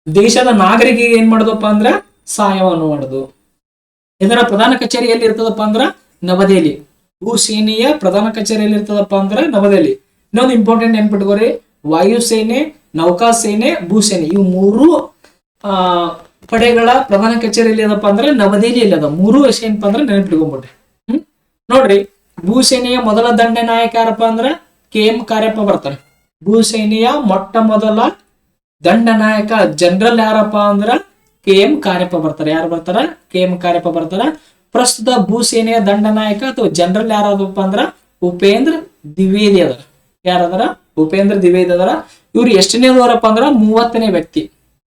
ದೇಶದ ನಾಗರಿಕರಿಗೆ ಏನ್ ಮಾಡುದಪ್ಪ ಅಂದ್ರ ಸಹಾಯವನ್ನು ಮಾಡುದು. ಇದರ ಪ್ರಧಾನ ಕಚೇರಿ ಎಲ್ಲಿ ಇರ್ತದಪ್ಪ ಅಂದ್ರ ನವದೆಹಲಿ. ಭೂಸೇನೆಯ ಪ್ರಧಾನ ಕಚೇರಿ ಎಲ್ಲಿ ಇರ್ತದಪ್ಪ ಅಂದ್ರ ನವದೆಹಲಿ. ಇನ್ನೊಂದು ಇಂಪಾರ್ಟೆಂಟ್ ನೆನ್ಪಿಟ್ಕೋರಿ, ವಾಯುಸೇನೆ, ನೌಕಾಸೇನೆ, ಭೂಸೇನೆ ಇವು 3 ಪಡೆಗಳ ಪ್ರಧಾನ ಕಚೇರಿಯಲ್ಲಿ ಅದಪ್ಪ ಅಂದ್ರೆ ನವದೆಹಲಿಯಲ್ಲಿ ಅದ. 3 ವಿಷಯ ಏನಪ್ಪಾ ಅಂದ್ರೆ ನೆನಪಿಟ್ಕೊಂಡ್ಬಿಟ್ರಿ. ನೋಡ್ರಿ, ಭೂಸೇನೆಯ ಮೊದಲ ದಂಡ ನಾಯಕ ಯಾರಪ್ಪ ಅಂದ್ರ KM ಕಾರ್ಯಪ್ಪ ಬರ್ತಾರೆ. ಭೂಸೇನೆಯ ಮೊಟ್ಟ ಮೊದಲ ದಂಡ ನಾಯಕ ಜನರಲ್ ಯಾರಪ್ಪ ಅಂದ್ರ KM ಕಾರ್ಯಪ್ಪ ಬರ್ತಾರೆ. ಯಾರು ಬರ್ತಾರ? KM ಕಾರ್ಯಪ್ಪ ಬರ್ತಾರ. ಪ್ರಸ್ತುತ ಭೂಸೇನೆಯ ದಂಡ ನಾಯಕ ಅಥವಾ ಜನರಲ್ ಯಾರದಪ್ಪ ಅಂದ್ರ ಉಪೇಂದ್ರ ದ್ವಿವೇದಿ ಅದರ. ಯಾರದಾರ? ಉಪೇಂದ್ರ ದ್ವಿವೇದಿ ಅದರ. ಇವ್ರು ಎಷ್ಟನೇದವರಪ್ಪ ಅಂದ್ರ 30ನೇ ವ್ಯಕ್ತಿ.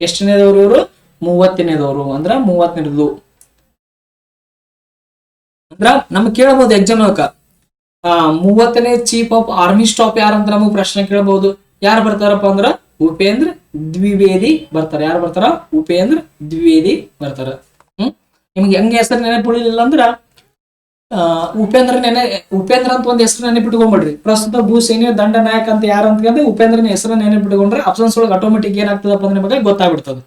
ಎಷ್ಟನೇದವ್ರು ಇವರು? 30ನೇದವರು ಅಂದ್ರ 30ನೇದು. ಅಂದ್ರ ನಮ್ಗೆ ಕೇಳಬಹುದು ಎಕ್ಸಾಮ್ 30ನೇ ಚೀಫ್ ಆಫ್ ಆರ್ಮಿ ಸ್ಟಾಫ್ ಯಾರಂತ ನಮಗ್ ಪ್ರಶ್ನೆ ಕೇಳಬಹುದು. ಯಾರು ಬರ್ತಾರಪ್ಪ ಅಂದ್ರ ಉಪೇಂದ್ರ ದ್ವಿವೇದಿ ಬರ್ತಾರ. ಯಾರು ಬರ್ತಾರ? ಉಪೇಂದ್ರ ದ್ವಿವೇದಿ ಬರ್ತಾರ. ನಿಮ್ಗೆ ಹೆಂಗ ಹೆಸರು ನೆನಪಿಳಿಲಿಲ್ಲ ಅಂದ್ರ ಉಪೇಂದ್ರ ಅಂತ ಒಂದ್ ಹೆಸರು ನೆನಪಿಟ್ಕೊಂಡ್ಬಿಡ್ರಿ. ಪ್ರಸ್ತುತ ಭೂಸೇನೆಯ ದಂಡ ನಾಯಕ ಅಂತ ಯಾರಂತ ಉಪೇಂದ್ರನ ಹೆಸರು ನೆನಪಿಟ್ಕೊಂಡ್ರೆ ಆಪ್ಷನ್ಸ್ ಒಳಗೆ ಆಟೋಮೆಟಿಕ್ ಏನಾಗ್ತದಪ್ಪ ಅಂದ್ರೆ ನಿಮಗೆ ಗೊತ್ತಾಗ್ಬಿಡ್ತದ.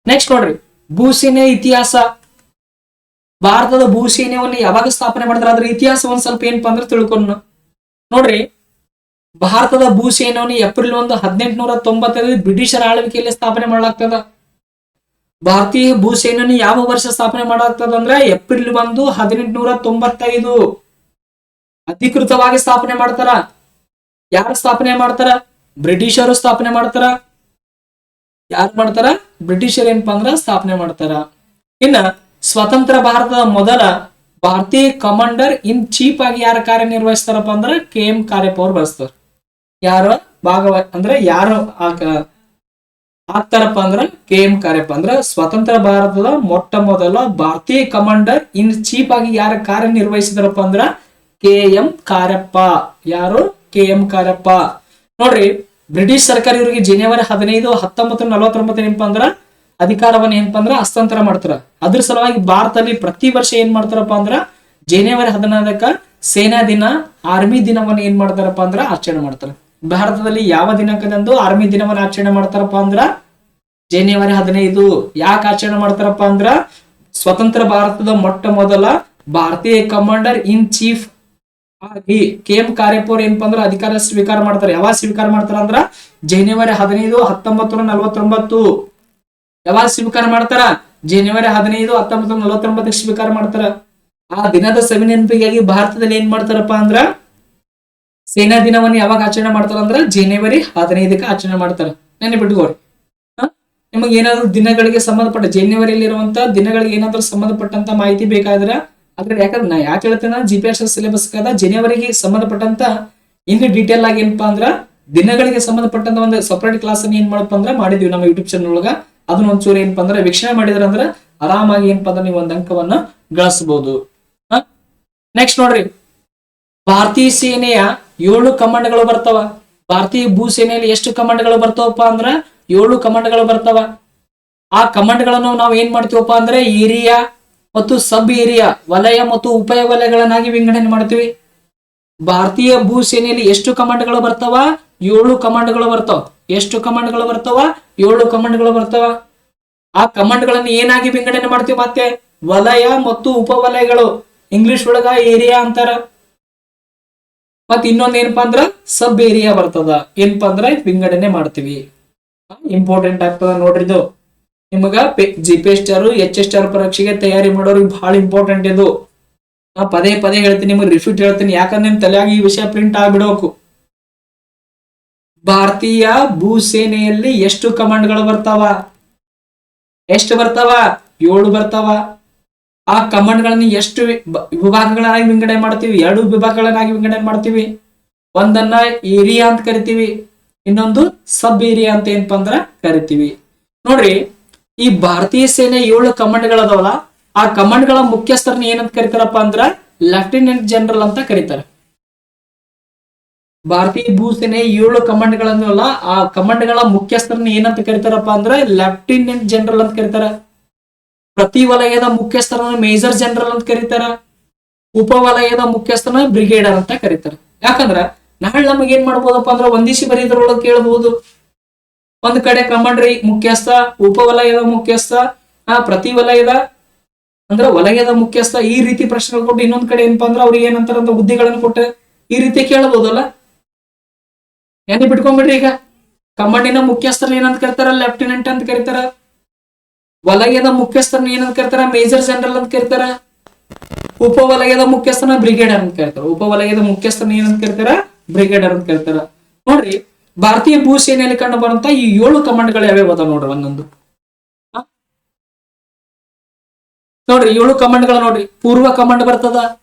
ನೆಕ್ಸ್ಟ್ ನೋಡ್ರಿ, ಭೂಸೇನೆ ಇತಿಹಾಸ. ಭಾರತದ ಭೂಸೇನೆಯನ್ನು ಯಾವಾಗ ಸ್ಥಾಪನೆ ಮಾಡಿದ್ರೆ ಅದ್ರ ಇತಿಹಾಸ ಒಂದ್ ಸ್ವಲ್ಪ ಏನಪ್ಪಾ ಅಂದ್ರೆ ತಿಳ್ಕೊಂಡು ನೋಡ್ರಿ. ಭಾರತದ ಭೂಸೇನೆಯನ್ನು ಏಪ್ರಿಲ್ 1, 1895 ಬ್ರಿಟಿಷರ ಆಳ್ವಿಕೆಯಲ್ಲಿ ಸ್ಥಾಪನೆ ಮಾಡಲಾಗ್ತದ. ಭಾರತೀಯ ಭೂಸೇನೆಯನ್ನು ಯಾವ ವರ್ಷ ಸ್ಥಾಪನೆ ಮಾಡಲಾಗ್ತದ ಅಂದ್ರೆ ಏಪ್ರಿಲ್ 1, 1895 ಅಧಿಕೃತವಾಗಿ ಸ್ಥಾಪನೆ ಮಾಡ್ತಾರ. ಯಾರು ಸ್ಥಾಪನೆ ಮಾಡ್ತಾರ? ಬ್ರಿಟಿಷರು ಸ್ಥಾಪನೆ ಮಾಡ್ತಾರ. ಯಾರು ಮಾಡ್ತಾರ? ಬ್ರಿಟಿಷರ್ ಏನಪ್ಪಾ ಅಂದ್ರ ಸ್ಥಾಪನೆ ಮಾಡ್ತಾರ. ಇನ್ನ ಸ್ವತಂತ್ರ ಭಾರತದ ಮೊದಲ ಭಾರತೀಯ ಕಮಾಂಡರ್ ಇನ್ ಚೀಫ್ ಆಗಿ ಯಾರು ಕಾರ್ಯನಿರ್ವಹಿಸ್ತಾರಪ್ಪ ಅಂದ್ರ KM ಕಾರ್ಯಪ್ಪ ಅವ್ರು ಬಳಸ್ತಾರ. ಯಾರು ಅಂದ್ರೆ ಯಾರು ಆಗ್ತಾರಪ್ಪ ಅಂದ್ರ KM ಕಾರ್ಯಪ್ಪ ಅಂದ್ರ ಸ್ವತಂತ್ರ ಭಾರತದ ಮೊಟ್ಟ ಮೊದಲ ಭಾರತೀಯ ಕಮಾಂಡರ್ ಇನ್ ಚೀಫ್ ಆಗಿ ಯಾರು ಕಾರ್ಯನಿರ್ವಹಿಸಿದಾರಪ್ಪ ಅಂದ್ರ KM ಕಾರ್ಯಪ್ಪ. ಯಾರು? KM ಕಾರ್ಯಪ್ಪ. ನೋಡ್ರಿ, ಬ್ರಿಟಿಷ್ ಸರ್ಕಾರ ಇವರಿಗೆ ಜನವರಿ 15, 1949 ಏನಪ್ಪಾ ಅಂದ್ರ ಅಧಿಕಾರವನ್ನ ಏನಪ್ಪಾ ಅಂದ್ರ ಹಸ್ತಾಂತರ ಮಾಡ್ತಾರ. ಅದ್ರ ಸಲುವಾಗಿ ಭಾರತದಲ್ಲಿ ಪ್ರತಿ ವರ್ಷ ಏನ್ ಮಾಡ್ತಾರಪ್ಪ ಅಂದ್ರ ಜನವರಿ 15ಕ್ಕ ಸೇನಾ ದಿನ, ಆರ್ಮಿ ದಿನವನ್ನ ಏನ್ ಮಾಡ್ತಾರಪ್ಪ ಅಂದ್ರ ಆಚರಣೆ ಮಾಡ್ತಾರ. ಭಾರತದಲ್ಲಿ ಯಾವ ದಿನಾಂಕದಂದು ಆರ್ಮಿ ದಿನವನ್ನ ಆಚರಣೆ ಮಾಡ್ತಾರಪ್ಪ ಅಂದ್ರ ಜನವರಿ 15. ಯಾಕೆ ಆಚರಣೆ ಮಾಡ್ತಾರಪ್ಪ ಅಂದ್ರ ಸ್ವತಂತ್ರ ಭಾರತದ ಮೊಟ್ಟ ಮೊದಲ ಭಾರತೀಯ ಕಮಾಂಡರ್ ಇನ್ ಚೀಫ್ ಆಗಿ KM ಕಾರ್ಯಪ್ಪ ಅವ್ರು ಏನಪ್ಪಾ ಅಂದ್ರ ಅಧಿಕಾರ ಸ್ವೀಕಾರ ಮಾಡ್ತಾರೆ. ಯಾವಾಗ ಸ್ವೀಕಾರ ಮಾಡ್ತಾರ ಅಂದ್ರ ಜನವರಿ 15, 1949. ಯಾವಾಗ ಸ್ವೀಕಾರ ಮಾಡ್ತಾರ? ಜನವರಿ 15, 1949 ಸ್ವೀಕಾರ ಮಾಡ್ತಾರ. ಆ ದಿನದ ಸವಿ ನೆನಪಿಗಾಗಿ ಭಾರತದಲ್ಲಿ ಏನ್ ಮಾಡ್ತಾರಪ್ಪ ಅಂದ್ರ ಸೇನಾ ದಿನವನ್ನು ಯಾವಾಗ ಆಚರಣೆ ಮಾಡ್ತಾರ ಅಂದ್ರ ಜನವರಿ 15ಕ್ಕೆ ಆಚರಣೆ ಮಾಡ್ತಾರ. ನೆನಪಿಟ್ಕೋರಿ. ನಿಮಗೆ ಏನಾದ್ರು ದಿನಗಳಿಗೆ ಸಂಬಂಧಪಟ್ಟ ಜನವರಿಯಲ್ಲಿ ಇರುವಂತ ದಿನಗಳಿಗೆ ಏನಾದ್ರು ಸಂಬಂಧಪಟ್ಟಂತ ಮಾಹಿತಿ ಬೇಕಾದ್ರೆ ಅದ್ರ ಯಾಕಂದ್ರೆ ನಾ ಯಾಕೆ ಹೇಳ್ತೇನೆ, GPSS ಸಿಲೆಬಸ್ ಜನವರಿಗೆ ಸಂಬಂಧಪಟ್ಟಂತ ಇನ್ನು ಡೀಟೇಲ್ ಆಗಿ ಏನಪ್ಪಾ ಅಂದ್ರ ದಿನಗಳಿಗೆ ಸಂಬಂಧಪಟ್ಟಂತ ಒಂದು ಸಪರೇಟ್ ಕ್ಲಾಸ್ ಅನ್ನ ಏನ್ ಮಾಡಪ್ಪ ಅಂದ್ರ ಮಾಡಿದ್ವಿ ನಮ್ಮ ಯೂಟ್ಯೂಬ್ ಚಾನಲ್ ಒಳಗ. ಅದನ್ನ ಒಂಚೂರು ಏನಪ್ಪಾ ಅಂದ್ರ ವೀಕ್ಷಣೆ ಮಾಡಿದ್ರ ಅಂದ್ರ ಆರಾಮಾಗಿ ಏನಪ್ಪಾ ಅಂದ್ರ ನೀವು ಒಂದ್ ಅಂಕವನ್ನ ಗಳಿಸಬಹುದು. ನೆಕ್ಸ್ಟ್ ನೋಡ್ರಿ, ಭಾರತೀಯ ಸೇನೆಯ 7 ಕಮಾಂಡ್ಗಳು ಬರ್ತಾವ. ಭಾರತೀಯ ಭೂ ಸೇನೆಯಲ್ಲಿ ಎಷ್ಟು ಕಮಾಂಡ್ಗಳು ಬರ್ತಾವಪ್ಪ ಅಂದ್ರ 7 ಕಮಾಂಡ್ಗಳು ಬರ್ತಾವ. ಆ ಕಮಾಂಡ್ಗಳನ್ನು ನಾವು ಏನ್ ಮಾಡ್ತೀವಪ್ಪ ಅಂದ್ರೆ ಏರಿಯಾ ಮತ್ತು ಸಬ್ ಏರಿಯಾ, ವಲಯ ಮತ್ತು ಉಪಯ ವಲಯಗಳನ್ನಾಗಿ ವಿಂಗಡಣೆ ಮಾಡ್ತೀವಿ. ಭಾರತೀಯ ಭೂ ಸೇನೆಯಲ್ಲಿ ಎಷ್ಟು ಕಮಾಂಡ್ಗಳು ಬರ್ತಾವ? 7 ಕಮಾಂಡ್ಗಳು ಬರ್ತಾವ. ಎಷ್ಟು ಕಮಾಂಡ್ಗಳು ಬರ್ತಾವ? 7 ಕಮಾಂಡ್ಗಳು ಬರ್ತಾವ. ಆ ಕಮಾಂಡ್ಗಳನ್ನು ಏನಾಗಿ ವಿಂಗಡಣೆ ಮಾಡ್ತೀವಿ? ಮತ್ತೆ ವಲಯ ಮತ್ತು ಉಪವಲಯಗಳು, ಇಂಗ್ಲಿಷ್ ಒಳಗ ಏರಿಯಾ ಅಂತಾರ. ಮತ್ ಇನ್ನೊಂದ್ ಏನಪ್ಪಾ ಅಂದ್ರ ಸಬ್ ಏರಿಯಾ ಬರ್ತದ. ಏನಪ್ಪಾ ಅಂದ್ರ ವಿಂಗಡಣೆ ಮಾಡ್ತೀವಿ. ಇಂಪಾರ್ಟೆಂಟ್ ಆಗ್ತದ ನೋಡ್ರಿ ಇದು. ನಿಮಗ GPSS HSR ಪರೀಕ್ಷೆಗೆ ತಯಾರಿ ಮಾಡೋರಿಗೆ ಬಹಳ ಇಂಪಾರ್ಟೆಂಟ್ ಇದು. ನಾ ಪದೇ ಪದೇ ಹೇಳ್ತೀನಿ, ನಿಮಗೆ ರಿಪೀಟ್ ಹೇಳ್ತೀನಿ, ಯಾಕಂದ್ರೆ ನಿಮ್ ತಲೆಯಾಗಿ ಈ ವಿಷಯ ಪ್ರಿಂಟ್ ಆಗ್ಬಿಡೋಕು. ಭಾರತೀಯ ಭೂ ಸೇನೆಯಲ್ಲಿ ಎಷ್ಟು ಕಮಾಂಡ್ಗಳು ಬರ್ತಾವ? ಎಷ್ಟು ಬರ್ತಾವ? 7 ಬರ್ತಾವ. ಆ ಕಮಾಂಡ್ಗಳನ್ನ ಎಷ್ಟು ವಿಭಾಗಗಳನ್ನಾಗಿ ವಿಂಗಡಣೆ ಮಾಡ್ತೀವಿ? 2 ವಿಭಾಗಗಳನ್ನಾಗಿ ವಿಂಗಡಣೆ ಮಾಡ್ತೀವಿ. ಒಂದನ್ನ ಏರಿಯಾ ಅಂತ ಕರಿತೀವಿ, ಇನ್ನೊಂದು ಸಬ್ ಏರಿಯಾ ಅಂತ ಏನಪ್ಪಾ ಅಂದ್ರ ಕರಿತೀವಿ. ನೋಡ್ರಿ, ಈ ಭಾರತೀಯ ಸೇನೆ 7 ಕಮಾಂಡ್ಗಳದವಲ್ಲ, ಆ ಕಮಾಂಡ್ಗಳ ಮುಖ್ಯಸ್ಥರನ್ನ ಏನಂತ ಕರಿತಾರಪ್ಪ ಅಂದ್ರ ಲೆಫ್ಟಿನೆಂಟ್ ಜನರಲ್ ಅಂತ ಕರೀತಾರೆ. ಭಾರತೀಯ ಭೂಸೇನೆ 7 ಕಮಾಂಡ್ಗಳನ್ನಲ್ಲ, ಆ ಕಮಾಂಡ್ಗಳ ಮುಖ್ಯಸ್ಥರನ್ನ ಏನಂತ ಕರಿತಾರಪ್ಪ ಅಂದ್ರ ಲೆಫ್ಟಿನೆಂಟ್ ಜನರಲ್ ಅಂತ ಕರೀತಾರ. ಪ್ರತಿ ವಲಯದ ಮುಖ್ಯಸ್ಥರನ್ನ ಮೇಜರ್ ಜನರಲ್ ಅಂತ ಕರೀತಾರ. ಉಪವಲಯದ ಮುಖ್ಯಸ್ಥರನ್ನ ಬ್ರಿಗೇಡರ್ ಅಂತ ಕರೀತಾರ. ಯಾಕಂದ್ರ ನಾಳೆ ನಮಗೆ ಏನ್ ಮಾಡ್ಬೋದಪ್ಪ ಅಂದ್ರ ಒಂದಿಸಿ ಬರೀದ್ರೊಳಗೆ ಕೇಳಬಹುದು. ಒಂದ್ ಕಡೆ ಕಮಾಂಡ್ರಿ ಮುಖ್ಯಸ್ಥ, ಉಪವಲಯದ ಮುಖ್ಯಸ್ಥ, ಪ್ರತಿ ವಲಯದ ಅಂದ್ರ ವಲಯದ ಮುಖ್ಯಸ್ಥ, ಈ ರೀತಿ ಪ್ರಶ್ನೆಗಳು ಕೊಟ್ಟು ಇನ್ನೊಂದ್ ಕಡೆ ಏನಪ್ಪಾ ಅಂದ್ರ ಅವ್ರಿಗೆ ಏನಂತಾರ ಹುದ್ದೆಗಳನ್ನು ಕೊಟ್ಟ ಈ ರೀತಿ ಕೇಳಬಹುದಲ್ಲ. ಏನ್ ಬಿಟ್ಕೊಂಡ್ಬಿಡ್ರಿ. ಈಗ ಕಮಾಂಡಿನ ಮುಖ್ಯಸ್ಥರನ್ನ ಏನಂತ ಕರಿತಾರ? ಲೆಫ್ಟಿನೆಂಟ್ ಅಂತ ಕರಿತಾರ. ವಲಯದ ಮುಖ್ಯಸ್ಥರನ್ನ ಏನಂತ ಕರಿತಾರ? ಮೇಜರ್ ಜನರಲ್ ಅಂತ ಕರಿತಾರ. ಉಪವಲಯದ ಮುಖ್ಯಸ್ಥನ ಬ್ರಿಗೇಡರ್ ಅಂತ ಕರಿತಾರ. ಉಪವಲಯದ ಮುಖ್ಯಸ್ಥನ ಏನಂತ ಕರಿತಾರ? ಬ್ರಿಗೇಡರ್ ಅಂತ ಕರಿತಾರ. ನೋಡ್ರಿ, ಭಾರತೀಯ ಭೂ ಸೇನೆಯಲ್ಲಿ ಕಂಡು ಬರುವಂತ ಈ 7 ಕಮಾಂಡ್ಗಳು ಯಾವ್ಯಾವ ಅದಾವ ನೋಡ್ರಿ. ಒಂದೊಂದು ನೋಡ್ರಿ, 7 ಕಮಾಂಡ್ಗಳು ನೋಡ್ರಿ. ಪೂರ್ವ ಕಮಾಂಡ್ ಬರ್ತದ,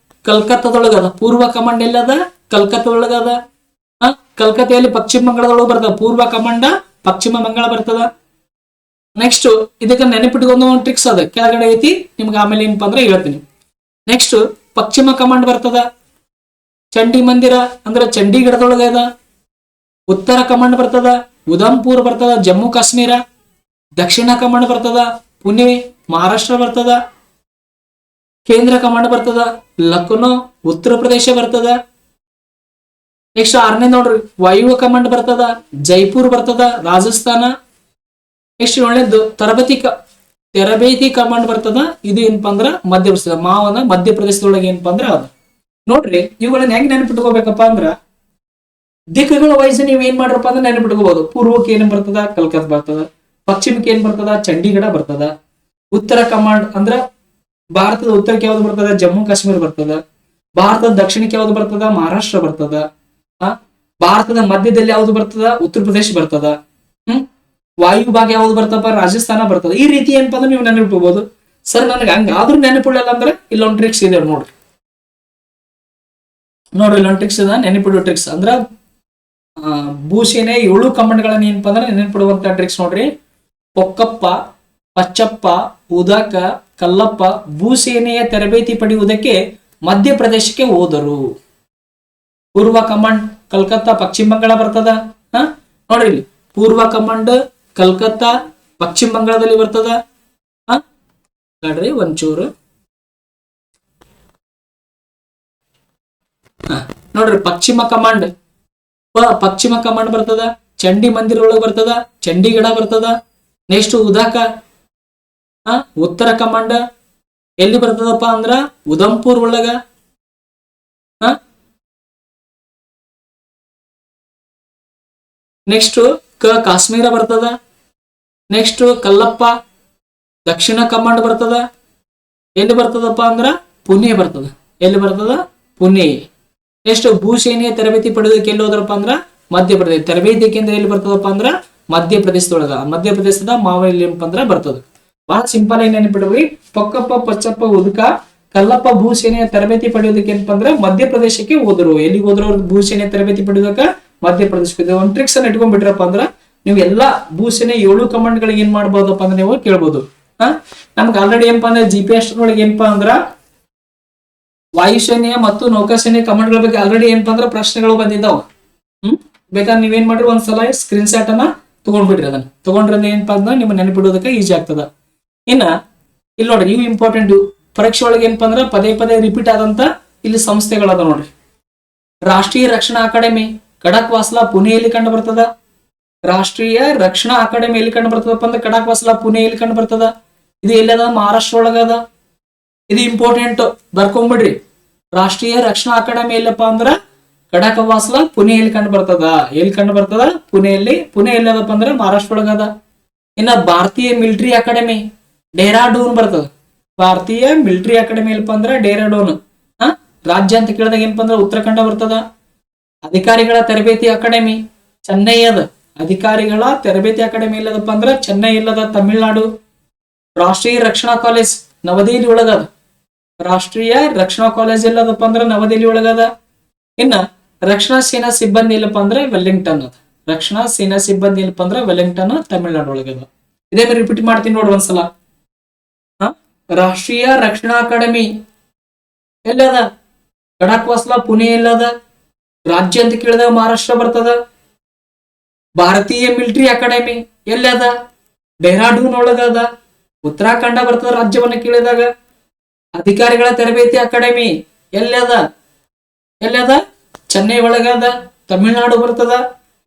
ಕಲ್ಕತ್ತಾದೊಳಗದ. ಪೂರ್ವ ಕಮಾಂಡ್ ಎಲ್ಲದ? ಕಲ್ಕತ್ತಾದೊಳಗದ. ಕಲ್ಕತ್ತೆಯಲ್ಲಿ ಪಶ್ಚಿಮ ಬಂಗಾಳದೊಳಗೆ ಬರ್ತದ. ಪೂರ್ವ ಕಮಾಂಡ ಪಶ್ಚಿಮ ಬಂಗಾಳ ಬರ್ತದ. ನೆಕ್ಸ್ಟ್ ಇದಕ್ಕೆ ನೆನಪಿಟ್ಕೊಂಡು ಒಂದು ಟ್ರಿಕ್ಸ್ ಅದ, ಕೆಳಗಡೆ ಐತಿ, ನಿಮ್ಗೆ ಆಮೇಲೆ ಏನಪ್ಪಾ ಅಂದ್ರೆ ಹೇಳ್ತೀನಿ. ನೆಕ್ಸ್ಟ್ ಪಶ್ಚಿಮ ಕಮಾಂಡ್ ಬರ್ತದ, ಚಂಡಿ ಮಂದಿರ ಅಂದ್ರೆ ಚಂಡೀಗಢದೊಳಗ ಅದ. ಉತ್ತರ ಕಮಾಂಡ್ ಬರ್ತದ, ಉಧಂಪುರ್ ಬರ್ತದ, ಜಮ್ಮು ಕಾಶ್ಮೀರ. ದಕ್ಷಿಣ ಕಮಾಂಡ್ ಬರ್ತದ, ಪುಣೆ ಮಹಾರಾಷ್ಟ್ರ ಬರ್ತದ. ಕೇಂದ್ರ ಕಮಾಂಡ್ ಬರ್ತದ, ಲಕ್ನೋ ಉತ್ತರ ಪ್ರದೇಶ ಬರ್ತದ. ನೆಕ್ಸ್ಟ್ 6ನೇ ನೋಡ್ರಿ, ವಾಯುವ್ಯ ಕಮಾಂಡ್ ಬರ್ತದ, ಜೈಪುರ್ ಬರ್ತದ, ರಾಜಸ್ಥಾನ. ನೆಕ್ಸ್ಟ್ 7ನೇದು ತರಬೇತಿ ಕಮಾಂಡ್ ಬರ್ತದ. ಇದು ಏನಪ್ಪಾ ಅಂದ್ರ ಮಧ್ಯಪ್ರದೇಶ, ಮಾವನ ಮಧ್ಯಪ್ರದೇಶದೊಳಗೆ ಏನಪ್ಪಾ ಅಂದ್ರ ಅದು. ನೋಡ್ರಿ, ಇವುಗಳನ್ನ ಹೆಂಗ್ ನೆನಪಿಟ್ಕೋಬೇಕಪ್ಪ ಅಂದ್ರ ದಿಕ್ಕುಗಳ ವಯಸ್ಸು ನೀವ್ ಏನ್ ಮಾಡ್ರಪ್ಪ ಅಂದ್ರೆ ನೆನಪಿಟ್ಕೋಬಹುದು. ಪೂರ್ವಕ್ಕೆ ಏನ್ ಬರ್ತದ? ಕಲ್ಕತ್ತಾ ಬರ್ತದ. ಪಶ್ಚಿಮಕ್ಕೆ ಏನ್ ಬರ್ತದ? ಚಂಡೀಗಢ ಬರ್ತದ. ಉತ್ತರ ಕಮಾಂಡ್ ಅಂದ್ರ ಭಾರತದ ಉತ್ತರಕ್ಕೆ ಯಾವ್ದು ಬರ್ತದ? ಜಮ್ಮು ಕಾಶ್ಮೀರ ಬರ್ತದ. ಭಾರತದ ದಕ್ಷಿಣಕ್ಕೆ ಯಾವ್ದು ಬರ್ತದ? ಮಹಾರಾಷ್ಟ್ರ ಬರ್ತದ. ಭಾರತದ ಮಧ್ಯದಲ್ಲಿ ಯಾವ್ದು ಬರ್ತದ? ಉತ್ತರ ಪ್ರದೇಶ ಬರ್ತದ. ವಾಯು ಭಾಗ ಯಾವ್ದು ಬರ್ತಪ್ಪ? ರಾಜಸ್ಥಾನ ಬರ್ತದ. ಈ ರೀತಿ ಏನಪ್ಪಾ ಅಂದ್ರೆ ನೀವು ನೆನಪಿಡ್ಬೋದು. ಸರ್ ನನಗೆ ಹಂಗಾದ್ರೂ ನೆನಪಿಡಲ್ಲ ಅಂದ್ರೆ ಇಲ್ಲೊಂದು ಟ್ರಿಕ್ಸ್ ಇದೆ ನೋಡ್ರಿ. ಇಲ್ಲೊಂದು ಟ್ರಿಕ್ಸ್ ಇದೆ, ನೆನಪಿಡುವ ಟ್ರಿಕ್ಸ್ ಅಂದ್ರ ಭೂಸೇನೆ 7 ಕಮಾಂಡ್ಗಳನ್ನ ಏನಪ್ಪಾ ಅಂದ್ರೆ ನೆನಪಿಡುವಂತ ಟ್ರಿಕ್ಸ್ ನೋಡ್ರಿ. ಪೊಕ್ಕಪ್ಪ, ಪಚ್ಚಪ್ಪ, ಉದಕ, ಕಲ್ಲಪ್ಪ ಭೂಸೇನೆಯ ತರಬೇತಿ ಪಡೆಯುವುದಕ್ಕೆ ಮಧ್ಯಪ್ರದೇಶಕ್ಕೆ ಹೋದರು. ಪೂರ್ವ ಕಮಾಂಡ್ ಕಲ್ಕತ್ತಾ ಪಶ್ಚಿಮ ಬಂಗಾಳ ಬರ್ತದ. ನೋಡ್ರಿ ಇಲ್ಲಿ ಪೂರ್ವ ಕಮಾಂಡ್ ಕಲ್ಕತ್ತಾ ಪಶ್ಚಿಮ ಬಂಗಾಳದಲ್ಲಿ ಬರ್ತದ. ನೋಡ್ರಿ ಒಂಚೂರು ನೋಡ್ರಿ ಪಶ್ಚಿಮ ಕಮಾಂಡ್ ಬರ್ತದ, ಚಂಡಿ ಮಂದಿರ ಒಳಗೆ ಬರ್ತದ, ಚಂಡೀಗಢ ಬರ್ತದ. ನೆಕ್ಸ್ಟ್ ಉದಾಕ ಉತ್ತರ ಕಮಾಂಡ್ ಎಲ್ಲಿ ಬರ್ತದಪ್ಪ ಅಂದ್ರ ಉಧಂಪುರ್ ಒಳಗ. ನೆಕ್ಸ್ಟ್ ಕಾಶ್ಮೀರ ಬರ್ತದ. ನೆಕ್ಸ್ಟ್ ಕಲ್ಲಪ್ಪ ದಕ್ಷಿಣ ಕಮಾಂಡ್ ಬರ್ತದ. ಎಲ್ಲಿ ಬರ್ತದಪ್ಪ ಅಂದ್ರ ಪುಣೆ ಬರ್ತದ. ಎಲ್ಲಿ ಬರ್ತದ? ಪುಣೆ. ನೆಕ್ಸ್ಟ್ ಭೂಸೇನೆಯ ತರಬೇತಿ ಪಡೆಯೋದಕ್ಕೆ ಎಲ್ಲಿ ಹೋದ್ರಪ್ಪ ಅಂದ್ರ ಮಧ್ಯಪ್ರದೇಶ. ತರಬೇತಿ ಕೇಂದ್ರ ಎಲ್ಲಿ ಬರ್ತದಪ್ಪ ಅಂದ್ರ ಮಧ್ಯಪ್ರದೇಶದೊಳಗ. ಮಧ್ಯಪ್ರದೇಶದ ಮಾವಲ್ಲಿ ಅಂದ್ರ ಬರ್ತದ. ಬಹಳ ಸಿಂಪಲ್ ಆಗಿ ನೆನಪಿಡ್ರಿ. ಪೊಕ್ಕಪ್ಪ, ಪಚ್ಚಪ್ಪ, ಉದಕ, ಕಲ್ಲಪ್ಪ ಭೂಸೇನೆಯ ತರಬೇತಿ ಪಡೆಯೋದಕ್ಕೆ ಏನಪ್ಪ ಅಂದ್ರೆ ಮಧ್ಯಪ್ರದೇಶಕ್ಕೆ ಹೋದ್ರು. ಎಲ್ಲಿಗೆ ಹೋದ್ರು? ಅವ್ರ ಭೂಸೇನೆಯ ತರಬೇತಿ ಪಡೆಯೋದಕ್ಕ ಮಧ್ಯಪ್ರದೇಶಕ್ಕೆ. ಒಂದು ಟ್ರಿಕ್ಸ್ ಅನ್ನ ಇಟ್ಕೊಂಡ್ಬಿಟ್ರಪ್ಪ ಅಂದ್ರ ನೀವು ಎಲ್ಲಾ ಭೂಸೇನೆ 7 ಕಮಾಂಡ್ ಗಳಿಗೆ ಏನ್ ಮಾಡ್ಬೋದಪ್ಪ ಅಂದ್ರೆ ನೀವು ಕೇಳ್ಬೋದು. ನಮ್ಗೆ ಆಲ್ರೆಡಿ ಏನಪ್ಪಾ ಅಂದ್ರೆ GPS ಒಳಗೆ ಏನಪ್ಪಾ ಅಂದ್ರ ವಾಯುಸೇನೆಯ ಮತ್ತು ನೌಕಾಸೇನೆಯ ಕಮಾಂಡ್ ಗಳ ಬಗ್ಗೆ ಆಲ್ರೆಡಿ ಏನಪ್ಪಾ ಅಂದ್ರೆ ಪ್ರಶ್ನೆಗಳು ಬಂದಿದ್ದಾವ. ಬೇಕಾದ್ರೆ ನೀವೇನ್ ಮಾಡ್ರಿ ಒಂದ್ಸಲ ಸ್ಕ್ರೀನ್ ಶಾಟ್ ಅನ್ನ ತಗೊಂಡ್ಬಿಡ್ರಿ. ಅದನ್ನ ತಗೊಂಡ್ರೆ ಏನಪ್ಪಾ ಅಂದ್ರೆ ನಿಮ್ಮ ನೆನಪಿಡೋದಕ್ಕೆ ಈಜಿ ಆಗ್ತದ. ಇನ್ನ ಇಲ್ಲಿ ನೋಡ್ರಿ, ಇವು ಇಂಪಾರ್ಟೆಂಟ್. ಪರೀಕ್ಷೆ ಒಳಗೆ ಏನಪ್ಪಾ ಅಂದ್ರೆ ಪದೇ ಪದೇ ರಿಪೀಟ್ ಆದಂತ ಇಲ್ಲಿ ಸಂಸ್ಥೆಗಳದ ನೋಡ್ರಿ. ರಾಷ್ಟ್ರೀಯ ರಕ್ಷಣಾ ಅಕಾಡೆಮಿ ಖಡಕ್ ವಾಸ್ಲಾ ಪುಣೆಯಲ್ಲಿ ಕಂಡು ಬರ್ತದ. ರಾಷ್ಟ್ರೀಯ ರಕ್ಷಣಾ ಅಕಾಡೆಮಿ ಎಲ್ಲಿ ಕಂಡು ಬರ್ತದಪ್ಪ ಅಂದ್ರೆ ಖಡಕ್ ವಾಸ್ಲಾ ಪುಣೆಯಲ್ಲಿ ಕಂಡು ಬರ್ತದ. ಇದು ಎಲ್ಲದ? ಮಹಾರಾಷ್ಟ್ರ ಒಳಗದ. ಇದು ಇಂಪಾರ್ಟೆಂಟ್, ಬರ್ಕೊಂಡ್ಬಿಡ್ರಿ. ರಾಷ್ಟ್ರೀಯ ರಕ್ಷಣಾ ಅಕಾಡೆಮಿ ಎಲ್ಲಪ್ಪ ಅಂದ್ರ ಖಡಕ್ ವಾಸ್ಲಾ ಪುಣೆಯಲ್ಲಿ ಕಂಡು ಬರ್ತದ. ಎಲ್ಲಿ ಕಂಡು ಬರ್ತದ? ಪುಣೆಯಲ್ಲಿ. ಪುಣೆ ಎಲ್ಲದಪ್ಪ ಅಂದ್ರೆ ಮಹಾರಾಷ್ಟ್ರ ಒಳಗದ. ಇನ್ನ ಭಾರತೀಯ ಮಿಲಿಟರಿ ಅಕಾಡೆಮಿ ಡೆಹ್ರಾಡೂನ್ ಬರ್ತದ. ಭಾರತೀಯ ಮಿಲಿಟರಿ ಅಕಾಡೆಮಿ ಎಲ್ಲಪ್ಪ ಅಂದ್ರೆ ಡೆಹ್ರಾಡೂನ್. ರಾಜ್ಯ ಅಂತ ಕೇಳಿದಾಗ ಏನಪ್ಪ ಅಂದ್ರೆ ಉತ್ತರಾಖಂಡ ಬರ್ತದ. ಅಧಿಕಾರಿಗಳ ತರಬೇತಿ ಅಕಾಡೆಮಿ ಚೆನ್ನೈ ಅದ. ಅಧಿಕಾರಿಗಳ ತರಬೇತಿ ಅಕಾಡೆಮಿ ಎಲ್ಲದಪ್ಪ ಅಂದ್ರ ಚೆನ್ನೈ ಇಲ್ಲದ, ತಮಿಳುನಾಡು. ರಾಷ್ಟ್ರೀಯ ರಕ್ಷಣಾ ಕಾಲೇಜ್ ನವದೆಹಲಿ ಒಳಗದ. ರಾಷ್ಟ್ರೀಯ ರಕ್ಷಣಾ ಕಾಲೇಜ್ ಎಲ್ಲದಪ್ಪ ಅಂದ್ರ ನವದೆಹಲಿ ಒಳಗದ. ಇನ್ನ ರಕ್ಷಣಾ ಸೇನಾ ಸಿಬ್ಬಂದಿ ಎಲ್ಲಪ್ಪ ಅಂದ್ರೆ ವೆಲ್ಲಿಂಗ್ಟನ್ ಅದ. ರಕ್ಷಣಾ ಸೇನಾ ಸಿಬ್ಬಂದಿ ಎಲ್ಲಪ್ಪ ಅಂದ್ರೆ ವೆಲ್ಲಿಂಗ್ಟನ್ ತಮಿಳುನಾಡು ಒಳಗದ. ಇದೇ ಮೇಲೆ ರಿಪೀಟ್ ಮಾಡ್ತೀನಿ ನೋಡ್ರಿ ಒಂದ್ಸಲ. ರಾಷ್ಟ್ರೀಯ ರಕ್ಷಣಾ ಅಕಾಡೆಮಿ ಎಲ್ಲದ? ಖಡಕ್ ವಾಸ್ಲಾ ಪುಣೆ ಎಲ್ಲದ. ರಾಜ್ಯ ಅಂತ ಕೇಳಿದಾಗ ಮಹಾರಾಷ್ಟ್ರ ಬರ್ತದ. ಭಾರತೀಯ ಮಿಲಿಟರಿ ಅಕಾಡೆಮಿ ಎಲ್ಲದ? ಡೆಹ್ರಾಡೂನ್ ಒಳಗದ. ಉತ್ತರಾಖಂಡ ಬರ್ತದ ರಾಜ್ಯವನ್ನ ಕೇಳಿದಾಗ. ಅಧಿಕಾರಿಗಳ ತರಬೇತಿ ಅಕಾಡೆಮಿ ಎಲ್ಲದ? ಚೆನ್ನೈ ಒಳಗದ, ತಮಿಳುನಾಡು ಬರ್ತದ.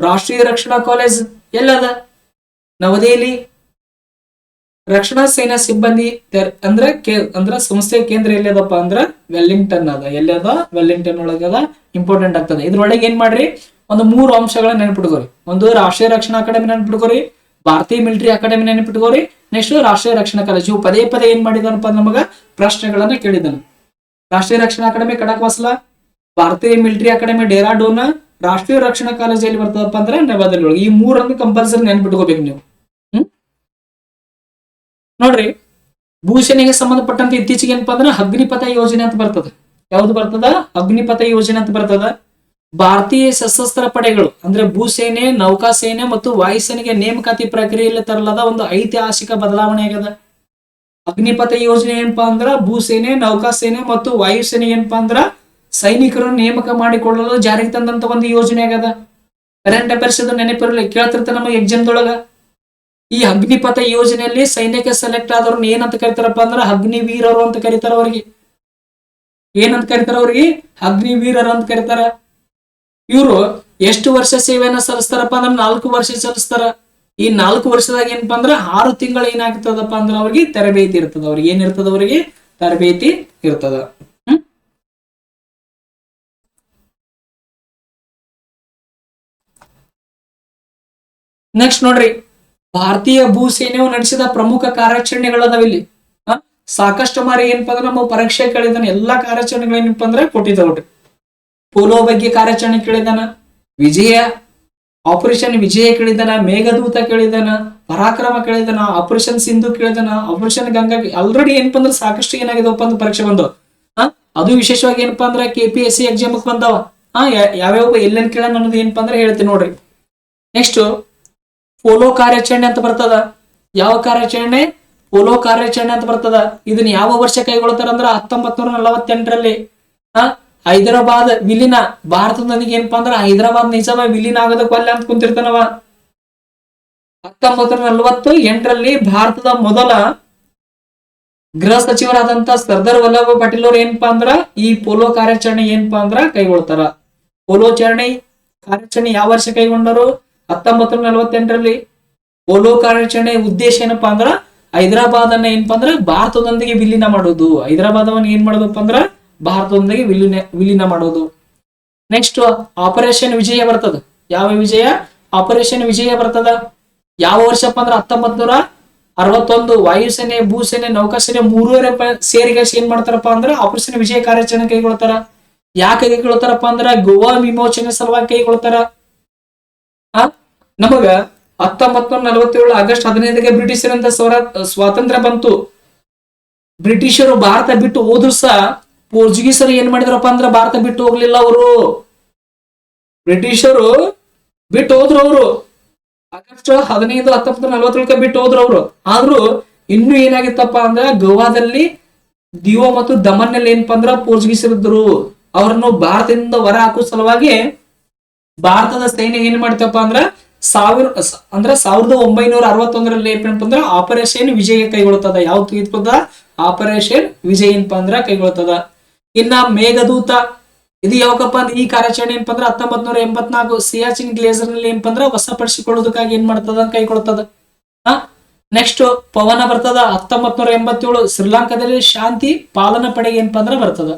ರಾಷ್ಟ್ರೀಯ ರಕ್ಷಣಾ ಕಾಲೇಜ್ ಎಲ್ಲದ? ನವದೆಹಲಿ. ರಕ್ಷಣಾ ಸೇನಾ ಸಿಬ್ಬಂದಿ ಅಂದ್ರ ಸಂಸ್ಥೆ ಕೇಂದ್ರ ಎಲ್ಲದಪ್ಪ ಅಂದ್ರ ವೆಲ್ಲಿಂಗ್ಟನ್ ಅದ. ಎಲ್ಲದ? ವೆಲ್ಲಿಂಗ್ಟನ್ ಒಳಗದ. ಇಂಪಾರ್ಟೆಂಟ್ ಆಗ್ತದೆ. ಇದ್ರೊಳಗೆ ಏನ್ ಮಾಡ್ರಿ, ಒಂದು 3 ಅಂಶಗಳನ್ನ ನೆನಪಿಟ್ಕೋರಿ. ಒಂದು ರಾಷ್ಟ್ರೀಯ ರಕ್ಷಣಾ ಅಕಾಡೆಮಿ ನೆನಪಿಟ್ಕೋರಿ, ಭಾರತೀಯ ಮಿಲಿಟರಿ ಅಕಾಡೆಮಿ ನೆನಪಿಟ್ಕೋರಿ, ನೆಕ್ಸ್ಟ್ ರಾಷ್ಟ್ರೀಯ ರಕ್ಷಣಾ ಕಾಲೇಜ್. ಇವು ಪದೇ ಪದೇ ಏನ್ ಮಾಡಿದಾನಪ್ಪ ನಮಗ ಪ್ರಶ್ನೆಗಳನ್ನ ಕೇಳಿದನು. ರಾಷ್ಟ್ರೀಯ ರಕ್ಷಣಾ ಅಕಾಡೆಮಿ ಖಡಕ್ ವಾಸ್ಲಾ, ಭಾರತೀಯ ಮಿಲಿಟರಿ ಅಕಾಡೆಮಿ ಡೆಹ್ರಾಡೂನ್, ರಾಷ್ಟ್ರೀಯ ರಕ್ಷಣಾ ಕಾಲೇಜ್ ಎಲ್ಲಿ ಬರ್ತದಪ್ಪ ಅಂದ್ರೆ ನವದೆಹಲಿ ಒಳಗೆ. ಈ 3 ಕಂಪಲ್ಸರಿ ನೆನ್ಪಿಟ್ಕೋಬೇಕು ನೀವು. ನೋಡ್ರಿ, ಭೂಸೇನೆಗೆ ಸಂಬಂಧಪಟ್ಟಂತೆ ಇತ್ತೀಚೆಗೆ ಏನಪ್ಪಾ ಅಂದ್ರೆ ಅಗ್ನಿಪಥ ಯೋಜನೆ ಅಂತ ಬರ್ತದ. ಯಾವ್ದು ಬರ್ತದ? ಅಗ್ನಿಪಥ ಯೋಜನೆ ಅಂತ ಬರ್ತದ. ಭಾರತೀಯ ಸಶಸ್ತ್ರ ಪಡೆಗಳು ಅಂದ್ರೆ ಭೂಸೇನೆ, ನೌಕಾಸೇನೆ ಮತ್ತು ವಾಯುಸೇನೆಗೆ ನೇಮಕಾತಿ ಪ್ರಕ್ರಿಯೆಯಲ್ಲಿ ತರಲಾದ ಒಂದು ಐತಿಹಾಸಿಕ ಬದಲಾವಣೆ ಆಗದ. ಅಗ್ನಿಪಥ ಯೋಜನೆ ಏನಪ್ಪಾ ಅಂದ್ರ ಭೂಸೇನೆ, ನೌಕಾಸೇನೆ ಮತ್ತು ವಾಯುಸೇನೆ ಏನಪ್ಪಾ ಅಂದ್ರ ಸೈನಿಕರನ್ನು ನೇಮಕ ಮಾಡಿಕೊಳ್ಳಲು ಜಾರಿಗೆ ತಂದಂತ ಒಂದು ಯೋಜನೆ ಆಗದ. ಕರೆಂಟ್ ಅಫೇರ್ಸ್ ನೆನಪಿರಲಿ, ಕೇಳ್ತಿರ್ತ ನಮ್ಮ ಎಕ್ಸಾಮ್ದೊಳಗ. ಈ ಅಗ್ನಿಪಥ ಯೋಜನೆಯಲ್ಲಿ ಸೈನ್ಯಕ್ಕೆ ಸೆಲೆಕ್ಟ್ ಆದವ್ರನ್ನ ಏನಂತ ಕರಿತಾರಪ್ಪ ಅಂದ್ರ ಅಗ್ನಿವೀರರು ಅಂತ ಕರೀತಾರ. ಅವ್ರಿಗೆ ಏನಂತ ಕರಿತಾರ? ಅವ್ರಿಗೆ ಅಗ್ನಿವೀರರು ಅಂತ ಕರೀತಾರ. ಇವರು ಎಷ್ಟು ವರ್ಷ ಸೇವೆಯನ್ನ ಸಲ್ಲಿಸ್ತಾರಪ್ಪ ಅಂದ್ರ 4 ವರ್ಷ ಸಲ್ಲಿಸ್ತಾರ. ಈ 4 ವರ್ಷದಾಗ ಏನಪ್ಪಾ ಅಂದ್ರ 6 ತಿಂಗಳು ಏನಾಗ್ತದಪ್ಪ ಅಂದ್ರ ಅವ್ರಿಗೆ ತರಬೇತಿ ಇರ್ತದ. ಅವ್ರಿಗೆ ಏನಿರ್ತದ? ಅವ್ರಿಗೆ ತರಬೇತಿ ಇರ್ತದ. ನೆಕ್ಸ್ಟ್ ನೋಡ್ರಿ, ಭಾರತೀಯ ಭೂಸೇನೆಯು ನಡೆಸಿದ ಪ್ರಮುಖ ಕಾರ್ಯಾಚರಣೆಗಳದಾವ ಇಲ್ಲಿ. ಸಾಕಷ್ಟು ಮಾರಿ ಏನಪ್ಪಾ ಅಂದ್ರೆ ನಮ್ಮ ಪರೀಕ್ಷೆ ಕೇಳಿದಾನ. ಎಲ್ಲಾ ಕಾರ್ಯಾಚರಣೆಗಳು ಏನಪ್ಪಾ ಅಂದ್ರೆ ಕೊಟ್ಟಿದ್ದಾವ್ರಿ. ಪೋಲೋ ಬಗ್ಗೆ ಕಾರ್ಯಾಚರಣೆ ಕೇಳಿದಾನ, ವಿಜಯ, ಆಪರೇಷನ್ ವಿಜಯ ಕೇಳಿದಾನ, ಮೇಘದೂತ ಕೇಳಿದಾನ, ಪರಾಕ್ರಮ ಕೇಳಿದಾನ, ಆಪರೇಷನ್ ಸಿಂಧು ಕೇಳಿದಾನ, ಆಪರೇಷನ್ ಗಂಗಾ. ಆಲ್ರೆಡಿ ಏನಪ್ಪಾ ಅಂದ್ರೆ ಸಾಕಷ್ಟು ಏನಾಗಿದವಪ್ಪ ಅಂದ್ರೆ ಪರೀಕ್ಷೆ ಬಂದವು. ಅದು ವಿಶೇಷವಾಗಿ ಏನಪ್ಪಾ ಅಂದ್ರೆ KPSC ಎಕ್ಸಾಮ್ ಬಂದಾವ. ಯಾವ್ಯಾವ ಎಲ್ಲೆನ್ ಕೇಳ ಅನ್ನೋದು ಏನಪ್ಪಾ ಅಂದ್ರೆ ಹೇಳ್ತೀನಿ ನೋಡ್ರಿ. ನೆಕ್ಸ್ಟ್ ಪೋಲೋ ಕಾರ್ಯಾಚರಣೆ ಅಂತ ಬರ್ತದ. ಯಾವ ಕಾರ್ಯಾಚರಣೆ? ಪೋಲೋ ಕಾರ್ಯಾಚರಣೆ ಅಂತ ಬರ್ತದ. ಇದನ್ನ ಯಾವ ವರ್ಷ ಕೈಗೊಳ್ತಾರ ಅಂದ್ರ 1948ರಲ್ಲಿ. ಹೈದರಾಬಾದ್ ವಿಲೀನ, ಭಾರತದೊಂದಿಗೆ ಏನಪ್ಪಾ ಅಂದ್ರ ಹೈದರಾಬಾದ್ ನಿಜಾಮ ವಿಲೀನ ಆಗೋದಕ್ಕೆ ಅಲ್ಲ ಅಂತ ಕುಂತಿರ್ತಾನವ. 1948ರಲ್ಲಿ ಭಾರತದ ಮೊದಲ ಗೃಹ ಸಚಿವರಾದಂತ ಸರ್ದಾರ್ ವಲ್ಲಭ ಪಟೇಲ್ ಅವ್ರು ಏನಪ್ಪಾ ಅಂದ್ರ ಈ ಪೋಲೋ ಕಾರ್ಯಾಚರಣೆ ಏನಪ್ಪಾ ಅಂದ್ರ ಕೈಗೊಳ್ತಾರ. ಪೋಲೋ ಕಾರ್ಯಾಚರಣೆ ಯಾವ ವರ್ಷ ಕೈಗೊಂಡರು? 1948ರಲ್ಲಿ. ಪೋಲೋ ಕಾರ್ಯಾಚರಣೆ ಉದ್ದೇಶ ಏನಪ್ಪಾ ಅಂದ್ರ ಹೈದರಾಬಾದ್ ಅನ್ನ ಏನಪ್ಪಾ ಅಂದ್ರ ಭಾರತದೊಂದಿಗೆ ವಿಲೀನ ಮಾಡೋದು. ಹೈದರಾಬಾದವನ್ನ ಏನ್ ಮಾಡೋದಪ್ಪ ಅಂದ್ರ ಭಾರತದೊಂದಿಗೆ ವಿಲೀನ ಮಾಡೋದು. ನೆಕ್ಸ್ಟ್ ಆಪರೇಷನ್ ವಿಜಯ ಬರ್ತದ. ಯಾವ ವಿಜಯ? ಆಪರೇಷನ್ ವಿಜಯ ಬರ್ತದ. ಯಾವ ವರ್ಷಪ್ಪ ಅಂದ್ರ 1961. ವಾಯುಸೇನೆ, ಭೂಸೇನೆ, ನೌಕಾಸೇನೆ ಮೂರುವರೆ ಸೇರಿಗೆ ಏನ್ ಮಾಡ್ತಾರಪ್ಪ ಅಂದ್ರ ಆಪರೇಷನ್ ವಿಜಯ ಕಾರ್ಯಾಚರಣೆ ಕೈಗೊಳ್ತಾರ. ಯಾಕೆ ಕೈಗೊಳ್ತಾರಪ್ಪ ಅಂದ್ರ ಗೋವಾ ವಿಮೋಚನೆ ಸಲುವಾಗಿ ಕೈಗೊಳ್ತಾರ. ನಮಗ 1947 ಆಗಸ್ಟ್ 15ಗೆ ಬ್ರಿಟಿಷರಿಂದ ಸ್ವಾತಂತ್ರ್ಯ ಬಂತು. ಬ್ರಿಟಿಷರು ಭಾರತ ಬಿಟ್ಟು ಹೋದ್ರು ಸಹ ಪೋರ್ಚುಗೀಸರು ಏನ್ ಮಾಡಿದ್ರಪ್ಪ ಅಂದ್ರ ಭಾರತ ಬಿಟ್ಟು ಹೋಗ್ಲಿಲ್ಲ. ಅವರು ಬ್ರಿಟಿಷರು ಬಿಟ್ಟು ಹೋದ್ರು. ಅವರು ಆಗಸ್ಟ್ 15, 1947 ಬಿಟ್ಟು ಹೋದ್ರು ಅವರು. ಆದ್ರೂ ಇನ್ನು ಏನಾಗಿತ್ತಪ್ಪ ಅಂದ್ರ ಗೋವಾದಲ್ಲಿ ದಿಯೋ ಮತ್ತು ದಮನ್ನಲ್ಲಿ ಏನಪ್ಪಾ ಅಂದ್ರ ಪೋರ್ಚುಗೀಸರಿದ್ರು. ಅವ್ರನ್ನು ಭಾರತದಿಂದ ಹೊರ ಹಾಕುವ ಸಲುವಾಗಿ ಭಾರತದ ಸೈನ್ಯ ಏನ್ ಮಾಡ್ತಪ್ಪ ಅಂದ್ರ 1961ರಲ್ಲಿ ಏನಪ್ಪ ಅಂದ್ರ ಆಪರೇಷನ್ ವಿಜಯ ಕೈಗೊಳ್ತದ. ಯಾವ್ದು ಇರ್ತದ? ಆಪರೇಷನ್ ವಿಜಯ್ ಏನಪ್ಪಾ ಅಂದ್ರ ಕೈಗೊಳ್ತದ. ಇನ್ನ ಮೇಘದೂತ, ಇದು ಯಾವಕಪ್ಪ ಅಂದ್ರೆ ಈ ಕಾರ್ಯಾಚರಣೆ ಏನಪ್ಪಾ ಅಂದ್ರ 1984 ಸಿಯಾಚಿನ್ ಗ್ಲೇಸರ್ ನಲ್ಲಿ ಏನಪ್ಪಾ ಅಂದ್ರ ವಶಪಡಿಸಿಕೊಳ್ಳೋದಕ್ಕಾಗಿ ಏನ್ ಮಾಡ್ತದ? ಕೈಗೊಳ್ತದ. ನೆಕ್ಸ್ಟ್ ಪವನ ಬರ್ತದ. 1987 ಶ್ರೀಲಂಕಾದಲ್ಲಿ ಶಾಂತಿ ಪಾಲನಾ ಪಡೆಗೆ ಏನಪ್ಪಾ ಅಂದ್ರ ಬರ್ತದ.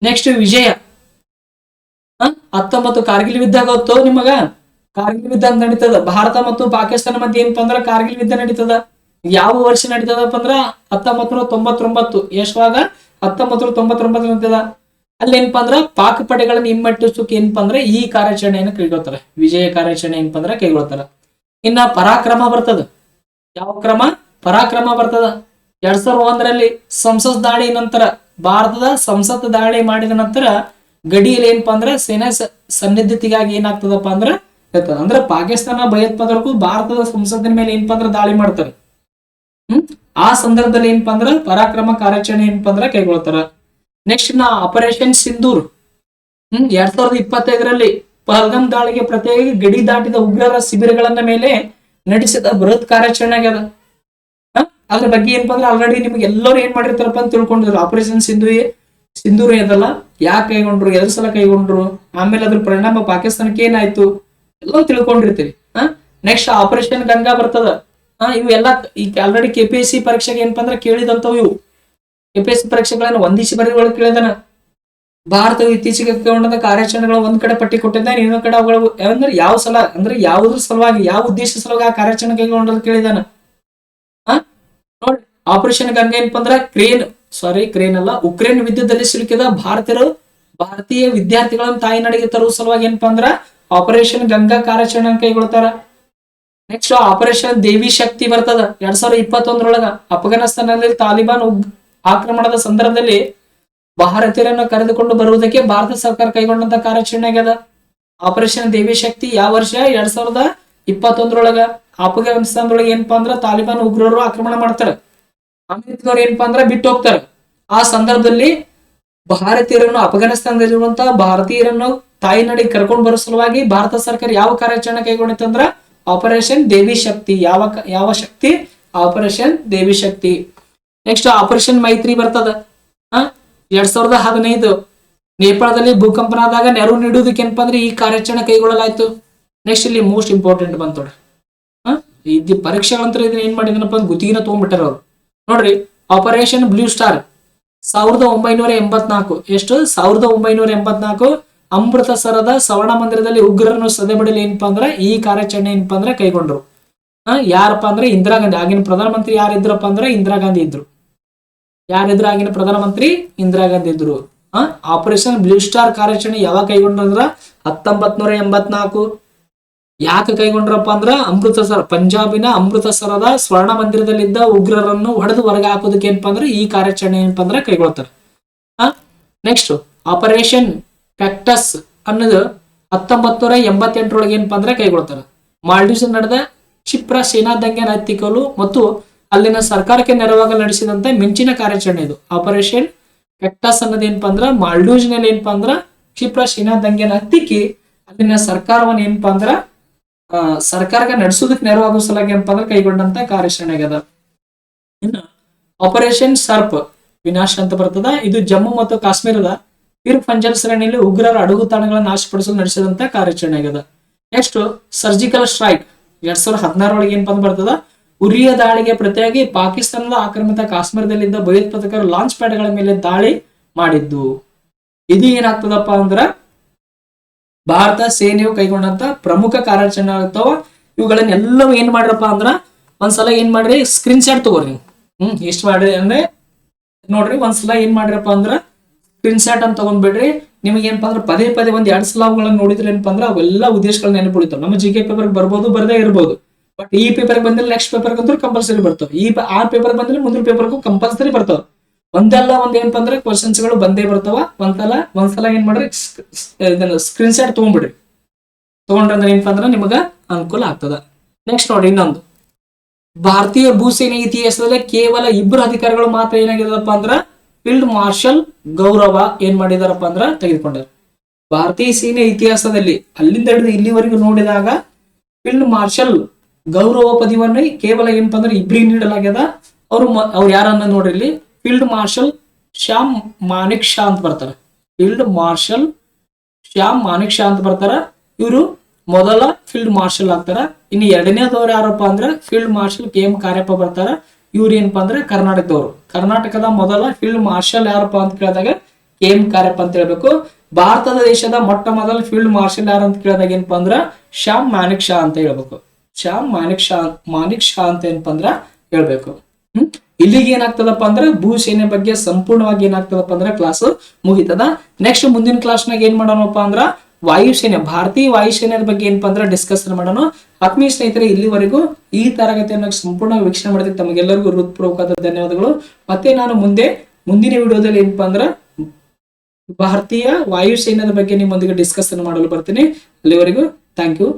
ನೆಕ್ಸ್ಟ್ ವಿಜಯ 19 ಕಾರ್ಗಿಲ್ ಯುದ್ಧ ಗೊತ್ತು ನಿಮಗ? ಕಾರ್ಗಿಲ್ ಯುದ್ಧ ನಡೀತದ. ಭಾರತ ಮತ್ತು ಪಾಕಿಸ್ತಾನ ಮಧ್ಯೆ ಏನಪ್ಪಾ ಅಂದ್ರ ಕಾರ್ಗಿಲ್ ಯುದ್ಧ ನಡೀತದ. ಯಾವ ವರ್ಷ ನಡೀತದಪ್ಪ ಅಂದ್ರ 1999. ಎಷ್ಟವಾಗ? 1999 ನಡೀತದ. ಅಲ್ಲಿ ಏನಪ್ಪಾ ಅಂದ್ರ ಪಾಕ್ ಪಡೆಗಳನ್ನ ಹಿಮ್ಮೆಟ್ಟಿಸೋಕೆ ಏನಪ್ಪಾ ಅಂದ್ರ ಈ ಕಾರ್ಯಾಚರಣೆಯನ್ನು ಕೈಗೊಳ್ತಾರ. ವಿಜಯ ಕಾರ್ಯಾಚರಣೆ ಏನಪ್ಪಾ ಅಂದ್ರ ಕೈಗೊಳ್ತಾರ. ಇನ್ನ ಪರಾಕ್ರಮ ಬರ್ತದ. ಯಾವ ಕ್ರಮ? ಪರಾಕ್ರಮ ಬರ್ತದ. 2001ರಲ್ಲಿ ಸಂಸತ್ ದಾಳಿ ನಂತರ, ಭಾರತದ ಸಂಸತ್ ದಾಳಿ ಮಾಡಿದ ನಂತರ ಗಡಿಯಲ್ಲಿ ಏನಪ್ಪಾ ಅಂದ್ರ ಸೇನಾ ಸನ್ನಿಧತೆಗಾಗಿ ಏನಾಗ್ತದಪ್ಪ ಅಂದ್ರ ಅಂದ್ರೆ ಪಾಕಿಸ್ತಾನ ಭಯೋತ್ಪಾದಕರು ಭಾರತದ ಸಂಸತ್ತಿನ ಮೇಲೆ ಏನಪ್ಪಾ ಅಂದ್ರ ದಾಳಿ ಮಾಡ್ತಾರೆ. ಆ ಸಂದರ್ಭದಲ್ಲಿ ಏನಪ್ಪಾ ಅಂದ್ರ ಪರಾಕ್ರಮ ಕಾರ್ಯಾಚರಣೆ ಏನಪ್ಪಾ ಅಂದ್ರ ಕೈಗೊಳ್ತಾರ. ನೆಕ್ಸ್ಟ್ ಆಪರೇಷನ್ ಸಿಂಧೂರ್ 2025ರಲ್ಲಿ ಪಹಲ್ಗಾಮ್ ದಾಳಿಗೆ ಪ್ರತ್ಯೇಕ ಗಡಿ ದಾಟಿದ ಉಗ್ರರ ಶಿಬಿರಗಳನ್ನ ಮೇಲೆ ನಡೆಸಿದ ಬೃಹತ್ ಕಾರ್ಯಾಚರಣೆ ಆಗ್ಯದ. ಅದ್ರ ಬಗ್ಗೆ ಏನಪ್ಪಾ ಅಂದ್ರೆ ಆಲ್ರೆಡಿ ನಿಮ್ಗೆ ಎಲ್ಲರೂ ಏನ್ ಮಾಡಿರ್ತಾರಪ್ಪ ಅಂತ ತಿಳ್ಕೊಂಡಿದ್ರು. ಆಪರೇಷನ್ ಸಿಂಧೂರ್ ಇದಲ್ಲ, ಯಾಕೆ ಕೈಗೊಂಡ್ರು, ಎದ್ರ ಸಲ ಕೈಗೊಂಡ್ರು, ಆಮೇಲೆ ಅದ್ರ ಪರಿಣಾಮ ಪಾಕಿಸ್ತಾನಕ್ಕೆ ಏನಾಯ್ತು ಎಲ್ಲ ತಿಳ್ಕೊಂಡಿರ್ತೀವಿ. ನೆಕ್ಸ್ಟ್ ಆಪರೇಷನ್ ಗಂಗಾ ಬರ್ತದ. ಇವೆಲ್ಲ ಈಗ ಆಲ್ರೆಡಿ KPSC ಪರೀಕ್ಷೆಗೆ ಏನಪ್ಪಾ ಅಂದ್ರೆ ಕೇಳಿದಂತವು. ಇವು KPSC ಪರೀಕ್ಷೆಗಳನ್ನ ಒಂದಿಸಿ ಬರೆಯುವ ಕೇಳಿದಾನ. ಭಾರತವು ಇತ್ತೀಚೆಗೆ ಕೈಗೊಂಡ ಕಾರ್ಯಾಚರಣೆಗಳು ಒಂದ್ ಕಡೆ ಪಟ್ಟಿ ಕೊಟ್ಟಿದ್ದಾನೆ, ಇನ್ನೊಂದ್ ಕಡೆ ಅವುಗಳು ಅಂದ್ರೆ ಯಾವ ಸಲ ಅಂದ್ರೆ ಯಾವುದ್ರ ಸಲುವಾಗಿ, ಯಾವ ಉದ್ದೇಶ ಸಲುವಾಗಿ ಆ ಕಾರ್ಯಾಚರಣೆ ಕೈಗೊಂಡದ್ದು ಕೇಳಿದಾನ. ನೋಡಿ, ಆಪರೇಷನ್ ಗಂಗಾ ಏನಪ್ಪಾ ಅಂದ್ರ ಕ್ರೇನ್ ಅಲ್ಲ, ಉಕ್ರೇನ್ ಯುದ್ಧದಲ್ಲಿ ಸಿಲುಕಿದ ಭಾರತೀಯ ವಿದ್ಯಾರ್ಥಿಗಳನ್ನು ತಾಯ್ನಾಡಿಗೆ ತರುವ ಸಲುವಾಗಿ ಏನಪ್ಪಾ ಅಂದ್ರ ಆಪರೇಷನ್ ಗಂಗಾ ಕಾರ್ಯಾಚರಣೆ ಕೈಗೊಳ್ತಾರ. ನೆಕ್ಸ್ಟ್ ಆಪರೇಷನ್ ದೇವಿ ಶಕ್ತಿ ಬರ್ತದ. 2021 ಅಫ್ಘಾನಿಸ್ತಾನದಲ್ಲಿ ತಾಲಿಬಾನ್ ಆಕ್ರಮಣದ ಸಂದರ್ಭದಲ್ಲಿ ಭಾರತೀಯರನ್ನು ಕರೆದುಕೊಂಡು ಬರುವುದಕ್ಕೆ ಭಾರತ ಸರ್ಕಾರ ಕೈಗೊಂಡಂತ ಕಾರ್ಯಾಚರಣೆ ಆಗ್ಯದ. ಆಪರೇಷನ್ ದೇವಿ ಶಕ್ತಿ ಯಾವ ವರ್ಷ? 2021 ಅಫ್ಘಾನಿಸ್ತಾನದೊಳಗೆ ಏನಪ್ಪಾ ಅಂದ್ರ ತಾಲಿಬಾನ್ ಉಗ್ರರು ಆಕ್ರಮಣ ಮಾಡ್ತಾರ. ಅಮೆರಿಕದವ್ರು ಏನಪ್ಪಾ ಅಂದ್ರ ಬಿಟ್ಟು ಹೋಗ್ತಾರ. ಆ ಸಂದರ್ಭದಲ್ಲಿ ಭಾರತೀಯರನ್ನು, ಅಫ್ಘಾನಿಸ್ತಾನದಲ್ಲಿರುವಂತಹ ಭಾರತೀಯರನ್ನು ತಾಯಿನಾಡಿಗೆ ಕರ್ಕೊಂಡು ಬರೋ ಸಲುವಾಗಿ ಭಾರತ ಸರ್ಕಾರ ಯಾವ ಕಾರ್ಯಾಚರಣೆ ಕೈಗೊಂಡಿತ್ತಂದ್ರ ಆಪರೇಷನ್ ದೇವಿ ಶಕ್ತಿ. ಯಾವ ಶಕ್ತಿ? ಆಪರೇಷನ್ ದೇವಿ ಶಕ್ತಿ. ನೆಕ್ಸ್ಟ್ ಆಪರೇಷನ್ ಮೈತ್ರಿ ಬರ್ತದ. 2015 ನೇಪಾಳದಲ್ಲಿ ಭೂಕಂಪನ ಆದಾಗ ನೆರವು ನೀಡುವುದಕ್ಕೆ ಏನಪ್ಪಾ ಅಂದ್ರೆ ಈ ಕಾರ್ಯಾಚರಣೆ ಕೈಗೊಳ್ಳಲಾಯ್ತು. ನೆಕ್ಸ್ಟ್ ಇಲ್ಲಿ ಮೋಸ್ಟ್ ಇಂಪಾರ್ಟೆಂಟ್ ಬಂತೋಡ್ರಿ. ಈ ಪರೀಕ್ಷೆಗಳಂತರ ಇದನ್ನ ಏನ್ ಮಾಡಿದನಪ್ಪ ಅಂದ್ರೆ ಗುತ್ತಿಗೆನ ತಗೊಂಡ್ಬಿಟ್ಟಾರ ಅವ್ರು. ನೋಡ್ರಿ, ಆಪರೇಷನ್ ಬ್ಲೂ ಸ್ಟಾರ್ 1984. ಎಷ್ಟು? 1984 ಅಮೃತಸರದ ಸವರ್ಣ ಮಂದಿರದಲ್ಲಿ ಉಗ್ರರನ್ನು ಸದೆಬಡಲಿ ಏನಪ್ಪಾ ಅಂದ್ರ ಈ ಕಾರ್ಯಾಚರಣೆ ಏನಪ್ಪಾ ಅಂದ್ರೆ ಕೈಗೊಂಡ್ರು. ಯಾರಪ್ಪ ಅಂದ್ರೆ ಇಂದಿರಾ ಗಾಂಧಿ. ಆಗಿನ ಪ್ರಧಾನಮಂತ್ರಿ ಯಾರಿದ್ರಪ್ಪ ಅಂದ್ರೆ ಇಂದಿರಾ ಗಾಂಧಿ ಇದ್ರು. ಯಾರಿದ್ರು ಆಗಿನ ಪ್ರಧಾನಮಂತ್ರಿ? ಇಂದಿರಾ ಗಾಂಧಿ ಇದ್ರು. ಆಪರೇಷನ್ ಬ್ಲೂ ಸ್ಟಾರ್ ಕಾರ್ಯಾಚರಣೆ ಯಾವಾಗ ಕೈಗೊಂಡ್ರಂದ್ರ 1984. ಯಾಕೆ ಕೈಗೊಂಡ್ರಪ್ಪ ಅಂದ್ರ ಅಮೃತಸರ, ಪಂಜಾಬಿನ ಅಮೃತಸರದ ಸ್ವರ್ಣ ಮಂದಿರದಲ್ಲಿದ್ದ ಉಗ್ರರನ್ನು ಹೊಡೆದು ಹೊರಗೆ ಹಾಕೋದಕ್ಕೆ ಏನಪ್ಪಾ ಅಂದ್ರೆ ಈ ಕಾರ್ಯಾಚರಣೆ ಏನಪ್ಪಾ ಅಂದ್ರೆ ಕೈಗೊಳ್ತಾರೆ. ನೆಕ್ಸ್ಟ್ ಆಪರೇಷನ್ ಕ್ಯಾಕ್ಟಸ್ ಅನ್ನೋದು 1988 ಏನಪ್ಪಾ ಅಂದ್ರೆ ಕೈಗೊಳ್ತಾರೆ. ಮಾಲ್ಡೀವ್ಸ್ ನಡೆದ ಕ್ಷಿಪ್ರ ಸೇನಾ ದಂಗೆ ಹತ್ತಿಕ್ಕಲು ಮತ್ತು ಅಲ್ಲಿನ ಸರ್ಕಾರಕ್ಕೆ ನೆರವಾಗಲು ನಡೆಸಿದಂತ ಮಿಂಚಿನ ಕಾರ್ಯಾಚರಣೆ ಇದು. ಆಪರೇಷನ್ ಕ್ಯಾಕ್ಟಸ್ ಅನ್ನೋದೇನಪ್ಪಾ ಅಂದ್ರ ಮಾಲ್ಡೀವ್ಸ್ ನಲ್ಲಿ ಏನಪ್ಪಾ ಅಂದ್ರ ಕ್ಷಿಪ್ರ ಸೇನಾ ದಂಗೆನ ಹತ್ತಿಕ್ಕಿ ಅಲ್ಲಿನ ಸರ್ಕಾರವನ್ನ ಏನಪ್ಪಾ ಅಂದ್ರ ಸರ್ಕಾರಕ್ಕೆ ನಡೆಸೋದಕ್ಕೆ ನೆರವಾಗುವ ಸಲುವಾಗಿ ಏನಪ್ಪಾ ಅಂದ್ರೆ ಕೈಗೊಂಡಂತ ಕಾರ್ಯಾಚರಣೆ ಆಗ್ಯದ. ಇನ್ನು ಆಪರೇಷನ್ ಸರ್ಪ್ ವಿನಾಶ ಅಂತ ಬರ್ತದ. ಇದು ಜಮ್ಮು ಮತ್ತು ಕಾಶ್ಮೀರದ ಪೀರ್ ಪಂಜಲ್ ಶ್ರೇಣಿಯಲ್ಲಿ ಉಗ್ರರ ಅಡಗುತಾಣಗಳನ್ನು ನಾಶಪಡಿಸಲು ನಡೆಸಿದಂತ ಕಾರ್ಯಾಚರಣೆ ಆಗ್ಯದ. ನೆಕ್ಸ್ಟ್ ಸರ್ಜಿಕಲ್ ಸ್ಟ್ರೈಕ್ 2016 ಏನಪ್ಪಾ ಅಂತ ಬರ್ತದ. ಉರಿಯ ದಾಳಿಗೆ ಪ್ರತಿಯಾಗಿ ಪಾಕಿಸ್ತಾನದ ಆಕ್ರಮಿತ ಕಾಶ್ಮೀರದಲ್ಲಿದ್ದ ಭಯೋತ್ಪಾದಕರು ಲಾಂಚ್ ಪ್ಯಾಡ್ಗಳ ಮೇಲೆ ದಾಳಿ ಮಾಡಿದ್ದು. ಇದು ಏನಾಗ್ತದಪ್ಪ ಅಂದ್ರ ಭಾರತ ಸೇನೆಯು ಕೈಗೊಂಡಂತ ಪ್ರಮುಖ ಕಾರ್ಯಾಚರಣೆ ಆಗ್ತಾವ. ಇವುಗಳನ್ನೆಲ್ಲವೂ ಏನ್ ಮಾಡ್ರಪ್ಪ ಅಂದ್ರ ಒಂದ್ಸಲ ಏನ್ ಮಾಡ್ರಿ ಸ್ಕ್ರೀನ್ ಶಾಟ್ ತಗೋರಿ. ಇಷ್ಟ ಮಾಡ್ರಿ ಅಂದ್ರೆ ನೋಡ್ರಿ, ಒಂದ್ಸಲ ಏನ್ ಮಾಡ್ರಪ್ಪ ಅಂದ್ರ ಸ್ಕ್ರೀನ್ ಶಾಟ್ ಅಂತ ತಗೊಂಡ್ಬಿಡ್ರಿ. ನಿಮ್ಗೆ ಏನಪ್ಪಾ ಅಂದ್ರೆ ಪದೇ ಪದೇ ಒಂದ್ 2 ಸಲ ಅವುಗಳನ್ನ ನೋಡಿದ್ರೆ ಏನಪ್ಪಾ ಅಂದ್ರೆ ಅವೆಲ್ಲ ಉದ್ದೇಶಗಳನ್ನ ನೆನಪುಳಿತಾವ. ನಮ್ಮ ಜಿಕೆ ಪೇಪರ್ ಬರ್ಬೋದು, ಬರದೇ ಇರ್ಬೋದು. ಬಟ್ ಈ ಪೇಪರ್ ಬಂದ್ರೆ ನೆಕ್ಸ್ಟ್ ಪೇಪರ್ ಅಂತೂ ಕಂಪಲ್ಸರಿ ಬರ್ತಾವ. ಆ ಪೇಪರ್ ಬಂದ್ರೆ ಮುಂದಿನ ಪೇಪರ್ಗೂ ಕಂಪಲ್ಸರಿ ಬರ್ತಾವ. ಒಂದಲ್ಲ ಒಂದ್ ಏನಪ್ಪಾ ಅಂದ್ರೆ ಕ್ವಶನ್ಸ್ ಗಳು ಬಂದೇ ಬರ್ತಾವ. ಒಂದ್ಸಲ ಏನ್ ಮಾಡ್ರಿ ಇದನ್ನ ಸ್ಕ್ರೀನ್ ಶಾಟ್ ತಗೊಂಡ್ಬಿಡ್ರಿ. ತಗೊಂಡ್ರಂದ್ರೆ ಏನಪ್ಪಾ ಅಂದ್ರೆ ನಿಮಗ ಅನುಕೂಲ ಆಗ್ತದ. ನೆಕ್ಸ್ಟ್ ನೋಡಿ, ಇನ್ನೊಂದು ಭಾರತೀಯ ಭೂಸೇನೆ ಇತಿಹಾಸದಲ್ಲಿ ಕೇವಲ 2 ಅಧಿಕಾರಿಗಳು ಮಾತ್ರ ಏನಾಗಿದಪ್ಪ ಅಂದ್ರ ಫೀಲ್ಡ್ ಮಾರ್ಷಲ್ ಗೌರವ ಏನ್ ಮಾಡಿದಾರಪ್ಪ ಅಂದ್ರ ತೆಗೆದುಕೊಂಡಾರ. ಭಾರತೀಯ ಸೇನೆ ಇತಿಹಾಸದಲ್ಲಿ ಅಲ್ಲಿಂದ ಹಿಡಿದು ಇಲ್ಲಿವರೆಗೂ ನೋಡಿದಾಗ ಫೀಲ್ಡ್ ಮಾರ್ಷಲ್ ಗೌರವ ಪದವಿಯನ್ನು ಕೇವಲ ಏನಪ್ಪಾ ಅಂದ್ರೆ 2 ನೀಡಲಾಗ್ಯದ. ಅವ್ರು ಯಾರನ್ನ ನೋಡ್ರಿ, ಇಲ್ಲಿ ಫೀಲ್ಡ್ ಮಾರ್ಷಲ್ ಶ್ಯಾಮ್ ಮಾನಿಕ್ ಶಾ ಅಂತ ಬರ್ತಾರ. ಫೀಲ್ಡ್ ಮಾರ್ಷಲ್ ಶ್ಯಾಮ್ ಮಾನಿಕ್ ಶಾ ಅಂತ ಬರ್ತಾರ. ಇವರು ಮೊದಲ ಫೀಲ್ಡ್ ಮಾರ್ಷಲ್ ಆಗ್ತಾರ. ಇನ್ನು ಎರಡನೇದವ್ರು ಯಾರಪ್ಪ ಅಂದ್ರೆ ಫೀಲ್ಡ್ ಮಾರ್ಷಲ್ KM ಕಾರ್ಯಪ್ಪ ಬರ್ತಾರ. ಇವ್ರು ಏನಪ್ಪಾ ಅಂದ್ರೆ ಕರ್ನಾಟಕದವರು. ಕರ್ನಾಟಕದ ಮೊದಲ ಫೀಲ್ಡ್ ಮಾರ್ಷಲ್ ಯಾರಪ್ಪ ಅಂತ ಕೇಳಿದಾಗ KM ಕಾರ್ಯಪ್ಪ ಅಂತ ಹೇಳ್ಬೇಕು. ಭಾರತದ ದೇಶದ ಮೊಟ್ಟ ಮೊದಲ ಫೀಲ್ಡ್ ಮಾರ್ಷಲ್ ಯಾರು ಅಂತ ಕೇಳಿದಾಗ ಏನಪ್ಪಾ ಅಂದ್ರ ಶ್ಯಾಮ್ ಮಾನಿಕ್ ಶಾ ಅಂತ ಹೇಳ್ಬೇಕು. ಶ್ಯಾಮ್ ಮಾನಿಕ್ ಶಾ ಅಂತ ಏನಪ್ಪಾ ಅಂದ್ರ ಹೇಳ್ಬೇಕು. ಇಲ್ಲಿಗೆ ಏನಾಗ್ತದಪ್ಪ ಅಂದ್ರೆ ಭೂಸೇನೆ ಬಗ್ಗೆ ಸಂಪೂರ್ಣವಾಗಿ ಏನಾಗ್ತದಪ್ಪ ಅಂದ್ರೆ ಕ್ಲಾಸ್ ಮುಗಿತದ. ನೆಕ್ಸ್ಟ್ ಮುಂದಿನ ಕ್ಲಾಸ್ನಾಗ ಏನ್ ಮಾಡೋಣಪ್ಪ ಅಂದ್ರ ವಾಯುಸೇನೆ, ಭಾರತೀಯ ವಾಯುಸೇನೆ ಬಗ್ಗೆ ಏನಪ್ಪಾ ಅಂದ್ರೆ ಡಿಸ್ಕಸ್ ಮಾಡೋಣ. ಆತ್ಮೀಯ ಸ್ನೇಹಿತರೆ, ಇಲ್ಲಿವರೆಗೂ ಈ ತರಗತಿಯನ್ನು ಸಂಪೂರ್ಣ ವೀಕ್ಷಣೆ ಮಾಡಿದ್ರೆ ತಮಗೆಲ್ಲರಿಗೂ ಹೃತ್ಪೂರ್ವಕವಾದ ಧನ್ಯವಾದಗಳು. ಮತ್ತೆ ನಾನು ಮುಂದಿನ ವಿಡಿಯೋದಲ್ಲಿ ಏನಪ್ಪಾ ಅಂದ್ರ ಭಾರತೀಯ ವಾಯುಸೇನೆಯ ಬಗ್ಗೆ ನಿಮ್ಮೊಂದಿಗೆ ಡಿಸ್ಕಸ್ ಮಾಡಲು ಬರ್ತೀನಿ. ಅಲ್ಲಿವರೆಗೂ ಥ್ಯಾಂಕ್ ಯು.